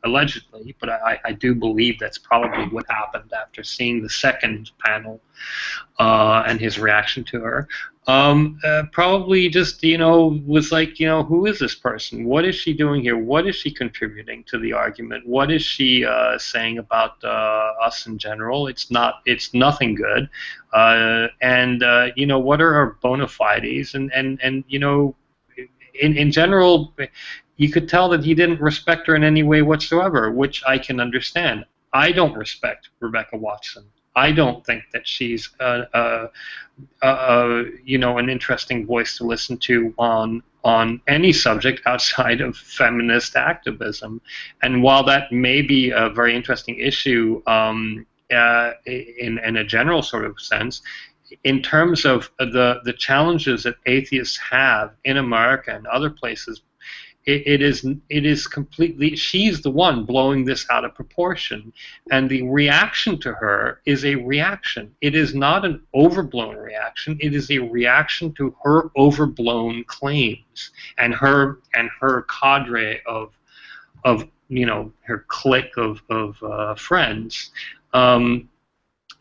allegedly, but I do believe that's probably what happened after seeing the second panel and his reaction to her, probably just, was like, who is this person? What is she doing here? What is she contributing to the argument? What is she saying about us in general? It's nothing good. And what are her bona fides? And in general, you could tell that he didn't respect her in any way whatsoever, which I can understand. I don't respect Rebecca Watson. I don't think that she's an interesting voice to listen to on any subject outside of feminist activism. And while that may be a very interesting issue in a general sort of sense, in terms of the challenges that atheists have in America and other places, it is completely, she's the one blowing this out of proportion, and the reaction to her is a reaction. It is not an overblown reaction. It is a reaction to her overblown claims and her cadre of her clique of friends,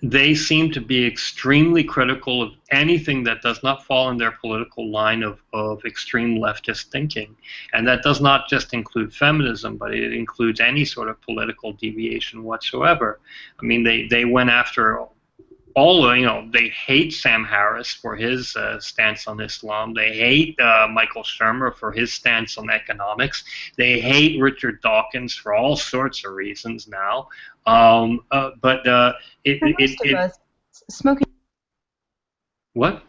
they seem to be extremely critical of anything that does not fall in their political line of extreme leftist thinking. And that does not just include feminism, but it includes any sort of political deviation whatsoever. I mean, they went after they hate Sam Harris for his stance on Islam. They hate Michael Shermer for his stance on economics. They hate Richard Dawkins for all sorts of reasons now. But smoking. What?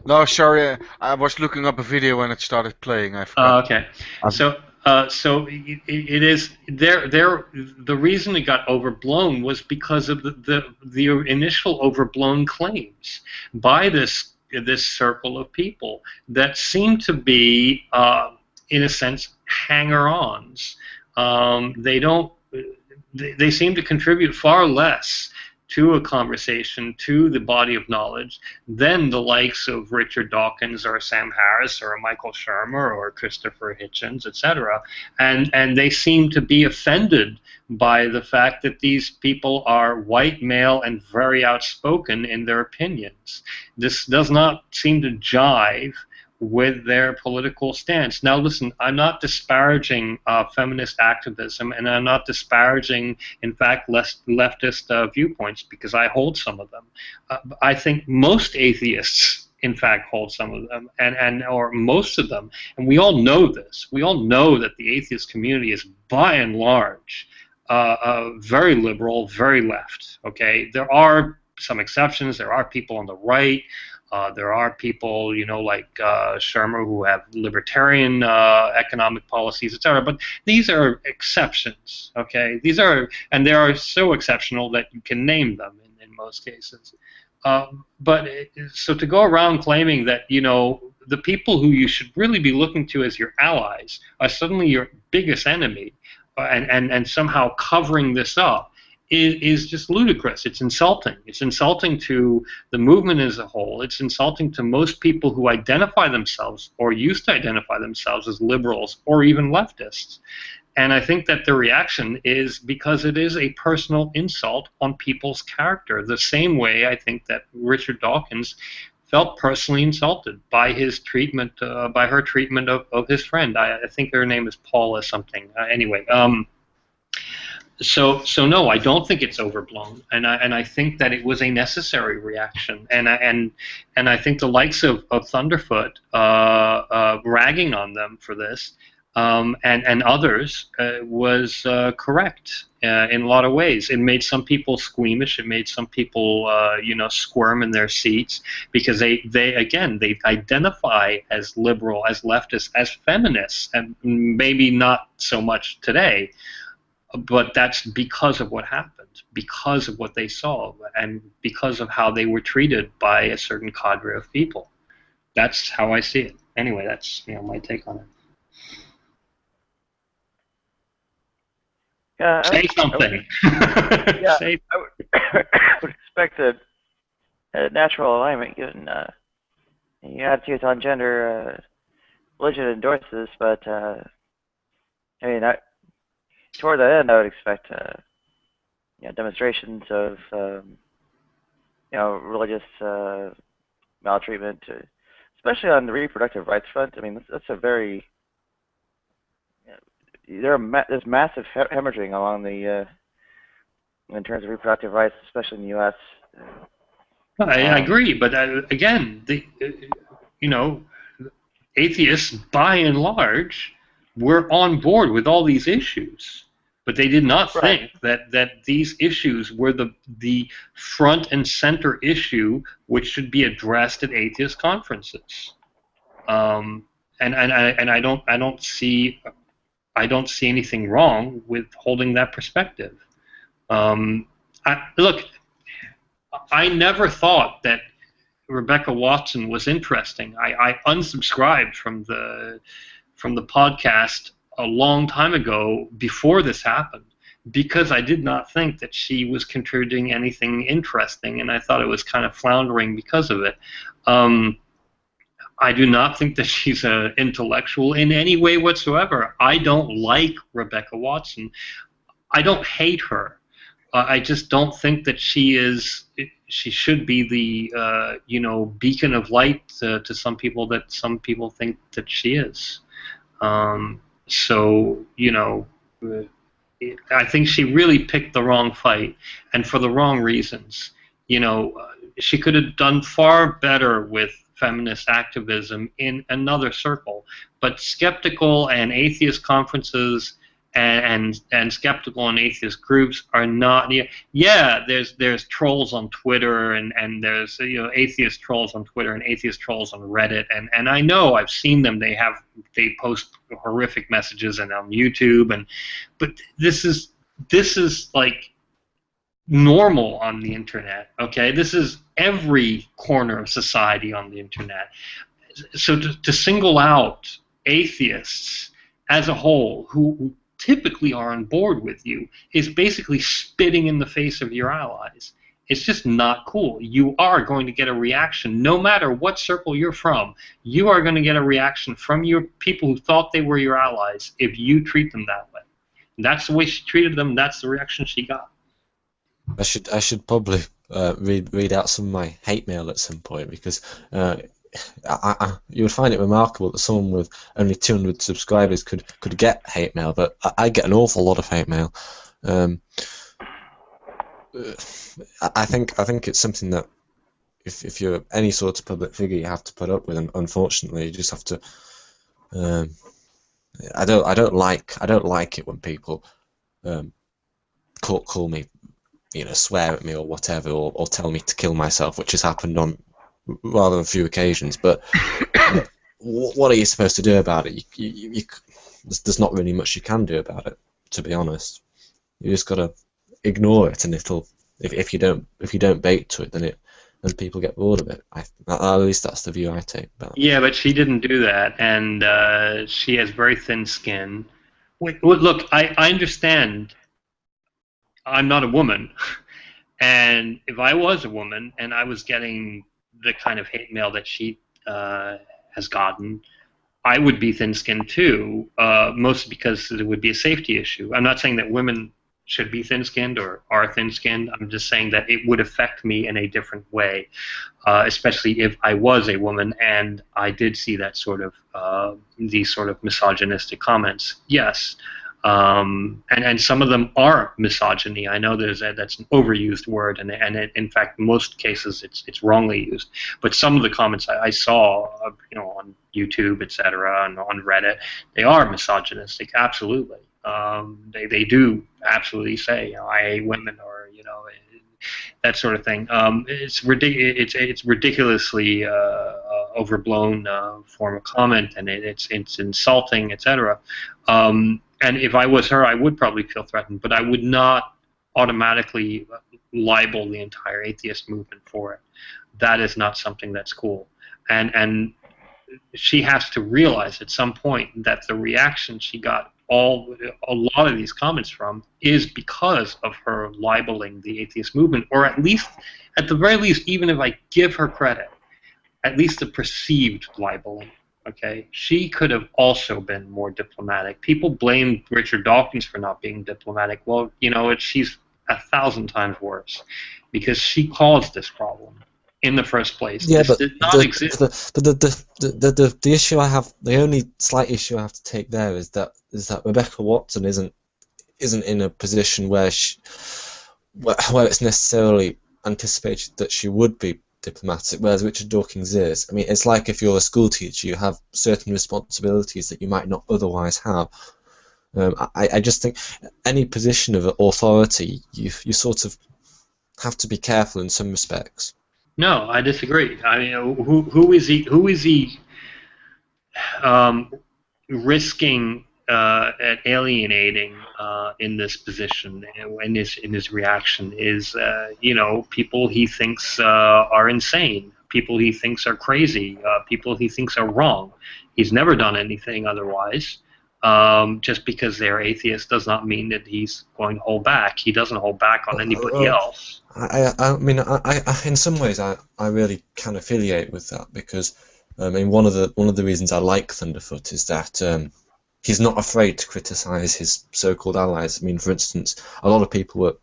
No, sorry, I was looking up a video when it started playing. I forgot. Okay. So it is there. The reason it got overblown was because of the initial overblown claims by this circle of people that seem to be, in a sense, hanger-ons. They seem to contribute far less to a conversation, to the body of knowledge, than the likes of Richard Dawkins or Sam Harris or Michael Shermer or Christopher Hitchens, etc. And they seem to be offended by the fact that these people are white, male, and very outspoken in their opinions. This does not seem to jive with their political stance. Now listen, I'm not disparaging feminist activism, and I'm not disparaging, in fact, leftist viewpoints, because I hold some of them. I think most atheists, in fact, hold some of them, or most of them, and we all know this. We all know that the atheist community is, by and large, very liberal, very left. Okay, there are some exceptions. There are people on the right. There are people, like Shermer, who have libertarian economic policies, etc. But these are exceptions, okay? And they are so exceptional that you can name them in most cases. So to go around claiming that, the people who you should really be looking to as your allies are suddenly your biggest enemy, and somehow covering this up, is just ludicrous. It's insulting. It's insulting to the movement as a whole. It's insulting to most people who identify themselves or used to identify themselves as liberals or even leftists. And I think that the reaction is because it is a personal insult on people's character, the same way I think that Richard Dawkins felt personally insulted by his treatment, by her treatment of his friend. I think her name is Paula something. So no, I don't think it's overblown, and I think that it was a necessary reaction, and I think the likes of Thunderfoot ragging on them for this, and others was correct in a lot of ways. It made some people squeamish. It made some people squirm in their seats, because they identify as liberal, as leftist, as feminists, and maybe not so much today. But that's because of what happened, because of what they saw, and because of how they were treated by a certain cadre of people. That's how I see it. Anyway, that's my take on it. Say something. I would expect a natural alignment, given your attitudes on gender. Religion endorses, but toward that end, I would expect demonstrations of religious maltreatment, especially on the reproductive rights front. I mean, that's a very there's massive hemorrhaging along the in terms of reproductive rights, especially in the U.S. I agree, but again, atheists, by and large, were on board with all these issues. But they did not think that these issues were the front and center issue which should be addressed at atheist conferences. And I don't see anything wrong with holding that perspective. Look, I never thought that Rebecca Watson was interesting. I unsubscribed from the podcast a long time ago, before this happened, because I did not think that she was contributing anything interesting, and I thought it was kind of floundering because of it. I do not think that she's an intellectual in any way whatsoever. I don't like Rebecca Watson. I don't hate her. I just don't think that she is. She should be the beacon of light to some people that some people think that she is. So I think she really picked the wrong fight, and for the wrong reasons. She could have done far better with feminist activism in another circle, but skeptical and atheist conferences and skeptical and atheist groups are not. Yeah, there's trolls on Twitter and there's atheist trolls on Twitter and atheist trolls on Reddit, and I know I've seen them. They post horrific messages and on YouTube, but this is like normal on the internet. Okay, this is every corner of society on the internet. So to single out atheists as a whole who typically are on board with you is basically spitting in the face of your allies. It's just not cool. You are going to get a reaction no matter what circle you're from. You are going to get a reaction from your people who thought they were your allies if you treat them that way. And that's the way she treated them. That's the reaction she got. I should probably read out some of my hate mail at some point, because you would find it remarkable that someone with only 200 subscribers could get hate mail, but I get an awful lot of hate mail. I think it's something that if you're any sort of public figure, you have to put up with, and unfortunately, you just have to. I don't like it when people call me, swear at me or whatever, or tell me to kill myself, which has happened on rather a few occasions. But what are you supposed to do about it? There's not really much you can do about it, to be honest. You just gotta ignore it, and if you don't bait to it, then people get bored of it. At least that's the view I take about it. Yeah, but she didn't do that, and she has very thin skin. Look, I understand. I'm not a woman, and if I was a woman and I was getting the kind of hate mail that she has gotten, I would be thin-skinned too, mostly because it would be a safety issue. I'm not saying that women should be thin-skinned or are thin-skinned. I'm just saying that it would affect me in a different way, especially if I was a woman and I did see that these sort of misogynistic comments. Yes. And some of them are misogyny. I know that's an overused word, and in fact, in most cases, it's wrongly used. But some of the comments I saw, on YouTube, etc., and on Reddit, they are misogynistic. Absolutely, they do absolutely say, I hate women, or that sort of thing. It's ridiculously overblown form of comment, and it's insulting, etc. And if I was her, I would probably feel threatened, but I would not automatically libel the entire atheist movement for it. That is not something that's cool. And she has to realize at some point that the reaction she got a lot of these comments from is because of her libeling the atheist movement, or at the very least, even if I give her credit, at least the perceived libeling. Okay, she could have also been more diplomatic. People blamed Richard Dawkins for not being diplomatic. Well, she's 1,000 times worse, because she caused this problem in the first place. Yeah, this but did not exist. The issue I have, the only slight issue I have to take there is that Rebecca Watson isn't in a position where it's necessarily anticipated that she would be diplomatic, whereas Richard Dawkins is. I mean, it's like if you're a school teacher, you have certain responsibilities that you might not otherwise have. I just think any position of authority, you sort of have to be careful in some respects. No, I disagree. I mean, who is he risking at alienating in this position, in his reaction, is people he thinks are insane, people he thinks are crazy, people he thinks are wrong. He's never done anything otherwise. Just because they're atheists does not mean that he's going to hold back. He doesn't hold back on anybody else. I mean, in some ways, I really can affiliate with that, because I mean, one of the reasons I like Thunderfoot is that he's not afraid to criticize his so-called allies. I mean, for instance, a lot of people were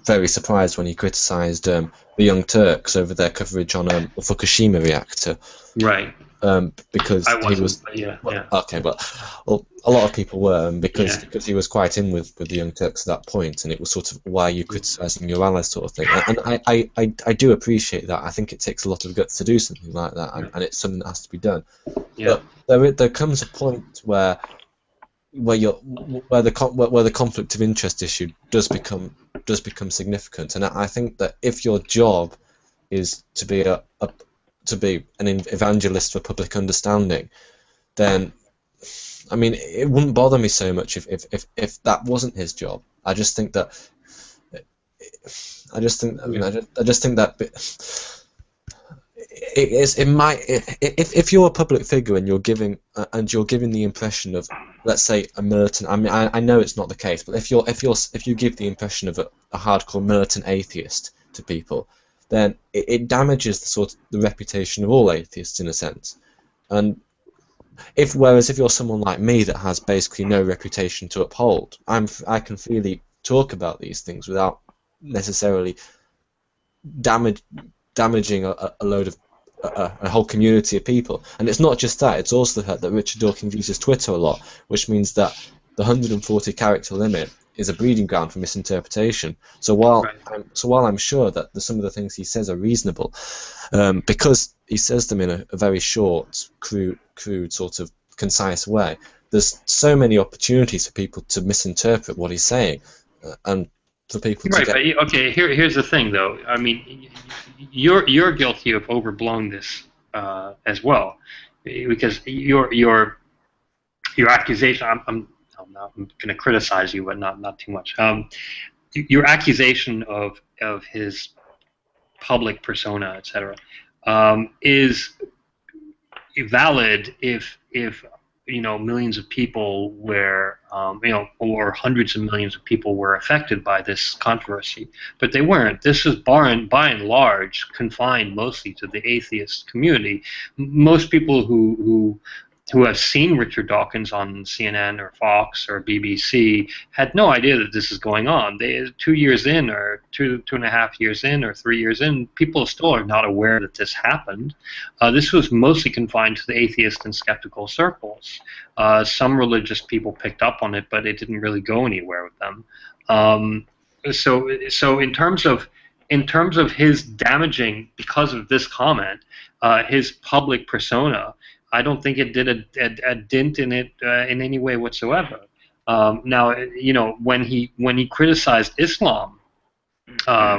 very surprised when he criticized the Young Turks over their coverage on the Fukushima reactor. Right. Because I wasn't, he was. but yeah, Well, yeah. okay, but well, a lot of people were because Yeah. because he was quite in with the Young Turks at that point, and it was sort of why are you criticising your allies sort of thing. And I do appreciate that. I think it takes a lot of guts to do something like that, and it's something that has to be done. Yeah. But there comes a point where the conflict of interest issue does become significant, and I think that if your job is to be an evangelist for public understanding, then I mean it wouldn't bother me so much if that wasn't his job. I just think that if you're a public figure and you're giving the impression of, let's say, a militant. I mean, I know it's not the case, but if you give the impression of a hardcore militant atheist to people, then it damages the reputation of all atheists in a sense. And whereas if you're someone like me that has basically no reputation to uphold, I can freely talk about these things without necessarily damaging a load of a whole community of people. And it's not just that; it's also the fact that Richard Dawkins uses Twitter a lot, which means that the 140 character limit is a breeding ground for misinterpretation. So while I'm sure that some of the things he says are reasonable, because he says them in a very short, crude sort of concise way, there's so many opportunities for people to misinterpret what he's saying, and for people to get... But okay, here's the thing, though. I mean, you're guilty of overblowing this as well, because your accusation. I'm going to criticize you, but not too much. Your accusation of his public persona, etc., is valid if millions of people were, or hundreds of millions of people were affected by this controversy, but they weren't. This is by and large confined mostly to the atheist community. Most people who have seen Richard Dawkins on CNN or Fox or BBC had no idea that this is going on. 2 years in, or 2.5 years in, or 3 years in, people still are not aware that this happened. This was mostly confined to the atheist and skeptical circles. Some religious people picked up on it, but it didn't really go anywhere with them. So in terms of his damaging, because of this comment, his public persona, I don't think it did a dent in it in any way whatsoever. Now, when he criticized Islam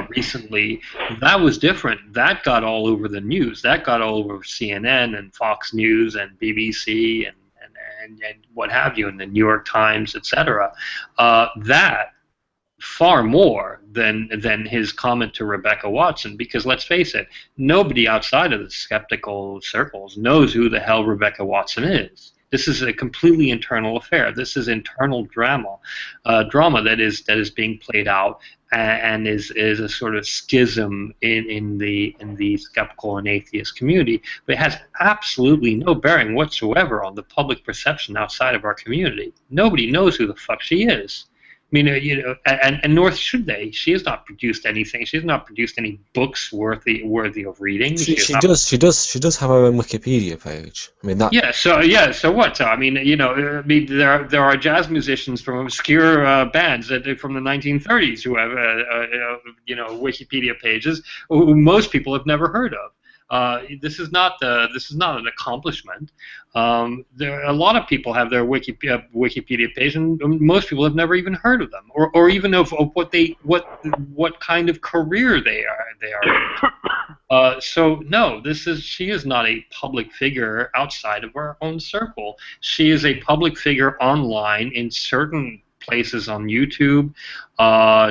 recently, that was different. That got all over the news. That got all over CNN and Fox News and BBC and what have you, and the New York Times, etc. That far more than his comment to Rebecca Watson, because let's face it, nobody outside of the skeptical circles knows who the hell Rebecca Watson is. This is a completely internal affair. This is internal drama that is being played out, and is a sort of schism in the skeptical and atheist community. But it has absolutely no bearing whatsoever on the public perception outside of our community. Nobody knows who the fuck she is. I mean, and nor should they. She has not produced anything. She has not produced any books worthy of reading. She does have her own Wikipedia page. I mean that. So what? So, I mean, there are jazz musicians from obscure bands from the 1930s who have Wikipedia pages who most people have never heard of. This is not an accomplishment. A lot of people have their Wikipedia page, and most people have never even heard of them, or even of what kind of career they are. So no, she is not a public figure outside of our own circle. She is a public figure online in certain places on YouTube.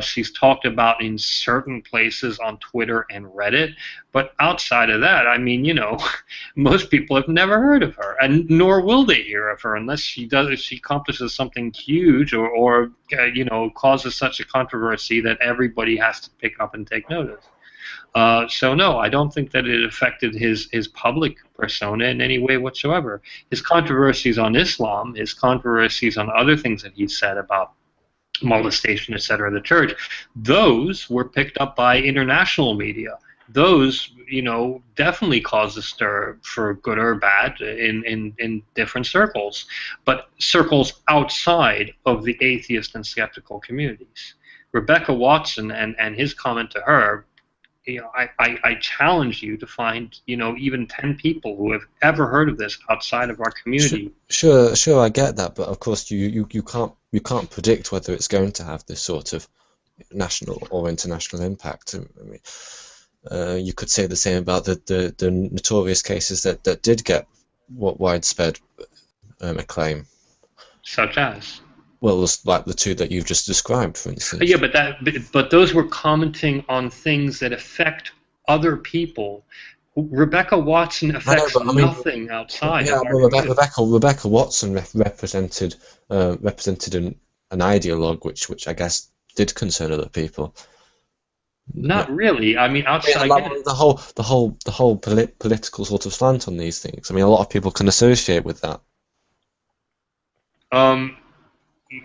She's talked about in certain places on Twitter and Reddit, but outside of that, I mean, most people have never heard of her, and nor will they hear of her unless she accomplishes something huge or causes such a controversy that everybody has to pick up and take notice. So no, I don't think that it affected his public persona in any way whatsoever. His controversies on Islam, his controversies on other things that he said about molestation, etc., of the church, those were picked up by international media. Those, definitely caused a stir, for good or bad, in different circles, but circles outside of the atheist and skeptical communities. Rebecca Watson and his comment to her, I challenge you to find, even 10 people who have ever heard of this outside of our community. Sure, I get that, but of course you can't predict whether it's going to have this sort of national or international impact. I mean, you could say the same about the notorious cases that did get widespread acclaim. Such as? Well, like the two that you've just described, for instance. Yeah, but those were commenting on things that affect other people. Rebecca Watson affects nothing outside. Yeah, of our Rebecca Watson represented an ideologue which I guess did concern other people. Not really. I mean, outside. The whole political sort of slant on these things. I mean, a lot of people can associate with that.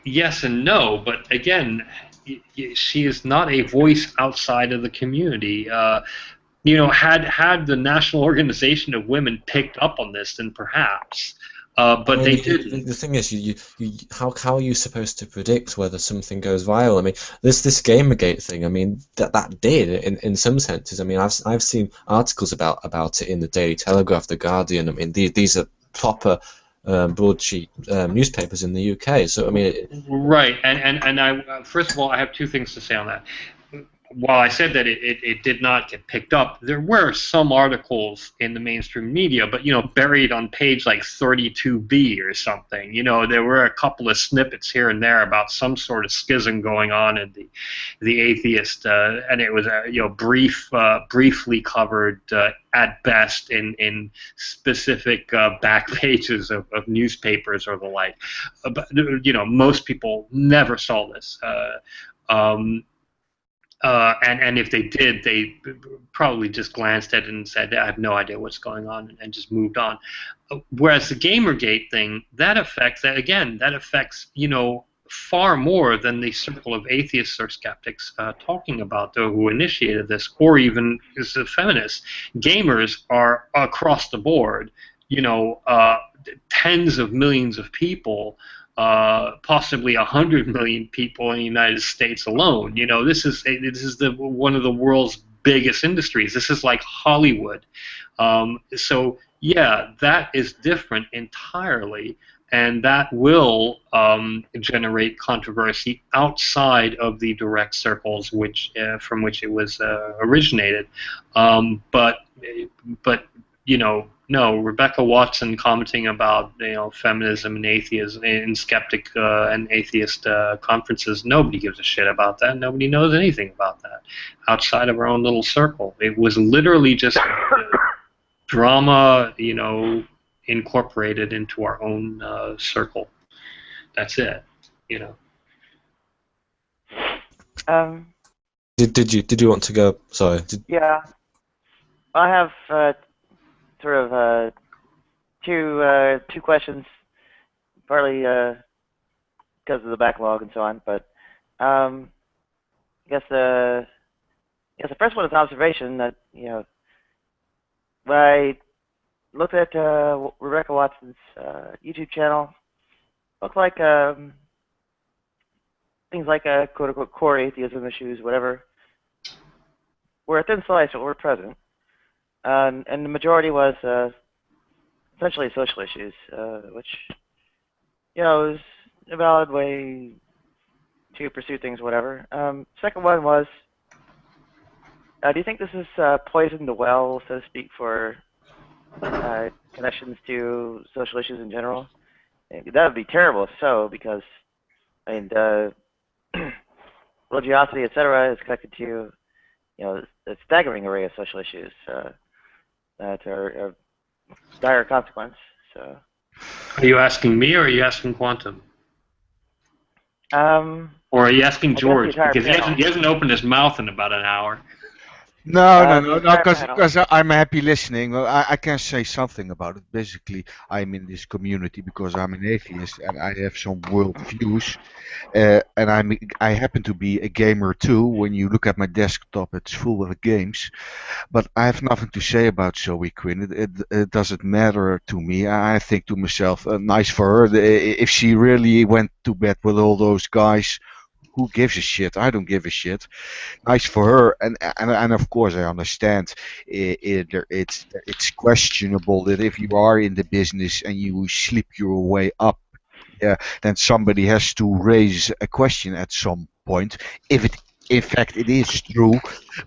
Yes and no, but again, she is not a voice outside of the community. Had the National Organization of Women picked up on this, then perhaps. But they didn't. The thing is, how are you supposed to predict whether something goes viral? I mean, this Gamergate thing. I mean, that did in some senses. I mean, I've seen articles about it in the Daily Telegraph, the Guardian. I mean, these are proper broadsheet newspapers in the UK. So I mean, right. And I first of all, I have two things to say on that. While I said that it did not get picked up, there were some articles in the mainstream media, but buried on page like 32B or something. There were a couple of snippets here and there about some sort of schism going on in the atheist, and it was briefly covered at best in specific back pages of newspapers or the like. But most people never saw this. And if they did, they probably just glanced at it and said, I have no idea what's going on, and just moved on. Whereas the Gamergate thing, that affects, far more than the circle of atheists or skeptics talking about, though, who initiated this, or even as the feminists. Gamers are across the board, tens of millions of people, possibly 100 million people in the United States alone. This is one of the world's biggest industries. This is like Hollywood. So yeah, that is different entirely, and that will generate controversy outside of the direct circles from which it was originated. But no, Rebecca Watson commenting about feminism and atheism in skeptic and atheist conferences. Nobody gives a shit about that. Nobody knows anything about that outside of our own little circle. It was literally just drama, incorporated into our own circle. That's it. Did you want to go? Sorry. Yeah, I have sort of two questions, partly because of the backlog and so on. But I guess the first one is an observation that when I looked at Rebecca Watson's YouTube channel, looked like things like quote unquote core atheism issues, whatever, were a thin slice but were present. And the majority was essentially social issues, which, is a valid way to pursue things, whatever. Second one was, do you think this has poisoned the well, so to speak, for connections to social issues in general? That would be terrible if so, because, religiosity, etc., is connected to, a staggering array of social issues. That are dire consequence. So, are you asking me, or are you asking Quantum? Or are you asking George? Because he hasn't opened his mouth in about an hour. No, Entire panel. because I'm happy listening. Well, I can say something about it. Basically, I'm in this community because I'm an atheist and I have some world views. And I happen to be a gamer too. When you look at my desktop, it's full of games. But I have nothing to say about Zoe Quinn. It doesn't matter to me. I think to myself, nice for her. If she really went to bed with all those guys, who gives a shit? I don't give a shit. Nice for her, and of course I understand it's questionable that if you are in the business and you sleep your way up, then somebody has to raise a question at some point if it in fact it is true,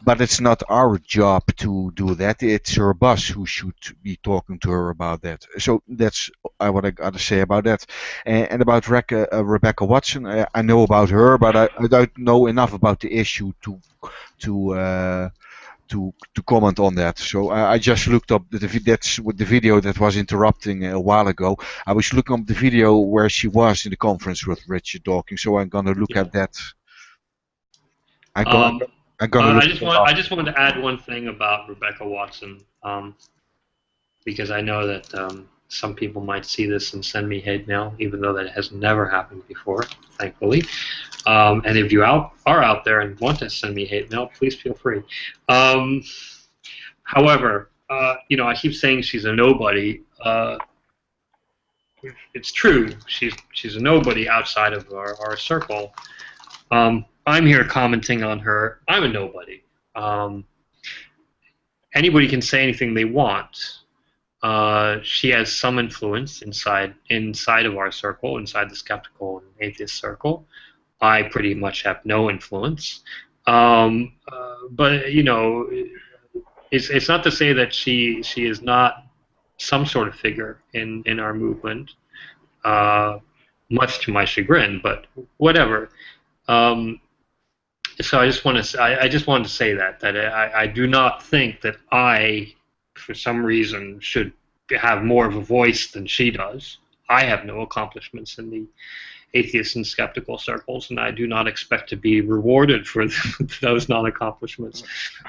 but it's not our job to do that. It's her boss who should be talking to her about that. So that's what I got to say about that. And about Rebecca Watson, I know about her, but I don't know enough about the issue to uh, to comment on that. So I just looked up that's what the video that was interrupting a while ago. I was looking up the video where she was in the conference with Richard Dawkins. So I'm gonna look at that. I'm gonna Um, I'm gonna look at I that just wanted to add one thing about Rebecca Watson, because I know that some people might see this and send me hate mail, even though that has never happened before, thankfully. And if you are out there and want to send me hate mail, please feel free. However, I keep saying she's a nobody. It's true. She's a nobody outside of our circle. I'm here commenting on her. I'm a nobody. Anybody can say anything they want. She has some influence inside of our circle, inside the skeptical and atheist circle. I pretty much have no influence. But it's not to say that she is not some sort of figure in our movement, much to my chagrin. But whatever. So I just wanted to say that I do not think that I, for some reason, should have more of a voice than she does. I have no accomplishments in the atheist and skeptical circles, and I do not expect to be rewarded for those non-accomplishments.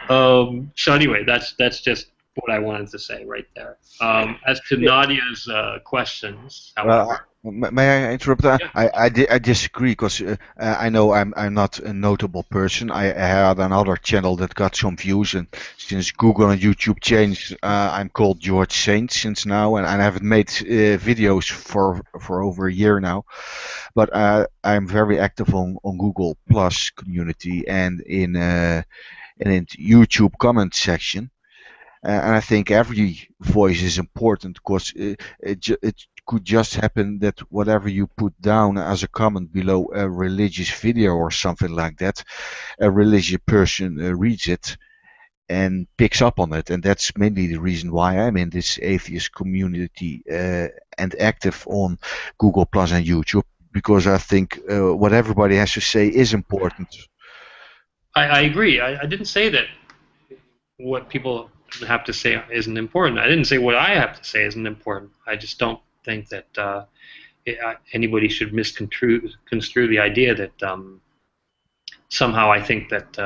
So anyway, that's just what I wanted to say right there. As to Nadia's questions, however. May I interrupt? Yeah. I disagree because I know I'm not a notable person. I had another channel that got some views, and since Google and YouTube changed, I'm called George Saint since now, and I haven't made videos for over a year now. But I'm very active on Google Plus community and in YouTube comment section. And I think every voice is important because it could just happen that whatever you put down as a comment below a religious video or something like that, a religious person reads it and picks up on it. And that's mainly the reason why I'm in this atheist community and active on Google Plus and YouTube, because I think what everybody has to say is important. I agree. I didn't say that what people have to say isn't important. I didn't say what I have to say isn't important. I just don't think that anybody should misconstrue the idea that somehow I think that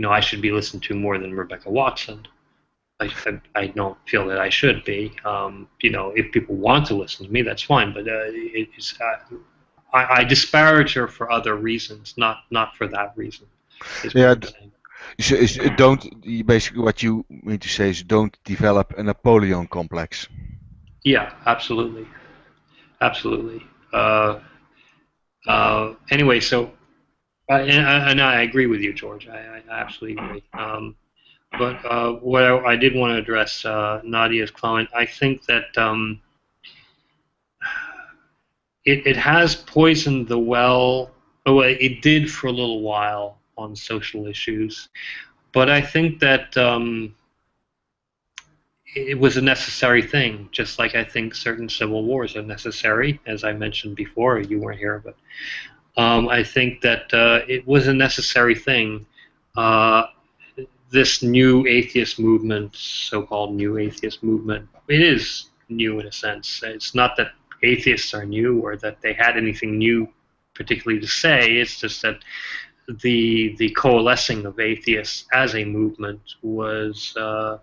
I should be listened to more than Rebecca Watson. I don't feel that I should be. If people want to listen to me, that's fine. But I disparage her for other reasons, not for that reason. Yeah. Basically what you mean to say is don't develop a Napoleon complex. Yeah, absolutely. Anyway, so and I agree with you, George. I absolutely agree. But what I did want to address Nadia's comment. I think that it has poisoned the well. Oh, it did for a little while on social issues, but I think that it was a necessary thing, just like I think certain civil wars are necessary, as I mentioned before. You weren't here, but I think that it was a necessary thing. This new atheist movement, so-called new atheist movement, it is new in a sense. It's not that atheists are new or that they had anything new particularly to say. It's just that the coalescing of atheists as a movement was a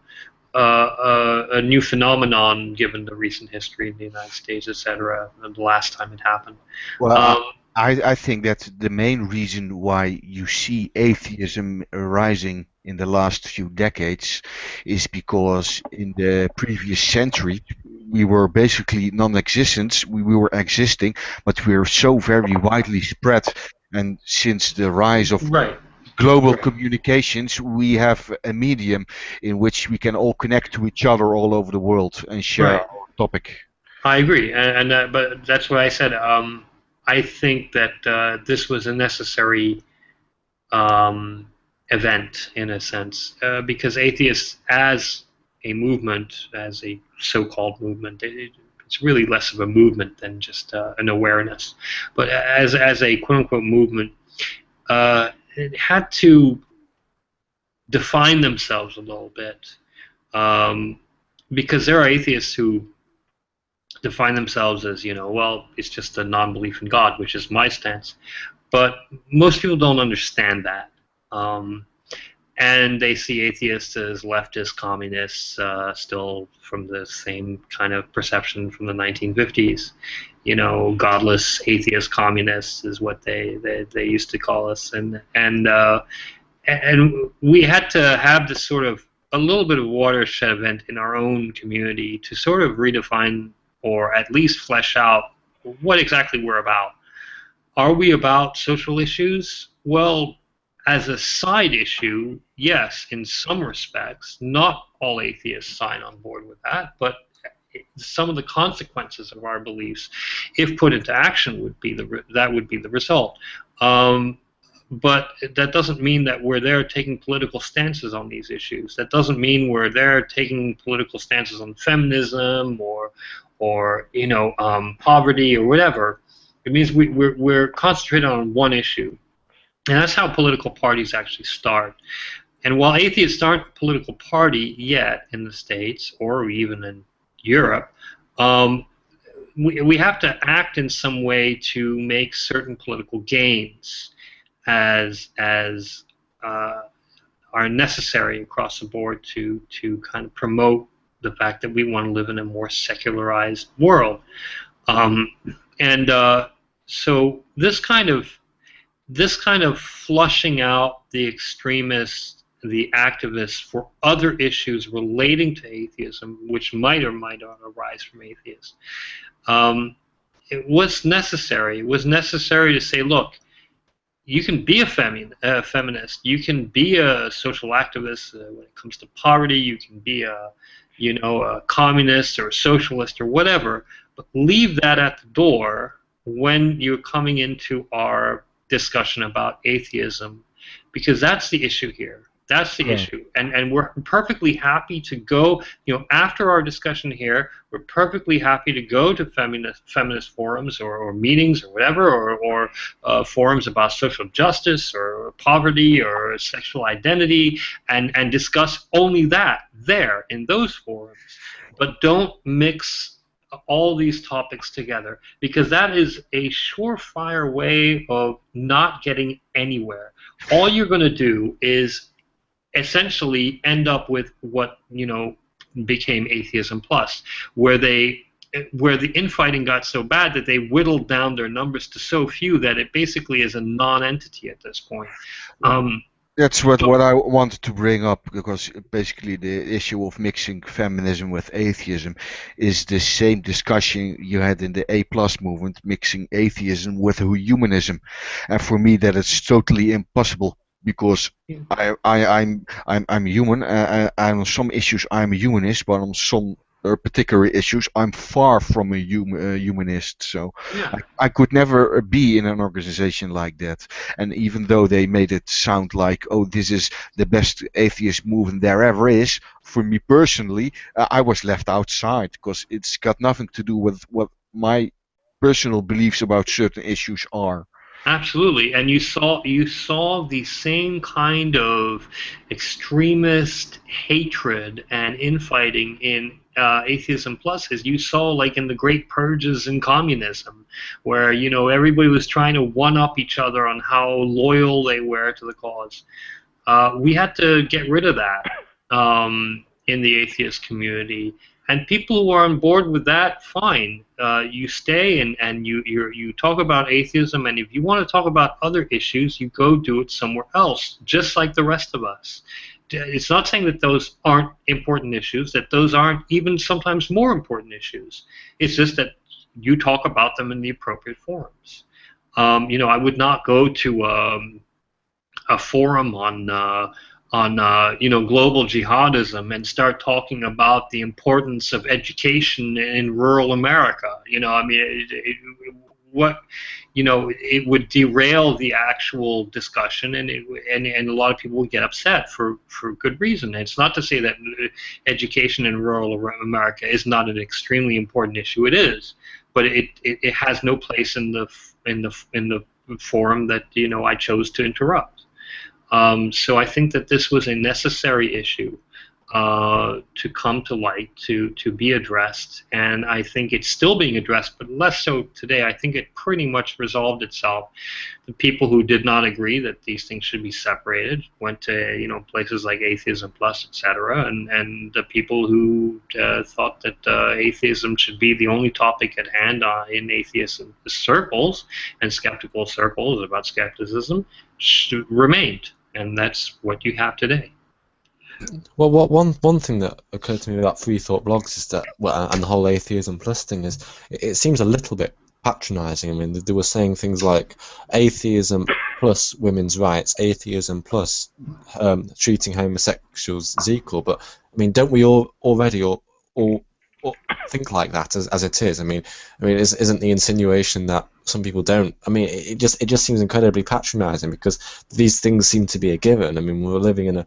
new phenomenon given the recent history in the United States, etc., and the last time it happened. Well, Um, I think that the main reason why you see atheism rising in the last few decades is because in the previous century we were basically non-existent. We were existing, but we were so very widely spread. And since the rise of right. global Right. communications, we have a medium in which we can all connect to each other all over the world and share Right. our topic. I agree, but that's what I said. I think that this was a necessary event in a sense, because atheists, as a movement, as a so-called movement, it's really less of a movement than just an awareness. But as a quote-unquote movement, it had to define themselves a little bit, because there are atheists who define themselves as, well, it's just a non-belief in God, which is my stance. But most people don't understand that. And they see atheists as leftist communists, still from the same kind of perception from the 1950s. Godless atheist communists is what they used to call us. And we had to have this sort of a little bit of watershed event in our own community to sort of redefine or at least flesh out what exactly we're about. Are we about social issues? Well, as a side issue, yes, in some respects. Not all atheists sign on board with that, but some of the consequences of our beliefs, if put into action, would be the result. But that doesn't mean that we're there taking political stances on these issues. That doesn't mean we're there taking political stances on feminism or poverty or whatever. It means we're concentrated on one issue. And that's how political parties actually start. And while atheists aren't a political party yet in the States or even in Europe, we have to act in some way to make certain political gains as are necessary across the board to kind of promote the fact that we want to live in a more secularized world. So this kind of flushing out the extremists, the activists for other issues relating to atheism, which might or might not arise from atheists, it was necessary. It was necessary to say, look, you can be a feminist, you can be a social activist when it comes to poverty, you can be a communist or a socialist or whatever, but leave that at the door when you're coming into our discussion about atheism, because that's the issue here. That's the issue. And we're perfectly happy to go, after our discussion here, we're perfectly happy to go to feminist forums or meetings or whatever, or forums about social justice or poverty or sexual identity, and discuss only that there in those forums. But don't mix all these topics together, because that is a surefire way of not getting anywhere. All you're going to do is essentially end up with what became Atheism Plus, where the infighting got so bad that they whittled down their numbers to so few that it basically is a non-entity at this point. That's what I wanted to bring up, because basically the issue of mixing feminism with atheism is the same discussion you had in the A+ movement, mixing atheism with humanism, and for me that is totally impossible, because I'm human, and on some issues I'm a humanist, but on some particular issues I'm far from a humanist. So Yeah. I could never be in an organization like that. And even though they made it sound like, oh, this is the best atheist movement there ever is, for me personally, I was left outside, because it's got nothing to do with what my personal beliefs about certain issues are. Absolutely, and you saw the same kind of extremist hatred and infighting in Atheism Plus is you saw, like, in the great purges in communism, where, you know, everybody was trying to one-up each other on how loyal they were to the cause. We had to get rid of that in the atheist community. And people who are on board with that, fine. You stay and you talk about atheism, and if you want to talk about other issues, you go do it somewhere else, just like the rest of us. It's not saying that those aren't important issues, that those aren't even sometimes more important issues. It's just that you talk about them in the appropriate forums. You know, I would not go to a forum on you know, global jihadism and start talking about the importance of education in rural America. You know, I mean, what, you know, it would derail the actual discussion, and a lot of people would get upset for good reason. And it's not to say that education in rural America is not an extremely important issue. It is, but it has no place in the forum that, you know, I chose to interrupt. So I think that this was a necessary issue to come to light, to be addressed, and I think it's still being addressed, but less so today. I think it pretty much resolved itself. The people who did not agree that these things should be separated went to, you know, places like Atheism Plus, etc., and the people who thought that atheism should be the only topic at hand in atheist circles and skeptical circles about skepticism remained, and that's what you have today. Well, one thing that occurred to me about Free Thought blogs is that, well, and the whole Atheism Plus thing is, it seems a little bit patronising. I mean, they were saying things like atheism plus women's rights, atheism plus treating homosexuals as equal. But I mean, don't we all already all think like that as it is? I mean, isn't the insinuation that some people don't? I mean, it just seems incredibly patronising, because these things seem to be a given. I mean, we're living in a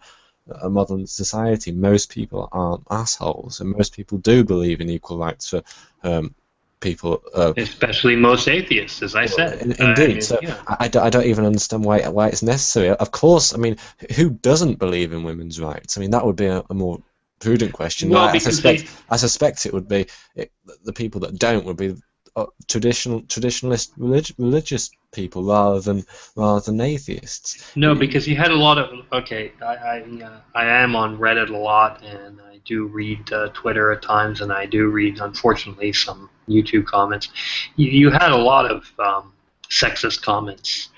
modern society. Most people aren't assholes, and most people do believe in equal rights for people. Especially most atheists, as I said. Indeed. So yeah. I don't even understand why it's necessary. Of course, I mean, who doesn't believe in women's rights? I mean, that would be a more prudent question. Well, I suspect it would be the people that don't would be traditionalist religious people rather than atheists. No, because you had a lot of I am on Reddit a lot, and I do read Twitter at times, and I do read, unfortunately, some YouTube comments. You had a lot of sexist comments.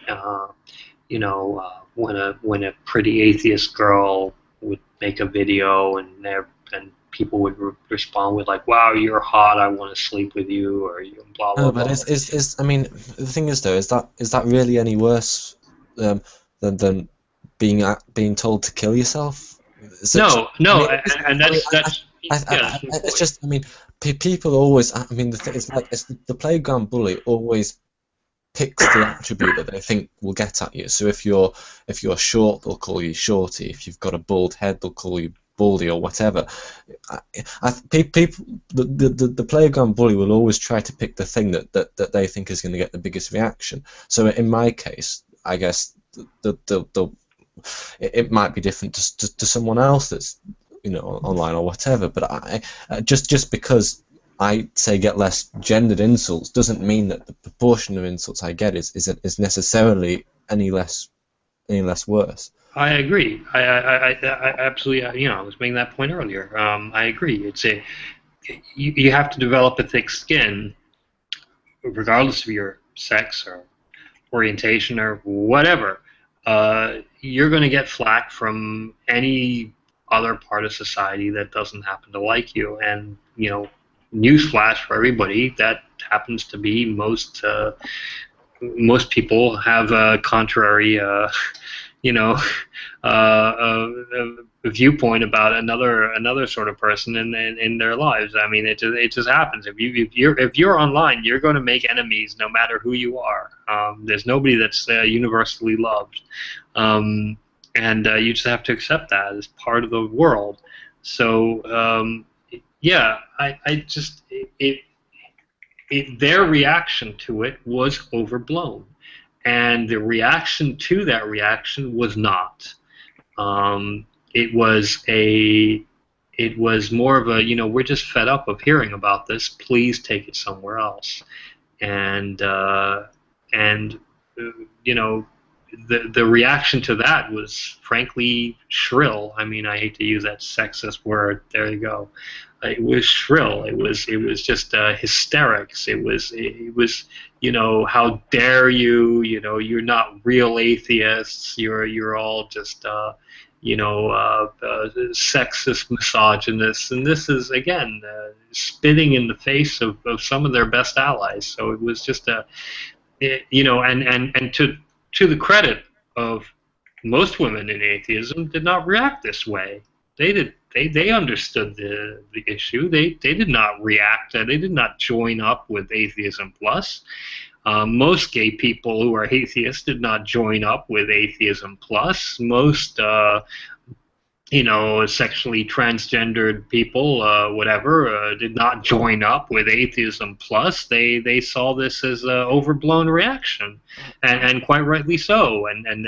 You know, when a pretty atheist girl would make a video, and people would respond with, like, "Wow, you're hot. I want to sleep with you," or you blah blah. No, but I mean, the thing is, though, is that really any worse than being told to kill yourself? No, it's just, I mean, people always. I mean, it's the playground bully always picks the attribute that they think will get at you. So if you're short, they'll call you shorty. If you've got a bald head, they'll call you baldy or whatever. People, the playground bully will always try to pick the thing that they think is going to get the biggest reaction. So in my case, I guess it might be different to someone else that's, you know, online or whatever. But I just because I say get less gendered insults doesn't mean that the proportion of insults I get is necessarily any less worse. I agree. I absolutely. You know, I was making that point earlier. I agree. You have to develop a thick skin, regardless of your sex or orientation or whatever. You're going to get flack from any other part of society that doesn't happen to like you. And, you know, newsflash for everybody, that happens to be most people have a contrary, you know, a viewpoint about another sort of person in their lives. I mean, it just happens. If you're online, you're going to make enemies no matter who you are. There's nobody that's universally loved, and you just have to accept that as part of the world. So yeah, their reaction to it was overblown. And the reaction to that reaction was not. It it was more of a, we're just fed up of hearing about this. Please take it somewhere else. And the reaction to that was frankly shrill. I mean, I hate to use that sexist word. There you go. It was shrill. It was just hysterics. It was how dare you? You're not real atheists. You're all just sexist, misogynist, and this is again spitting in the face of some of their best allies. So it was just and to the credit of most women in atheism, did not react this way. They understood the issue. They did not react. They did not join up with Atheism Plus. Most gay people who are atheists did not join up with Atheism Plus. Most sexually transgendered people, did not join up with Atheism Plus. They saw this as an overblown reaction, and quite rightly so. And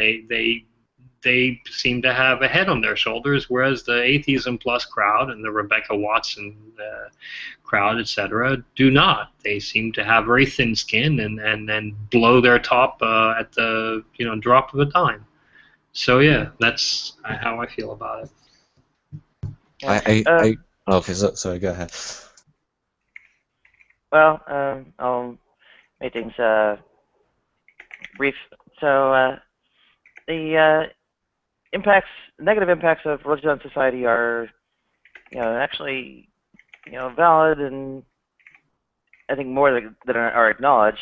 they seem to have a head on their shoulders, whereas the Atheism Plus crowd and the Rebecca Watson crowd, etc., do not. They seem to have very thin skin and blow their top at the drop of a dime. So yeah, that's how I feel about it. Okay, sorry, go ahead. Well, I'll make things brief. So the negative impacts of religion on society are, actually, valid, and I think more that are acknowledged.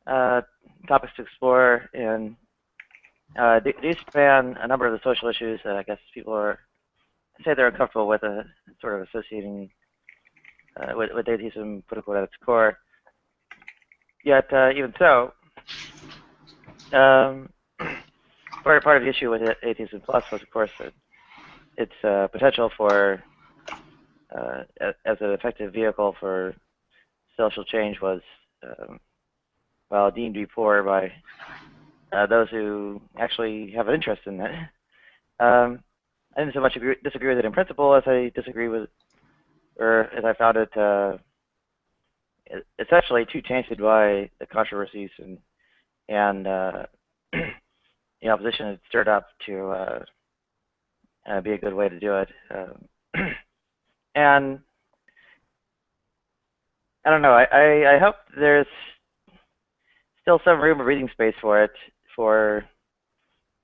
Topics to explore, and these span a number of the social issues that I guess people say they're uncomfortable with, sort of associating with atheism, quote unquote, at its core. Yet, even so, part of the issue with Atheism Plus was, of course, that its potential for, as an effective vehicle for social change was, deemed to be poor by those who actually have an interest in that. I didn't so much disagree with it in principle as I disagree with, or as I found it, it's actually too tainted by the controversies and the opposition had stirred up to be a good way to do it. And I don't know. I hope there's still some room of reading space for it, for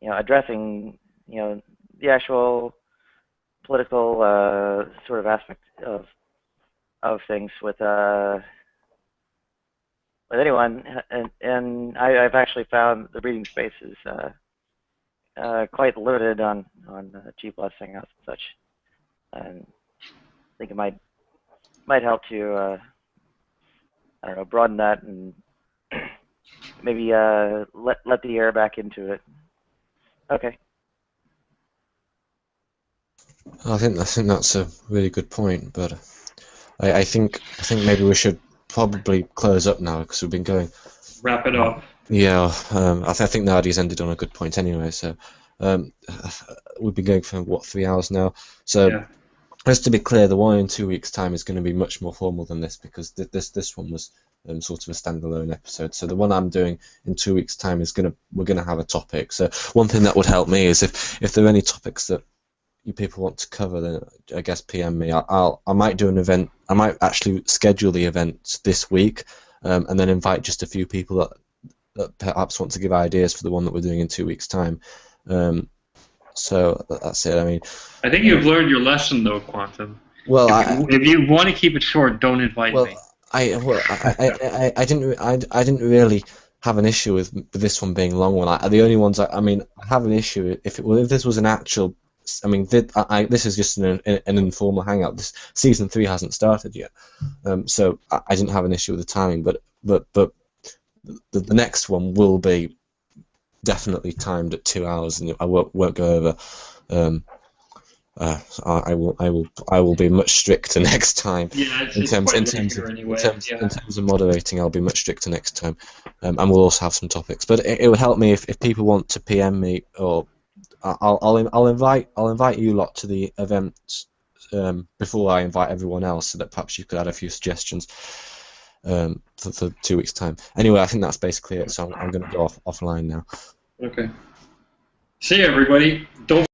addressing the actual political sort of aspect of things with anyone, and I've actually found the reading space is quite limited on G Plus Hangouts and such, and I think it might help to I don't know, broaden that and maybe let the air back into it. Okay. I think that's a really good point, but I think maybe we should probably close up now because we've been going. Wrap it up. Yeah, I think Nadia's ended on a good point anyway. So we've been going for 3 hours now. So yeah. Just to be clear, the one in 2 weeks' time is going to be much more formal than this because this one was sort of a standalone episode. So the one I'm doing in 2 weeks' time is we're gonna have a topic. So one thing that would help me is if there are any topics that you people want to cover, then I guess PM me. I might do an event. I might actually schedule the event this week, and then invite just a few people that perhaps want to give ideas for the one that we're doing in 2 weeks' time. So that's it. I mean, I think you've learned your lesson, though, Quantum. Well, if you want to keep it short, don't invite me. I didn't really have an issue with this one being a long one. The only ones I have an issue if this was an actual. I mean, this is just an informal hangout. This season 3 hasn't started yet, so I didn't have an issue with the timing. But the next one will be definitely timed at 2 hours, and I won't go over. I will be much stricter next time. Yeah, in terms of moderating, I'll be much stricter next time, and we'll also have some topics. But it would help me if people want to PM me, or I'll invite you lot to the event before I invite everyone else, so that perhaps you could add a few suggestions for 2 weeks' time. Anyway, I think that's basically it. So I'm going to go offline now. Okay. See you, everybody. Don't